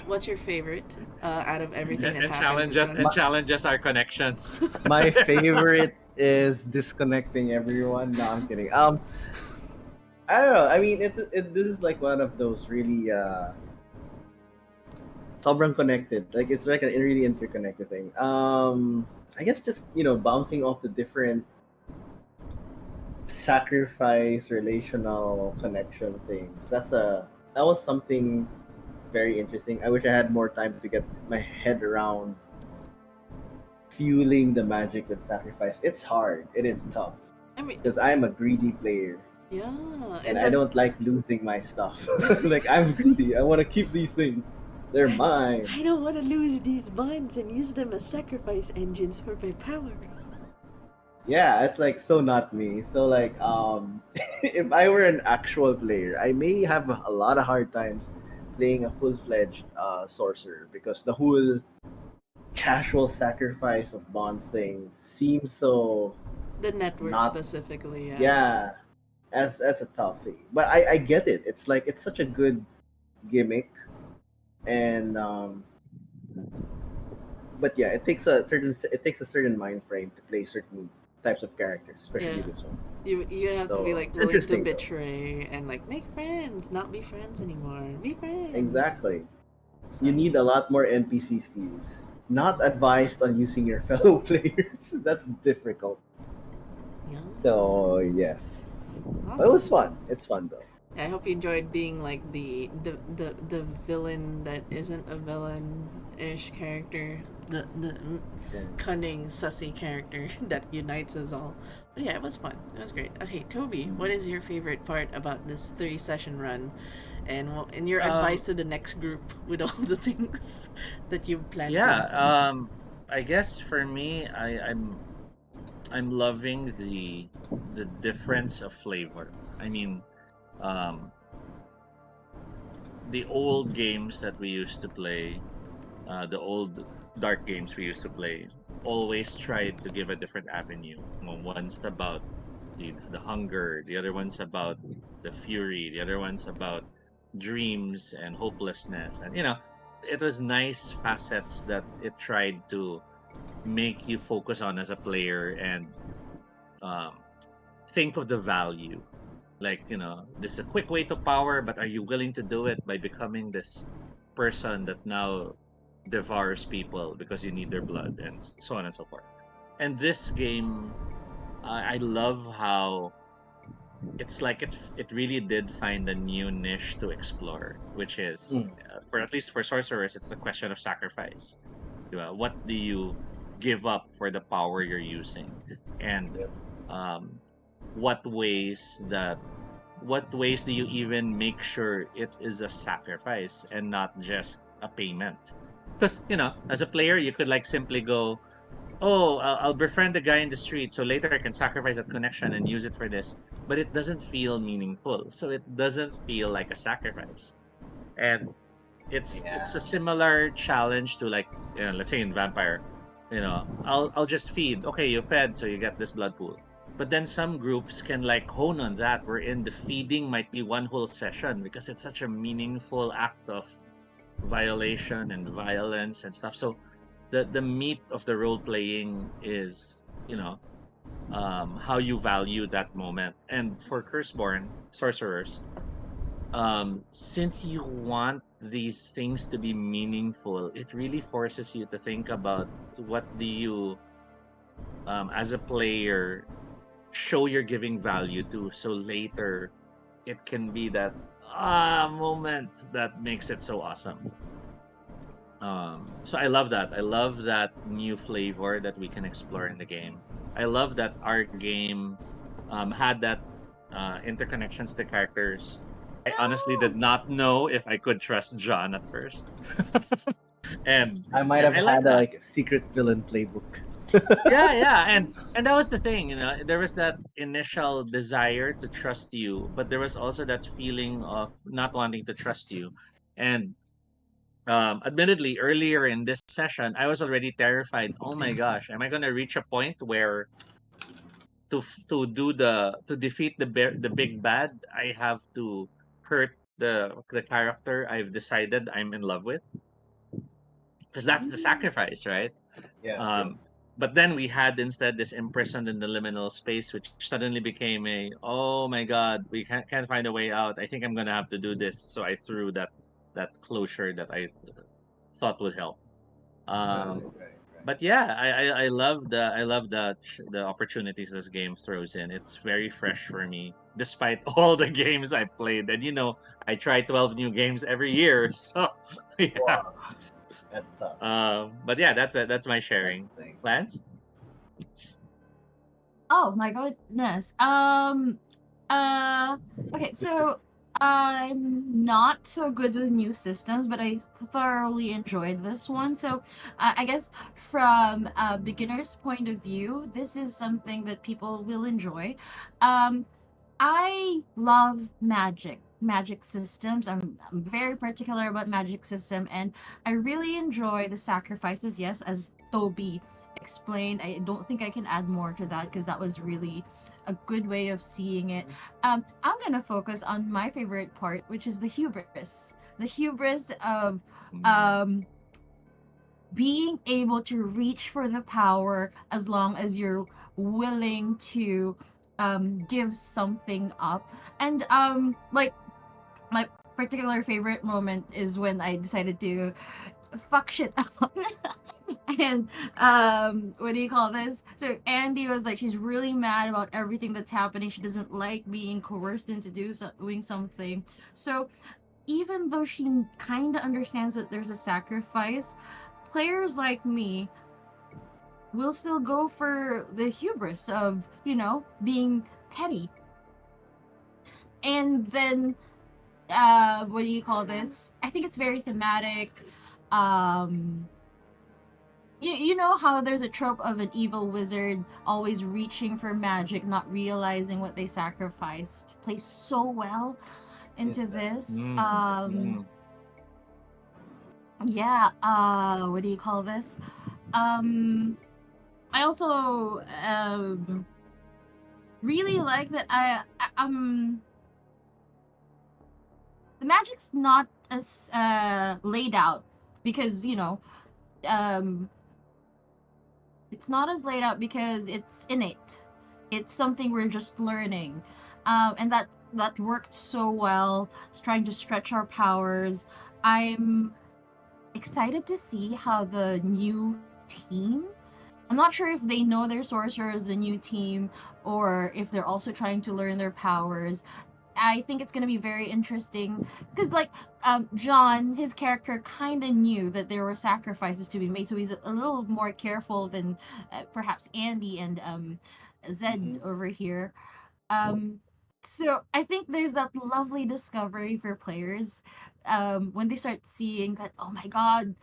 What's your favorite out of everything that happened? Challenges our connections. My favorite is disconnecting everyone. No, I'm kidding. I don't know. I mean, this is like one of those really sobrang connected. Like it's like a really interconnected thing. I guess just bouncing off the different sacrifice relational connection things. That was something very interesting. I wish I had more time to get my head around fueling the magic with sacrifice. It's hard. It is tough. I mean, because I'm a greedy player. Yeah, and I don't like losing my stuff. Like I'm greedy. I want to keep these things. They're mine. I don't want to lose these buns and use them as sacrifice engines for my power. Yeah, it's like so not me. So like if I were an actual player, I may have a lot of hard times playing a full-fledged sorcerer because the whole casual sacrifice of bonds thing seems so the network not, specifically. Yeah, that's a tough thing. But I get it. It's like it's such a good gimmick, and but yeah, it takes a certain mind frame to play certain types of characters, especially this one. You have to be like willing to betray and like make friends, not be friends anymore. Be friends. Exactly. So. You need a lot more NPCs to use. Not advised on using your fellow players. That's difficult. Yeah. So yes. Awesome. But it was fun. It's fun though. I hope you enjoyed being like the villain that isn't a villain-ish character. The cunning, sussy character that unites us all. But yeah, it was fun. It was great. Okay, Tobie, what is your favorite part about this 3-session run? And your advice to the next group with all the things that you've planned. Yeah, I guess for me, I'm loving the difference of flavor. I mean, the old games that we used to play, the old dark games we used to play, always tried to give a different avenue. One's about the hunger, the other one's about the fury, the other one's about dreams and hopelessness, and it was nice facets that it tried to make you focus on as a player and think of the value. Like, this is a quick way to power, but are you willing to do it by becoming this person that now devours people because you need their blood, and so on and so forth. And this game, I love how it's like it really did find a new niche to explore, which is for at least for sorcerers, it's the question of sacrifice. What do you give up for the power you're using, and what ways do you even make sure it is a sacrifice and not just a payment? Because as a player, you could like simply go, oh, I'll befriend the guy in the street, so later I can sacrifice that connection and use it for this. But it doesn't feel meaningful, so it doesn't feel like a sacrifice. And it's a similar challenge to like, let's say in Vampire, I'll just feed. Okay, you fed, so you get this blood pool. But then some groups can like hone on that, wherein the feeding might be one whole session because it's such a meaningful act of violation and violence and stuff. So the meat of the role playing is how you value that moment. And for Curseborne sorcerers, since you want these things to be meaningful, it really forces you to think about what do you as a player show you're giving value to. So later, it can be that moment that makes it so awesome. So I love that. I love that new flavor that we can explore in the game. I love that our game had that interconnections to characters. I honestly No! did not know if I could trust John at first, and I might and have I like had a that. like secret villain playbook. Yeah, yeah, and that was the thing. There was that initial desire to trust you, but there was also that feeling of not wanting to trust you, and admittedly, earlier in this session, I was already terrified. Oh my gosh, am I gonna reach a point where to defeat the big bad, I have to hurt the character I've decided I'm in love with, because that's the sacrifice, right? Yeah, true. Um, but then we had instead this imprisoned in the liminal space, which suddenly became a oh my god, we can't find a way out. I think I'm gonna have to do this. So I threw that closure that I thought would help. Right, Um, right, but yeah, I love the opportunities this game throws in. It's very fresh for me, despite all the games I played. And I try 12 new games every year. So yeah. wow, that's tough. But yeah, that's my That's sharing. the thing. Lance? Oh my goodness. Uh, okay, so I'm not so good with new systems, but I thoroughly enjoyed this one. So I guess from a beginner's point of view, this is something that people will enjoy. Um, I love magic systems. I'm very particular about magic system, and I really enjoy the sacrifices. Yes, as Tobie explained, I don't think I can add more to that because that was really a good way of seeing it. I'm gonna focus on my favorite part, which is the hubris of Mm. um being able to reach for the power as long as you're willing to give something up. And like my particular favorite moment is when I decided to fuck shit up. And what do you call this? So Andy was like, she's really mad about everything that's happening. She doesn't like being coerced into doing something. So even though she kind of understands that there's a sacrifice, players like me will still go for the hubris of, being petty. And then, what do you call this? I think it's very thematic. Um, you know how there's a trope of an evil wizard always reaching for magic, not realizing what they sacrifice. Plays so well It into does. this. Mm. Yeah, what do you call this? I also really like that the magic's not as laid out because um it's not as laid out because it's innate. It's something we're just learning, and that worked so well. It's trying to stretch our powers. I'm excited to see how the new team. I'm not sure if they know their sorcerers, the new team, or if they're also trying to learn their powers. I think it's gonna be very interesting because, like, John, his character kind of knew that there were sacrifices to be made, so he's a little more careful than perhaps Andy and Mm-hmm. Zed over here. Um, so I think there's that lovely discovery for players when they start seeing that, oh my god,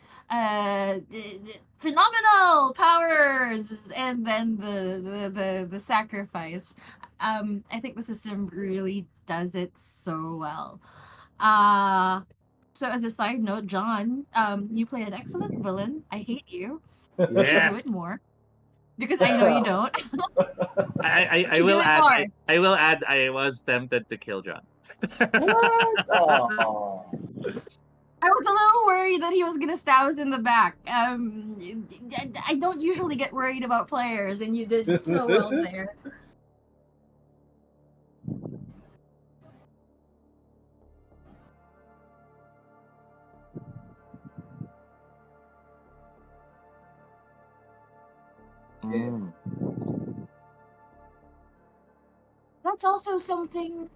phenomenal powers, and then the sacrifice. I think the system really does it so well. Uh, so as a side note, John, you play an excellent villain. I hate you. You should do Yes. it more because I know you don't. I, You I, I should do will it add more. I will add I was tempted to kill John. What? Oh. I was a little worried that he was gonna stab us in the back. I don't usually get worried about players, and you did so well there. Yeah. Mm. that's also something.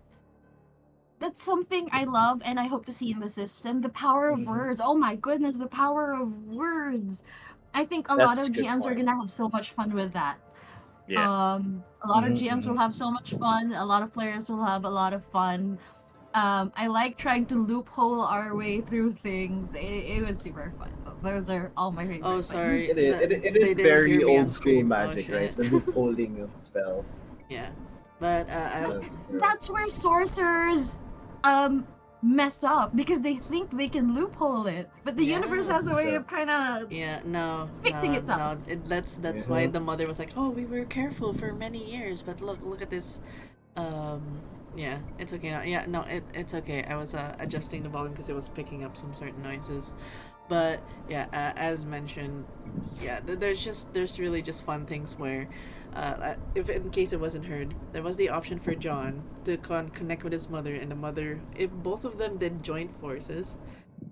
That's something I love and I hope to see in the system. The power of words. Oh my goodness, the power of words. I think a lot That's of a good GMs are point. gonna have so much fun with that. Yes. A lot of Mhm, GMs will mhm. have so much fun. A lot of players will have a lot of fun. I like trying to loophole our way through things. It was super fun. Those are all my favorite Oh, sorry. things. It They is didn't hear very me on old school stream. Oh magic, right? shit. The loopholing of spells. Yeah, but That's true. That's where sorcerers mess up because they think they can loophole it, but the universe Yeah. has a way Sure. of kind of yeah, no, fixing no, itself. no. That's why the mother was like, "Oh, we were careful for many years, but look at this." Um, yeah, it's okay now. Yeah, no, it's okay. I was adjusting the volume because it was picking up some certain noises, but yeah, as mentioned, yeah, there's really just fun things where, if in case it wasn't heard, there was the option for John to connect with his mother, and the mother, if both of them did joint forces,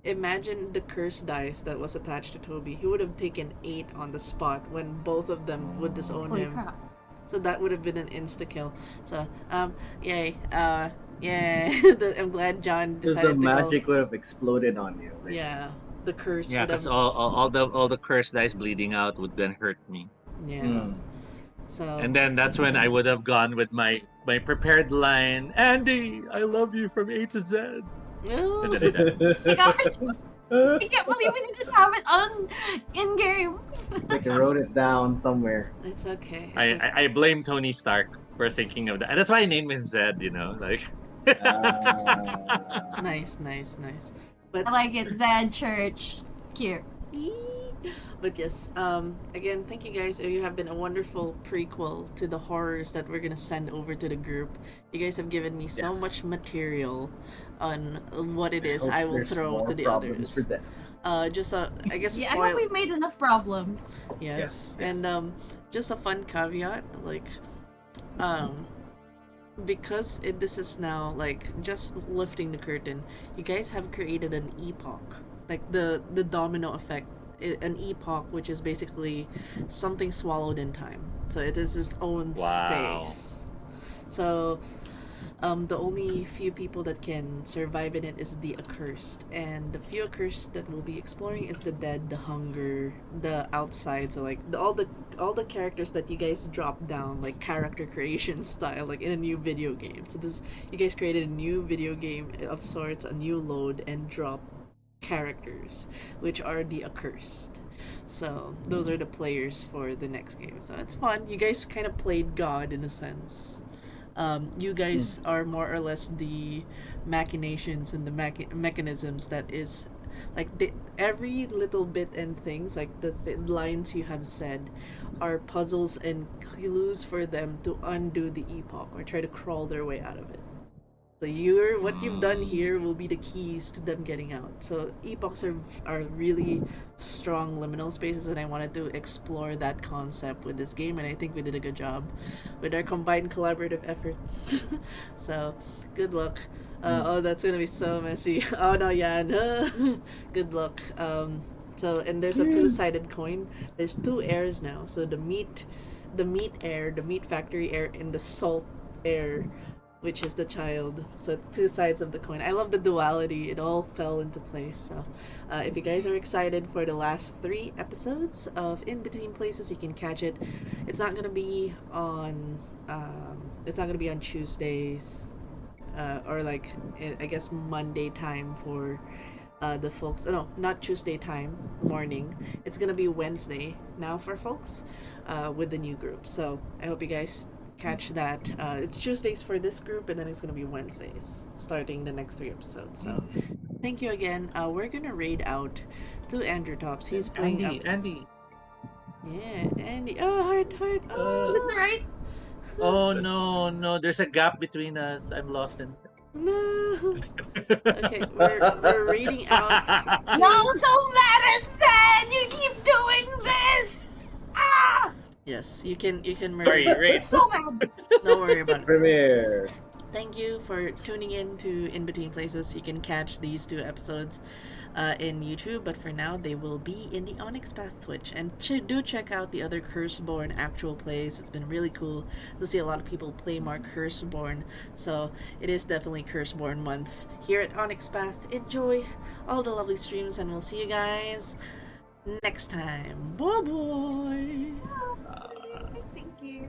imagine the curse dice that was attached to Tobie. He would have taken 8 on the spot when both of them would disown Holy him. crap. So that would have been an insta kill. So, yay. Yeah. I'm glad John Because the decided to magic go. would have exploded on you. Basically. Yeah. The curse Yeah, would because have. all the curse dice bleeding out would then hurt me. Yeah. Mm. So. And then that's when I would have gone with my prepared line, Andy, I love you from A to Z. And then I died. I can't believe we didn't have it on in game. Like I wrote it down somewhere. It's okay. I blame Tony Stark for thinking of that. And that's why I named him Zed, you know, like Nice. But I like it, Zed Church. Cute. But yes, again, thank you guys. You have been a wonderful prequel to the horrors that we're gonna send over to the group. You guys have given me so Yes. much material on what it is hope I will there's throw more to the problems others. for them. Just I guess Yeah, I hope we've made enough problems. yes. Yes. And just a fun caveat, like, because this is now like just lifting the curtain. You guys have created an epoch, like the domino effect. An epoch, which is basically something swallowed in time. So it is its own Wow. space. So the only few people that can survive in it is the accursed, and the few accursed that we'll be exploring is the dead, the hunger, the outside. So like all the characters that you guys drop down, like character creation style, like in a new video game. So this, you guys created a new video game of sorts, a new load and drop characters, which are the accursed. So those are the players for the next game. So it's fun. You guys kind of played God in a sense. You guys are more or less the machinations and the mechanisms that is like every little bit and things like the lines you have said are puzzles and clues for them to undo the epoch or try to crawl their way out of it. So what you've done here will be the keys to them getting out. So epochs are really strong liminal spaces, and I wanted to explore that concept with this game, and I think we did a good job with our combined collaborative efforts. So good luck. Oh, that's gonna be so messy. Oh no, yeah, no. Good luck. So and there's a two-sided coin. There's 2 airs now. So the meat air, the meat factory air, and the salt air, which is the child. So it's 2 sides of the coin. I love the duality. It all fell into place. So if you guys are excited for the last 3 episodes of In Between Places, you can catch it. It's not gonna be on Tuesdays, or like I guess Monday time for the folks. No, not Tuesday time morning. It's gonna be Wednesday now for folks with the new group. So I hope you guys catch that. It's Tuesdays for this group, and then it's gonna be Wednesdays starting the next 3 episodes. So thank you again. We're gonna raid out to Andrew Tops. He's playing Andy. Yeah, Andy. Oh, heart. Is it right? Oh no, there's a gap between us. I'm lost in No. Okay, we're reading out. No, I'm so mad at Zed! You keep doing this! Ah! Yes, you can Sorry, merge. Ray. So mad! Don't worry about it. Premiere. Thank you for tuning in to In Between Places. You can catch these 2 episodes in YouTube, but for now they will be in the OnyxPath Twitch. And do check out the other Curseborne actual plays. It's been really cool to see a lot of people play more Curseborne. So it is definitely Curseborne month here at OnyxPath. Enjoy all the lovely streams, and we'll see you guys next time. Bye bye. Thank you.